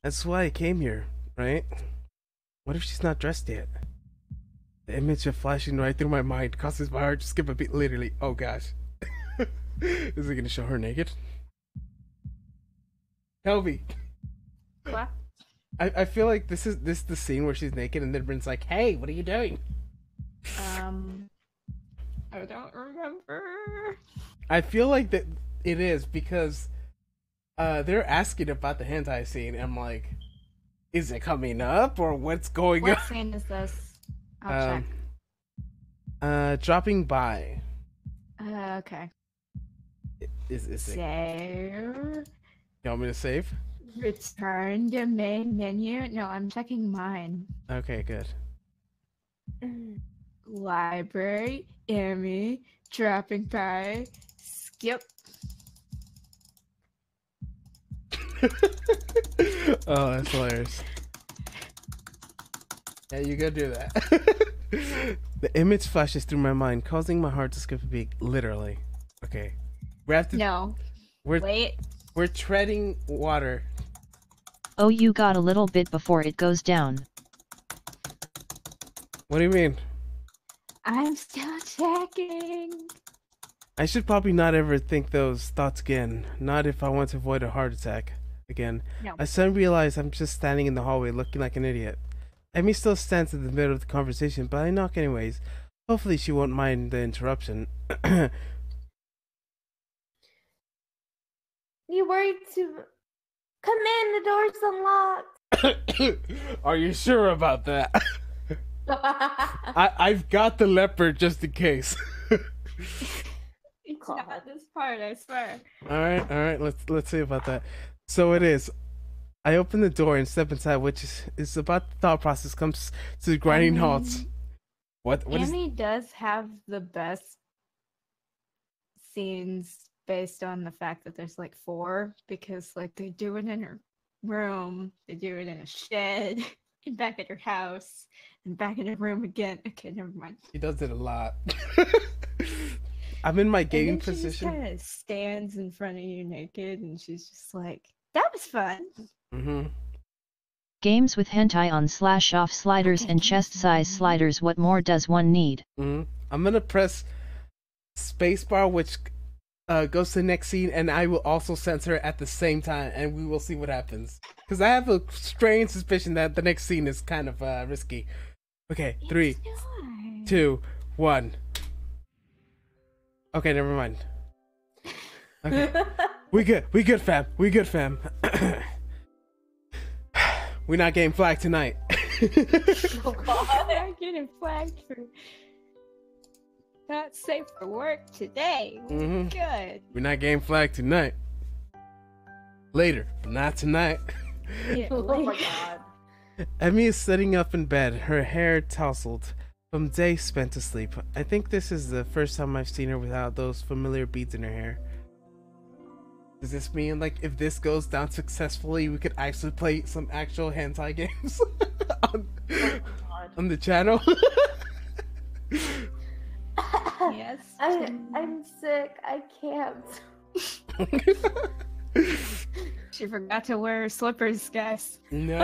That's why I came here, right? What if she's not dressed yet? The image of flashing right through my mind causes my heart to skip a beat, literally. Oh gosh. Is it gonna show her naked? Helby. What? I feel like this is the scene where she's naked and then Bryn's like, hey, what are you doing? I don't remember. I feel like that it is because they're asking about the hentai scene and I'm like, is it coming up or what's going on? What scene is this? I'll check. Dropping by. Okay. Is it? Save. You want me to save? Return to main menu. No, I'm checking mine. Okay, good. Library, Emmy, dropping by, skip. Oh, that's hilarious. Yeah, you gotta do that. The image flashes through my mind, causing my heart to skip a beat. Literally. Okay. We have to. No. Wait. We're treading water. Oh, you got a little bit before it goes down. What do you mean? I'm still checking. I should probably not ever think those thoughts again. Not if I want to avoid a heart attack again. No. I suddenly realize I'm just standing in the hallway looking like an idiot. Emmy still stands in the middle of the conversation, but I knock anyways. Hopefully she won't mind the interruption. You worried to come in, the door's unlocked. Are you sure about that? I've got the leopard just in case. It's not this part, I swear. All right. Let's see about that. So it is. I open the door and step inside, which is about the thought process comes to the grinding halts. What is? Emmy does have the best scenes based on the fact that there's like 4, because like they do it in her room, they do it in a shed, and back at her house, and back in her room again. Okay, never mind. He does it a lot. I'm in my gaming and then she position. just kind of stands in front of you naked, and she's just like, "That was fun." Mm-hmm. Games with hentai on /off sliders and chest size sliders. What more does one need? Mm-hmm. I'm gonna press spacebar, which goes to the next scene, and I will also censor it at the same time, and we will see what happens. Because I have a strange suspicion that the next scene is kind of risky. Okay, 3, 2, 1. Okay, never mind. Okay, we good, fam. We good, fam. We're not getting flagged tonight. Oh God. I'm getting flagged for not safe for work today. Mm-hmm. Good. We're not getting flagged tonight. Later, but not tonight. Yeah, Oh my like- God. Emmy is sitting up in bed, her hair tousled from days spent asleep. I think this is the first time I've seen her without those familiar beads in her hair. Does this mean, like, if this goes down successfully, we could actually play some actual hentai games on the channel? Yes. I'm sick. I can't. She forgot to wear slippers, guys. No.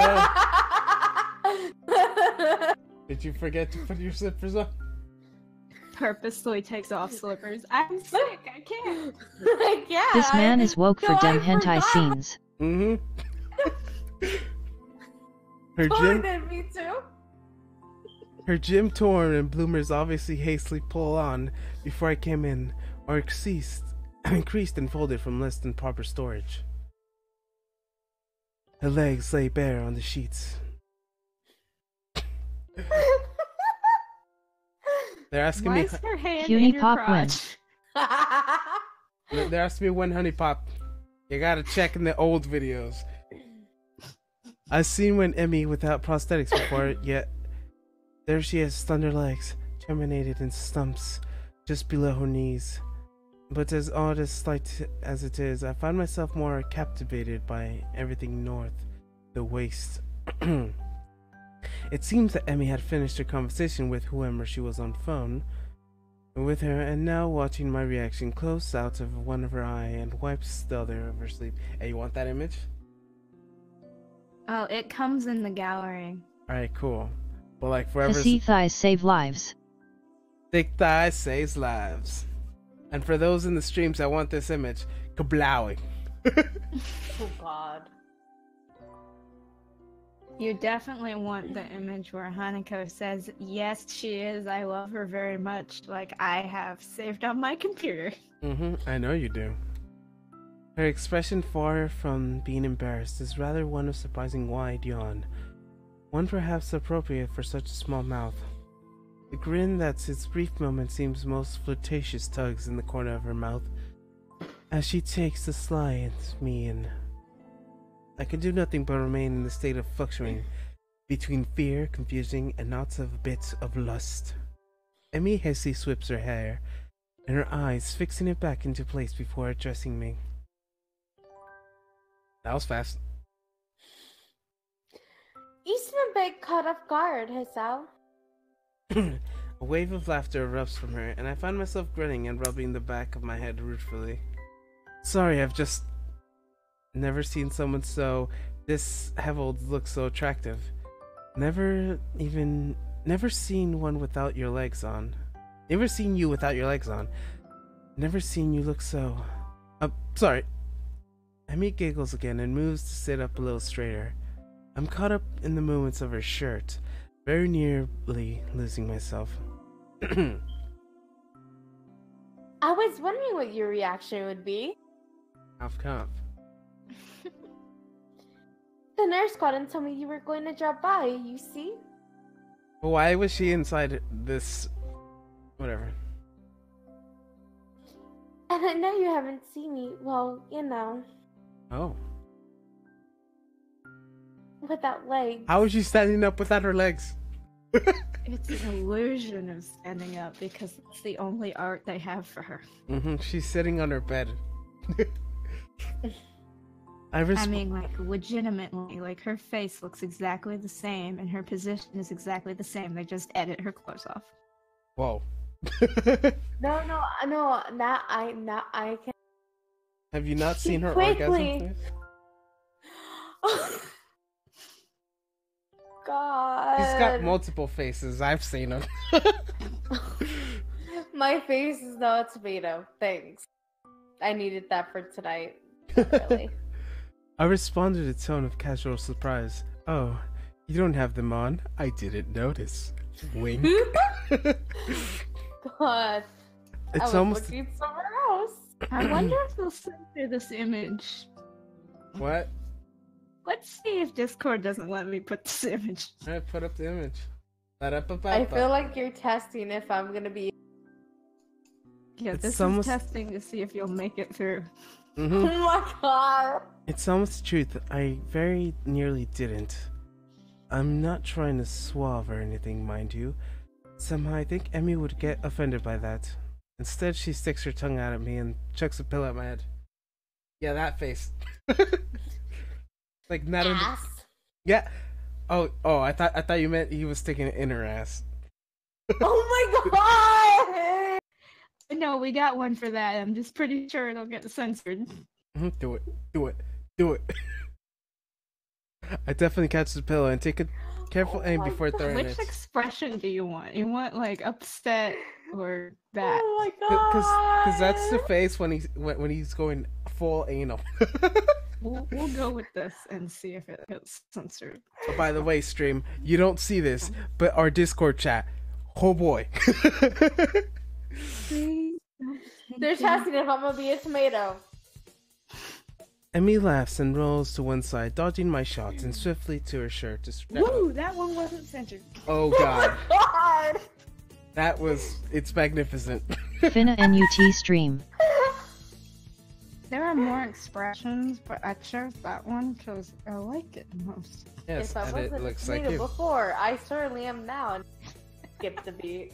Did you forget to put your slippers on? Purposely takes off slippers. I'm sick. I can't. Yeah. This man is woke for No, dumb I hentai forgot. scenes. Mm-hmm. Me too. Her gym torn and bloomers obviously hastily pull on before I came in, or increased and folded from less than proper storage. Her legs lay bare on the sheets. They're asking Why me. is her hand Cutie in your Pop crotch? They're asking me when Honey Pop. You gotta check in the old videos. I've seen when Emmy without prosthetics before, yet there she is, slender legs, terminated in stumps, just below her knees. But as odd as slight as it is, I find myself more captivated by everything north, the waist. It seems that Emmy had finished her conversation with whoever she was on phone with her, and now watching my reaction close out of one of her eye and wipes the other of her sleeve. Hey, you want that image? Oh, it comes in the gallery. Alright, cool. But like forever. Pussy thighs save lives. Thick thighs saves lives. And for those in the streams that want this image, kablowing. Oh God. You definitely want the image where Hanako says, "Yes, she is. I love her very much," like I have saved on my computer. I know you do. Her expression, far from being embarrassed, is rather one of surprising wide yawn. One perhaps appropriate for such a small mouth. The grin that's its brief moment seems most flirtatious tugs in the corner of her mouth as she takes the sly at me, and I can do nothing but remain in the state of fluctuating between fear, confusion, and knots of bits of lust. Emmy hastily sweeps her hair and her eyes, fixing it back into place before addressing me. That was fast. You seem a bit caught off guard, Hisao. A wave of laughter erupts from her, and I find myself grinning and rubbing the back of my head ruefully. Sorry, I've just never seen someone so disheveled look so attractive. Never seen one without your legs on. Never seen you without your legs on. Never seen you look so... sorry. Emmy giggles again and moves to sit up a little straighter. I'm caught up in the movements of her shirt, very nearly losing myself. I was wondering what your reaction would be. Conf. The nurse called and told me you were going to drop by, you see? But why was she inside this... whatever. And I know you haven't seen me, well, you know, Oh. without legs. How is she standing up without her legs? It's an illusion of standing up because it's the only art they have for her. She's sitting on her bed. I mean, like, legitimately, like, her face looks exactly the same and her position is exactly the same. They just edit her clothes off. Whoa. No, now I can. Have you not seen her Quickly. orgasm face? God. She's got multiple faces. I've seen them. My face is now a tomato. Thanks. I needed that for tonight. Really. I responded in a tone of casual surprise. Oh, you don't have them on? I didn't notice. Wink. God. It's I was almost... looking somewhere else. I wonder if they'll censor this image. What? Let's see if Discord doesn't let me put this image. Alright, put up the image. I feel like you're testing if I'm gonna be. Yeah, It's this almost- is testing to see if you'll make it through. Oh my God. It's almost the truth. I very nearly didn't. I'm not trying to suave or anything, mind you. Somehow I think Emmy would get offended by that. Instead, she sticks her tongue out at me and chucks a pillow at my head. Yeah, that face. Like not in the... Ass. Yeah. Oh, I thought you meant he was sticking it in her ass. Oh my God. No, we got one for that. I'm just pretty sure it'll get censored. Do it. I definitely catch the pillow and take a Careful aim my before God. throwing Which it. expression do you want? You want like upset or that? Oh my god. Because that's the face when he's going full anal. We'll go with this and see if it gets censored. Oh, by the way, stream, you don't see this, but our Discord chat, oh boy. They're testing if I'm gonna be a tomato. Emmy laughs and rolls to one side, dodging my shots, and swiftly to her shirt. Woo! That one wasn't censored. Oh god, God. it's magnificent. Finna NUT stream. There are more expressions, but I chose that one because I like it most. Yes, If I and wasn't it a looks like tomato you. before, I certainly am now. And skip the beat.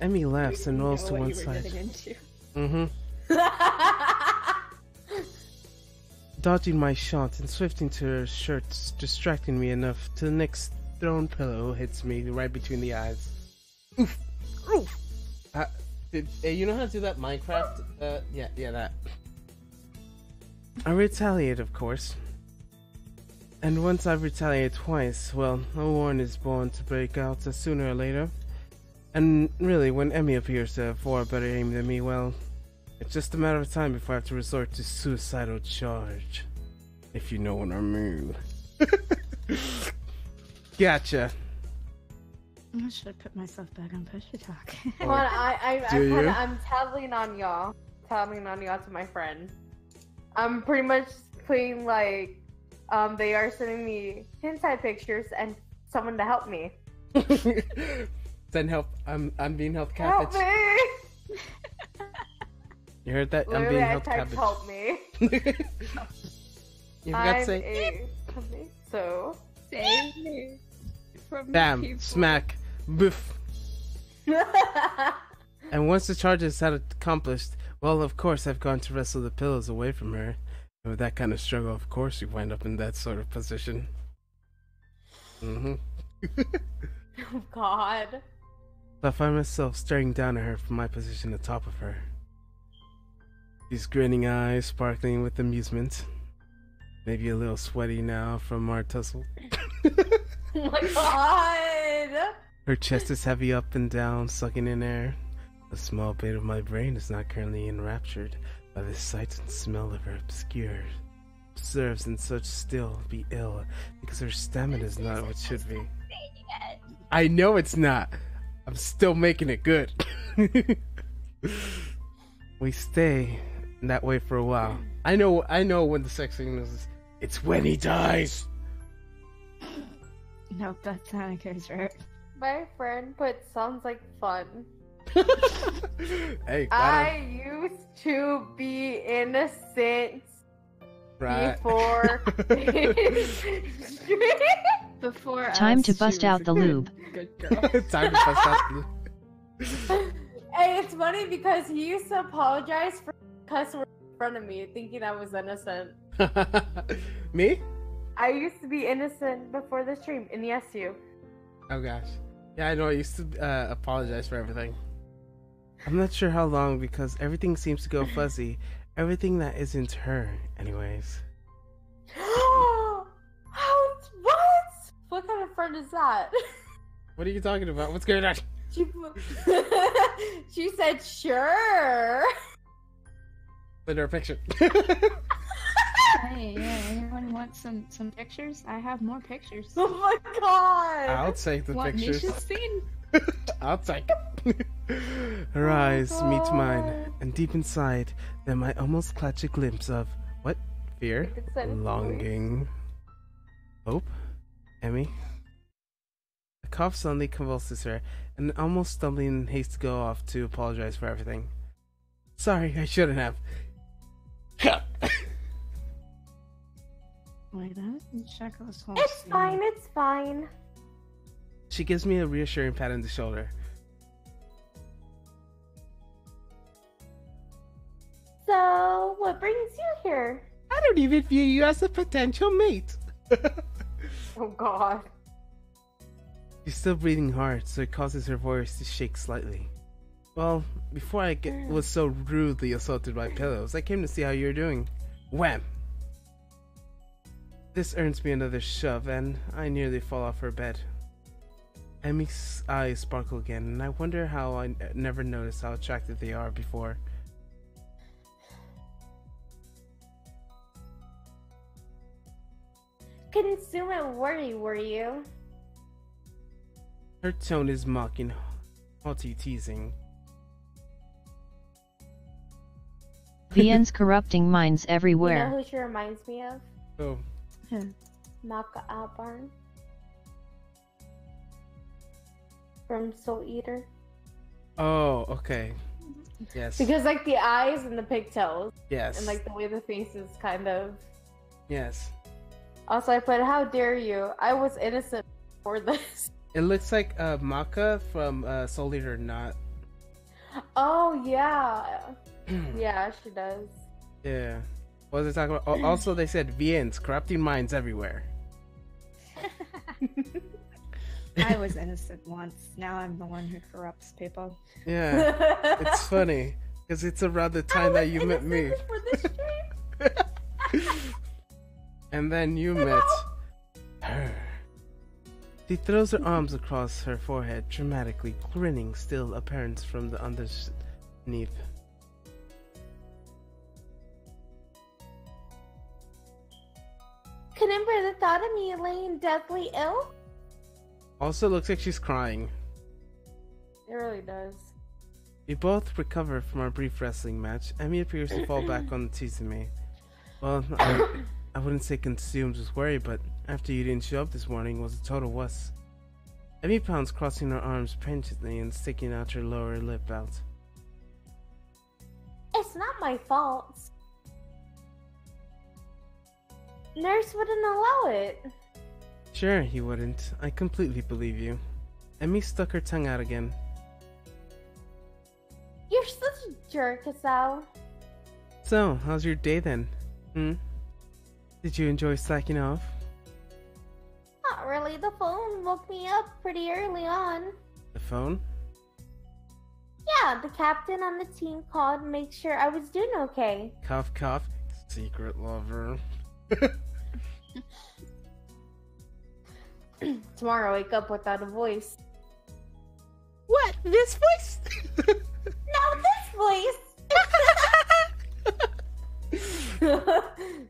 Emmy laughs and You rolls know to what one you were side. getting into. Mm-hmm. Dodging my shot and swifting to her shirt, distracting me enough till the next thrown pillow hits me right between the eyes. Oof! Oof! Hey, you know how to do that Minecraft? Yeah, that. I retaliate, of course. And once I've retaliated twice, well, a war is born to break out sooner or later. And really, when Emmy appears to have far better aim than me, well, it's just a matter of time before I have to resort to suicidal charge. If you know what I mean. Gotcha. I should put myself back on push to talk. Come on, Do you? I'm telling on y'all. Telling on y'all to my friend. I'm pretty much putting like, they are sending me hentai pictures and someone to help me. Then help. I'm being helped Help cabbage. me! You heard that? I'm Literally, being I helped typed cabbage. help me. You forgot to I'm say. so. Save me from the Bam! people. Smack! Boof! And once the charge is accomplished, well, of course, I've gone to wrestle the pillows away from her. And with that kind of struggle, of course, you wind up in that sort of position. Mm-hmm. Oh God. I find myself staring down at her from my position atop of her. These grinning eyes sparkling with amusement. Maybe a little sweaty now from our tussle. Oh my God. Her chest is heavy up and down, sucking in air. A small bit of my brain is not currently enraptured by the sight and smell of her obscure. Observes and such still be ill, because her stamina is not what it should be. I know it's not. I'm still making it good. We stay that way for a while. I know when the sex signal is. It's when he dies. Nope, that's Hannike's right. My friend put sounds like fun. Hey, I used to be innocent right. before. Before Time us, to she bust was out a the lube. Good girl. Time to bust out the. Hey, it's funny because he used to apologize for cuss words in front of me, thinking I was innocent. Me? I used to be innocent before the stream in the SU. Oh gosh. Yeah, I know. I used to apologize for everything. I'm not sure how long because everything seems to go fuzzy. Everything that isn't her, anyways. How? What? What kind of friend is that? What are you talking about? What's going on? She, she said, sure. Send her a picture. Hey, yeah, anyone want some pictures? I have more pictures. Oh my god. I'll take the Want pictures. Misha's scene? I'll take it. Her eyes meet mine, and deep inside them I almost catch a glimpse of what? Fear? It's a Longing? Hope? Emmy? A cough suddenly convulses her, and almost stumbling in haste to go off to apologize for everything. Sorry, I shouldn't have. Wait, I didn't check this whole It's scene. fine, it's fine. She gives me a reassuring pat on the shoulder. So, what brings you here? I don't even view you as a potential mate. Oh god. She's still breathing hard, so it causes her voice to shake slightly. Well, before I was so rudely assaulted by pillows, I came to see how you're doing. Wham! This earns me another shove, and I nearly fall off her bed. Emmy's eyes sparkle again, and I wonder how I never noticed how attractive they are before. Consumer worry, were you? Her tone is mocking, haughty teasing. VN's corrupting minds You everywhere. know who she reminds me of? Oh, Maka Albarn. From Soul Eater. oh, okay. Yes. Because like the eyes and the pigtails Yes. and like the way the face is kind of. Yes. Also, I put, how dare you? I was innocent before this. It looks like Maka from Soul Eater, not. Oh yeah. Yeah, she does. Yeah. What was I talking about? Oh, also, they said VN's corrupting minds everywhere. I was innocent once. Now I'm the one who corrupts people. Yeah. It's funny because it's around the time that you met me. For this stream? And then you met her. She throws her arms across her forehead, dramatically grinning, still apparent from the underneath. Couldn't bear the thought of me laying deathly ill? Also looks like she's crying. It really does. We both recover from our brief wrestling match. Emmy appears to fall back on Tizumi. Well, I wouldn't say consumed with worry, but after you didn't show up this morning was a total wuss. Emmy pounds, crossing her arms penitently and sticking out her lower lip out. It's not my fault. Nurse wouldn't allow it. Sure, he wouldn't. I completely believe you. Emmy stuck her tongue out again. You're such a jerk, Asao. So, how's your day then? Did you enjoy slacking off? Not really. The phone woke me up pretty early on. The phone? Yeah, the captain on the team called to make sure I was doing okay. Cough, cough. Secret lover. Tomorrow I wake up without a voice. What? This voice? No, this voice!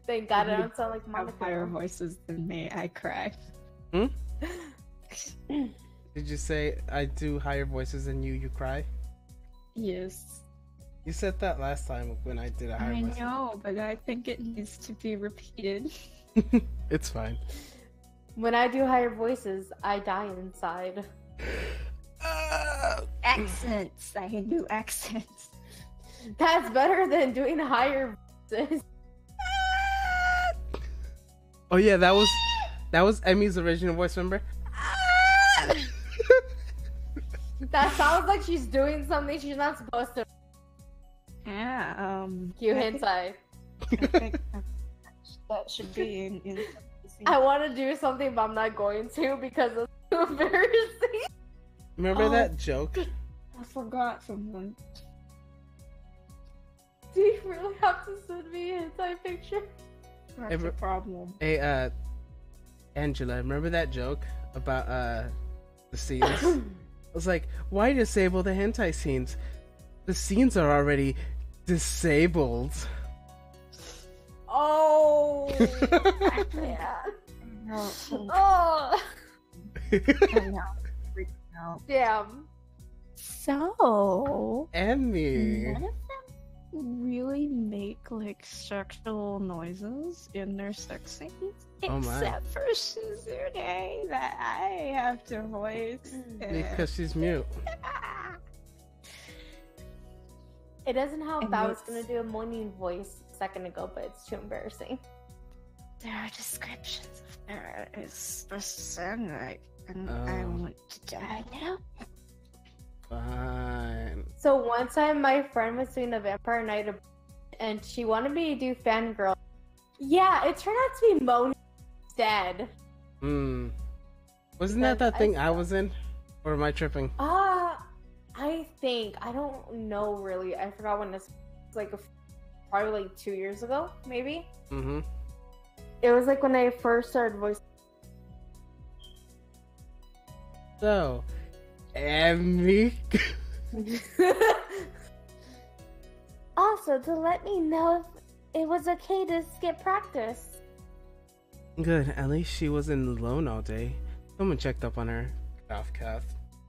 Thank God I don't sound like Have higher Monica. voices than me. I cry. Did you say I do higher voices than you cry? Yes. You said that last time when I did a higher I voice. know, but I think it needs to be repeated. It's fine. When I do higher voices, I die inside. Accents. I can do accents. That's better than doing higher voices. Oh yeah, that was Emmy's original voice, remember? That sounds like she's doing something she's not supposed to. Yeah. Cue I think- inside. I think that should be in I want to do something, but I'm not going to because it's too embarrassing. Remember Oh. that joke? I forgot something. Do you really have to send me a hentai picture? That's Ever- a problem. Hey, Angela, remember that joke about the scenes? I was like, why disable the hentai scenes? The scenes are already disabled. Oh, yeah. No, Oh, I'm now freaking out. damn. So, Emmy. none of them really make like sexual noises in their sex scenes, Oh my. except for Suzune that I have to voice. Because she's mute. It doesn't help And that I was it's- gonna do a moaning voice a second ago, but it's too embarrassing. There are descriptions of their expression, and I Oh. want to die now. Fine. So one time my friend was doing a Vampire Night and she wanted me to do fangirl. Yeah, it turned out to be moaning instead. Wasn't that Because thing I was in? Or am I tripping? I think, I don't know really. I forgot when this was like probably like 2 years ago, maybe. Mm-hmm. It was like when I first started voice. So, Emmy. Also, to let me know if it was okay to skip practice. Good. At least she wasn't alone all day. Someone checked up on her. Cough, cough.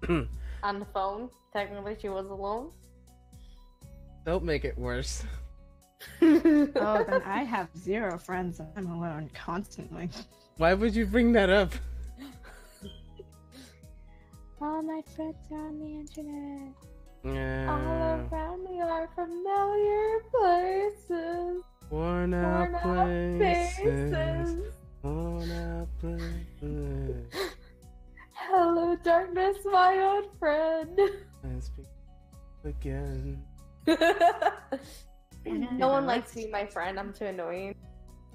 On the phone. Technically, she was alone. Don't make it worse. Oh, then I have 0 friends and I'm alone constantly. Why would you bring that up? All my friends are on the internet. All around me are familiar places. Worn out places. Worn out places. Hello, darkness, my old friend. Let's begin again. No one likes to be my friend. I'm too annoying.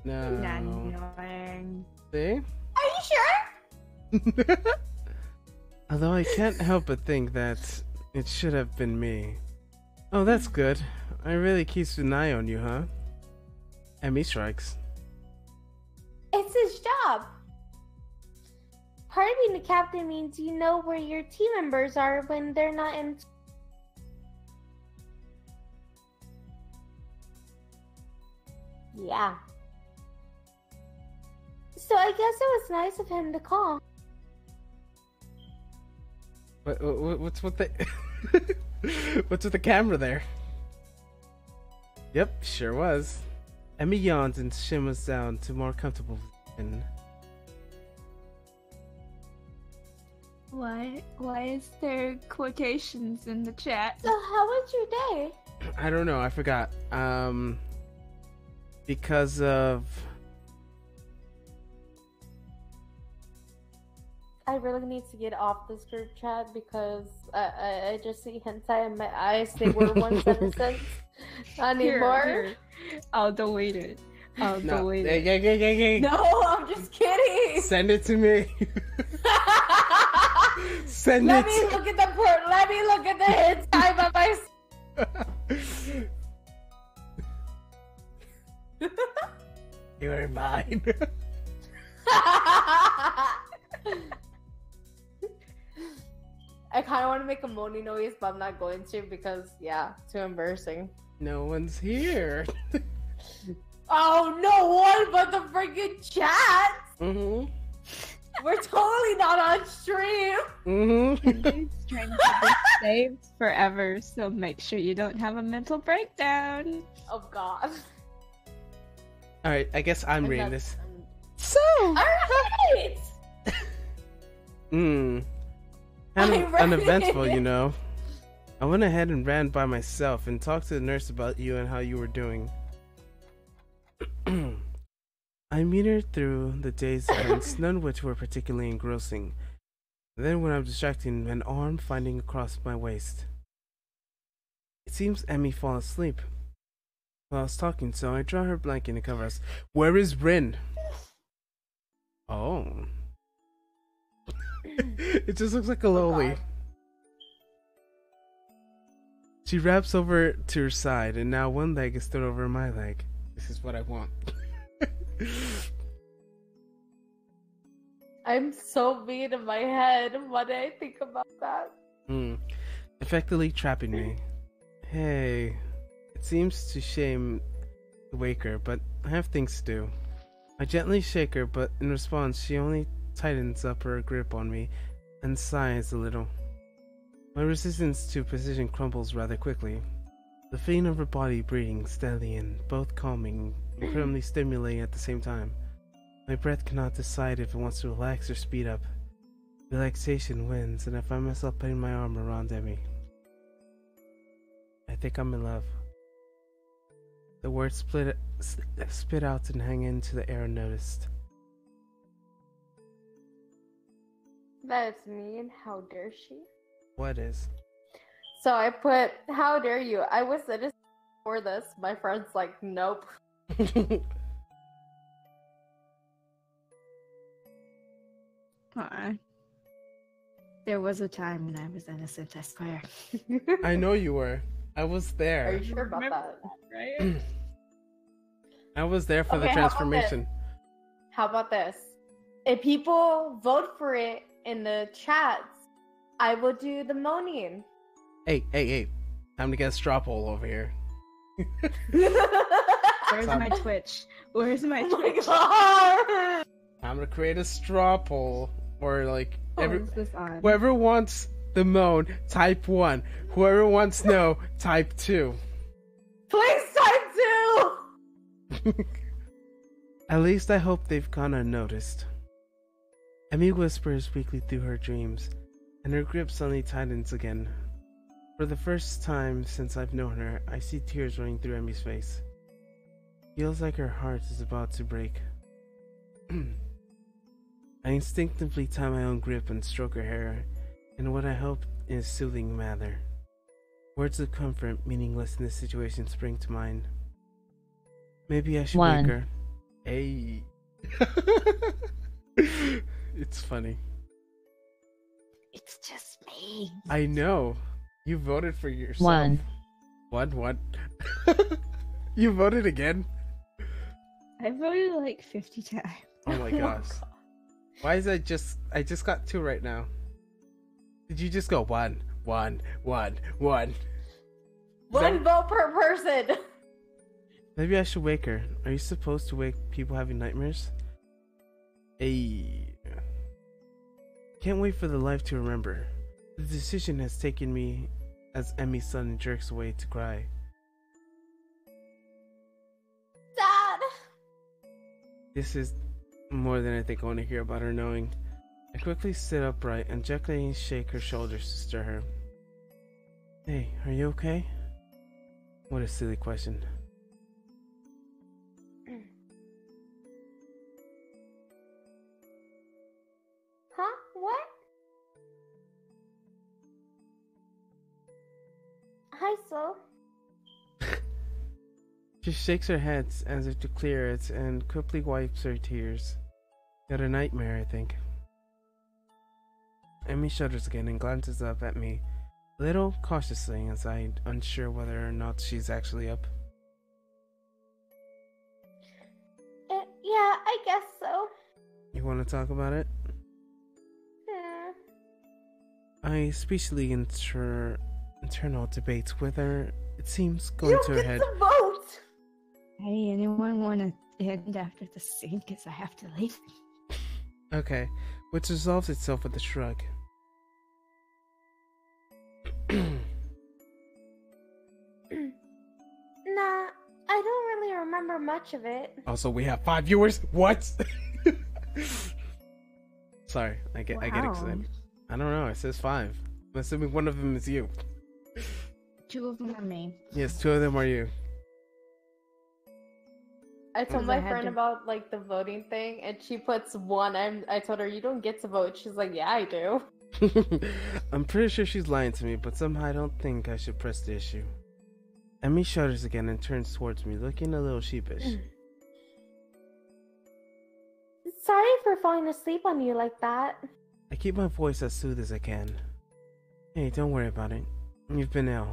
No. Not annoying. See? Are you sure? Although I can't help but think that it should have been me. Oh, that's good. I really keeps an eye on you, huh? Emmy strikes. It's his job. Part of being the captain means you know where your team members are when they're not in. Yeah. So I guess it was nice of him to call. What's with the what's with the camera there? Yep, sure was. Emmy yawns and shimmers down to more comfortable position. Why is there quotations in the chat? So how was your day? I don't know, I forgot. Because of I really need to get off this group chat because I just see hentai and my eyes they were one sentence anymore. Here. I'll delete it. I'll delete it. Yeah. No, I'm just kidding. Send it to me. Send Let it. me look at the Let me look at the hentai by myself. You are mine. I kind of want to make a moaning noise, but I'm not going to because, yeah, too embarrassing. No one's here. Oh, no one but the freaking chat! Mm-hmm. We're totally not on stream! Mm-hmm. These streams will be saved forever, so make sure you don't have a mental breakdown. Oh, God. Alright, I guess I'm And reading that's- this. So! Alright! Kind I of read uneventful, it. you know. I went ahead and ran by myself and talked to the nurse about you and how you were doing. I metered through the day's events, none of which were particularly engrossing. Then when I'm distracting, an arm finding across my waist. It seems Emmy fell asleep while I was talking, so I draw her blanket to cover us. Where is Rin? Oh. It just looks like a loli. God. She wraps over to her side, and now one leg is stood over my leg. This is what I want. I'm so mean in my head. What do I think about that? Effectively trapping me. Hey, it seems to shame to wake her, but I have things to do. I gently shake her, but in response, she only tightens up her grip on me and sighs a little. My resistance to precision crumbles rather quickly. The feeling of her body breathing steadily in, both calming and incredibly stimulating at the same time. My breath cannot decide if it wants to relax or speed up. Relaxation wins, and I find myself putting my arm around Emmy. I think I'm in love. The words spit out and hang into the air unnoticed. That's mean. How dare she? What is? So I put, how dare you? I was citizen for this. My friend's like, nope. There was a time when I was innocent, I swear. I know you were. I was Are there. you sure about that? Right? I was there for the Okay, how about transformation. How about this? If people vote for it in the chats, I will do the moaning. Hey. Time to get a straw poll over here. Where's my Twitch? Where's my Oh my Twitch? god! I'm gonna create a straw poll, or like Is this on? whoever wants the moan, type 1. Whoever wants no, type 2. Please type 2! At least I hope they've gone unnoticed. Emmy whispers weakly through her dreams, and her grip suddenly tightens again. For the first time since I've known her, I see tears running through Emmy's face. Feels like her heart is about to break. I instinctively tie my own grip and stroke her hair in what I hope is soothing manner. Words of comfort, meaningless in this situation, spring to mind. Maybe I should wake her. Hey. It's funny. It's just me. I know. You voted for yourself. What? You voted again? I voted like 50 times. Oh my gosh. Why is I just got 2 right now? Did you just go 1? One vote per person. Maybe I should wake her. Are you supposed to wake people having nightmares? Hey. Can't wait for the life to remember. The decision has taken me as Emmy's son jerks away to cry. Dad! This is more than I think I want to hear about her knowing. I quickly sit upright and gently shake her shoulders to stir her. Hey, are you okay? What a silly question. Huh? What? Hi, so. She shakes her head as if to clear it and quickly wipes her tears. Got a nightmare, I think. Emmy shudders again and glances up at me, a little cautiously, as I'm unsure whether or not she's actually up. Yeah, I guess so. You want to talk about it? Hmm. I speechlessly internal debates with her. It seems going to her head. You get to vote! Hey, anyone want to end after the scene? Because I have to leave. Okay, which resolves itself with a shrug. Nah, I don't really remember much of it. Also, we have 5 viewers. What? Sorry, I get excited. I don't know. It says 5. I'm assuming one of them is you. 2 of them are me. Yes, 2 of them are you. I told Because my I had friend to- about like the voting thing, and she puts 1. I told her you don't get to vote. She's like, yeah, I do. I'm pretty sure she's lying to me, but somehow I don't think I should press the issue. Emmy shudders again and turns towards me, looking a little sheepish. Sorry for falling asleep on you like that. I keep my voice as soothed as I can. Hey, don't worry about it. You've been ill.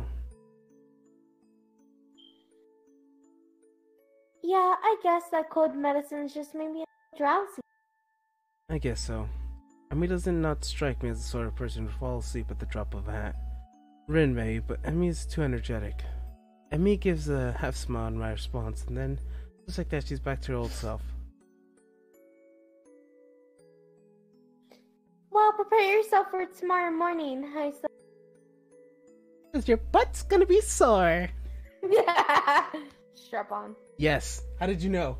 Yeah, I guess that cold medicine's just made me drowsy. I guess so. Emmy doesn't not strike me as the sort of person who falls asleep at the drop of a hat. Rin may, but Emmy is too energetic. Emmy gives a half smile in my response, and then, just like that, she's back to her old self. Well, prepare yourself for tomorrow morning. Hi, so. Cause your butt's gonna be sore. Yeah. Strap on. Yes. How did you know?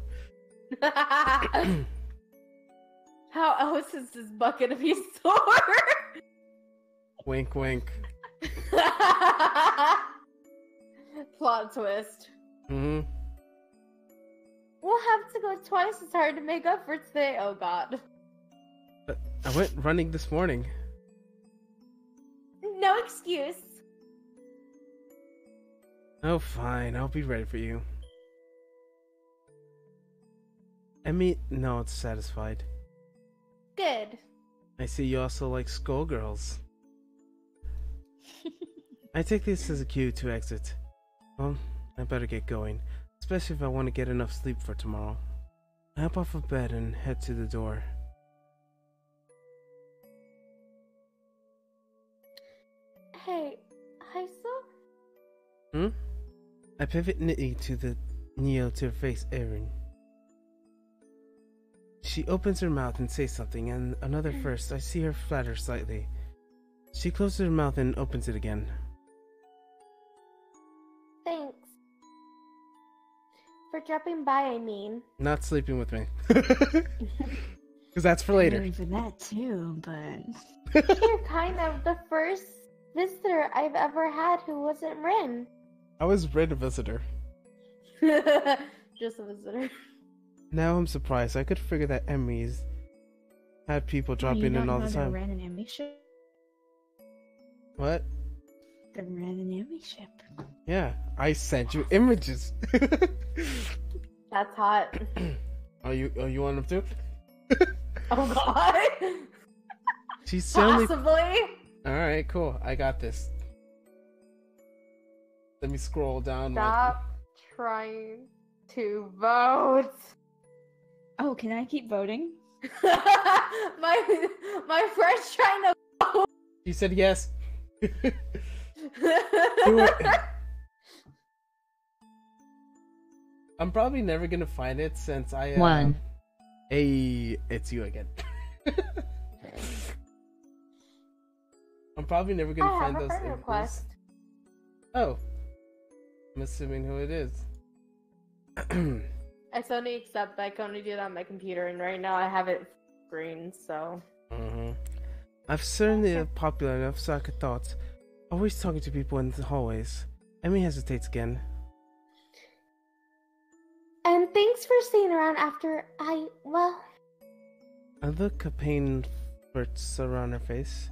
How else is this butt gonna be sore? Wink, wink. Plot twist. Mm-hmm. We'll have to go twice as hard to make up for today. Oh god. But I went running this morning. No excuse. Oh, fine. I'll be ready for you. Emmy nods satisfied. Good. I see you also like skullgirls. I take this as a cue to exit. Well, I better get going, especially if I want to get enough sleep for tomorrow. I hop off of bed and head to the door. Hey, Heisa? Hmm? I pivot neatly to the Neo to face Erin. She opens her mouth and says something, and another first. I see her flatter slightly. She closes her mouth and opens it again. Thanks. For dropping by, I mean. Not sleeping with me. Because that's for later. Really for that too, but You're kind of the first visitor I've ever had who wasn't Rin. I was Red a visitor. Just a visitor. Now I'm surprised. I could figure that Emmy's had people drop in and all the time. The Ren and Emmy ship. What? The Ren and Emmy ship. Yeah, I sent you images. That's hot. Oh, you want them too? Oh god. She's certainly. Possibly. All right, cool. I got this. Let me scroll down. Stop trying to vote. Oh, can I keep voting? my friend's trying to vote. You said yes. Do it. I'm probably never gonna find it since I. One. Hey, it's you again. I'm probably never gonna I find have a those friend images. request. Oh, I'm assuming who it is. I only accept I can only do that on my computer, and right now I have it green, so. I've certainly popular enough so I could thought. Always talking to people in the hallways. Emmy hesitates again. And thanks for staying around after I, well... A look of pain flirts around her face.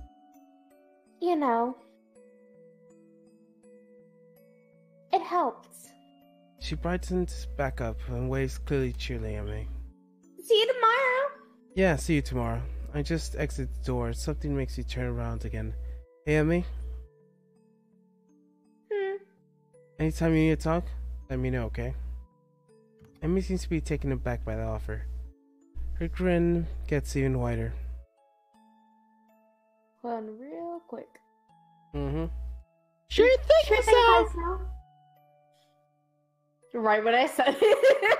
You know. It helps. She brightens back up and waves clearly cheerily at me. See you tomorrow! Yeah, see you tomorrow. I just exit the door. Something makes me turn around again. Hey, Emmy? Anytime you need to talk, let me know, okay? Emmy seems to be taken aback by the offer. Her grin gets even wider. Hold on real quick. Sure thing, so. Right when I said it.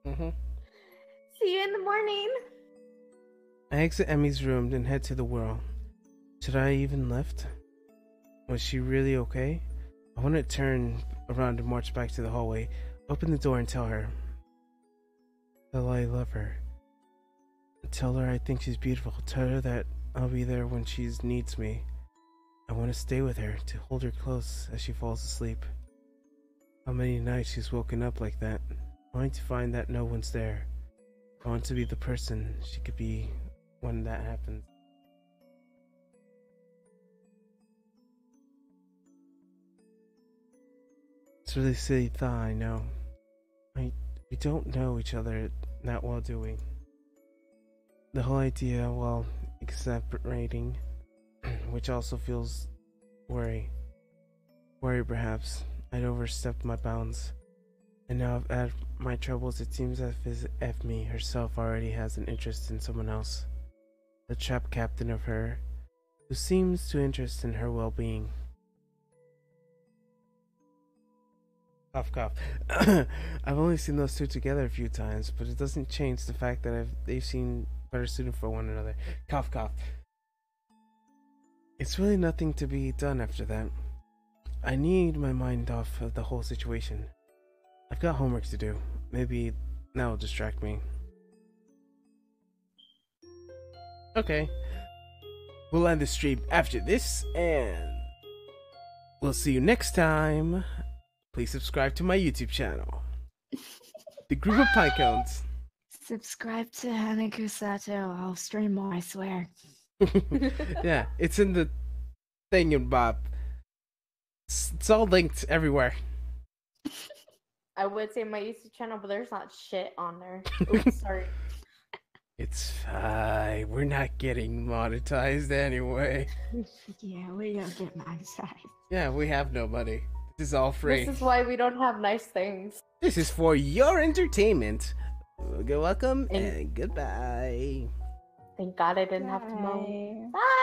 Mm-hmm. See you in the morning. I exit Emmy's room and head to the whirl. Should I even lift? Was she really okay? I want to turn around and march back to the hallway, open the door and tell her. Tell I love her. Tell her I think she's beautiful. Tell her that I'll be there when she needs me. I want to stay with her, to hold her close as she falls asleep. How many nights she's woken up like that, only to find that no one's there. I want to be the person she could be when that happens. It's a really silly thought, I know. We don't know each other that well, do we? The whole idea, well, exasperating, which also feels worry. Worry, perhaps. I'd overstepped my bounds. And now I've added my troubles. It seems as if me herself already has an interest in someone else. The trap captain of her, who seems to interest in her well-being. Cough, cough. I've only seen those two together a few times, but it doesn't change the fact that they've seen better suited for one another. Cough, cough. It's really nothing to be done after that. I need my mind off of the whole situation. I've got homework to do. Maybe that'll distract me. Okay. We'll end the stream after this, and we'll see you next time. Please subscribe to my YouTube channel. The Group of Pinecones. Subscribe to Hanako Sato. I'll stream more, I swear. Yeah, it's in the thing and Bob. It's all linked everywhere. I would say my YouTube channel, but there's not shit on there. Oops, sorry. It's fine. We're not getting monetized anyway. Yeah, we don't get monetized. Yeah, we have no money. This is all free. This is why we don't have nice things. This is for your entertainment. You're welcome, Thank- and goodbye. Thank God I didn't have to moan. Bye. Bye.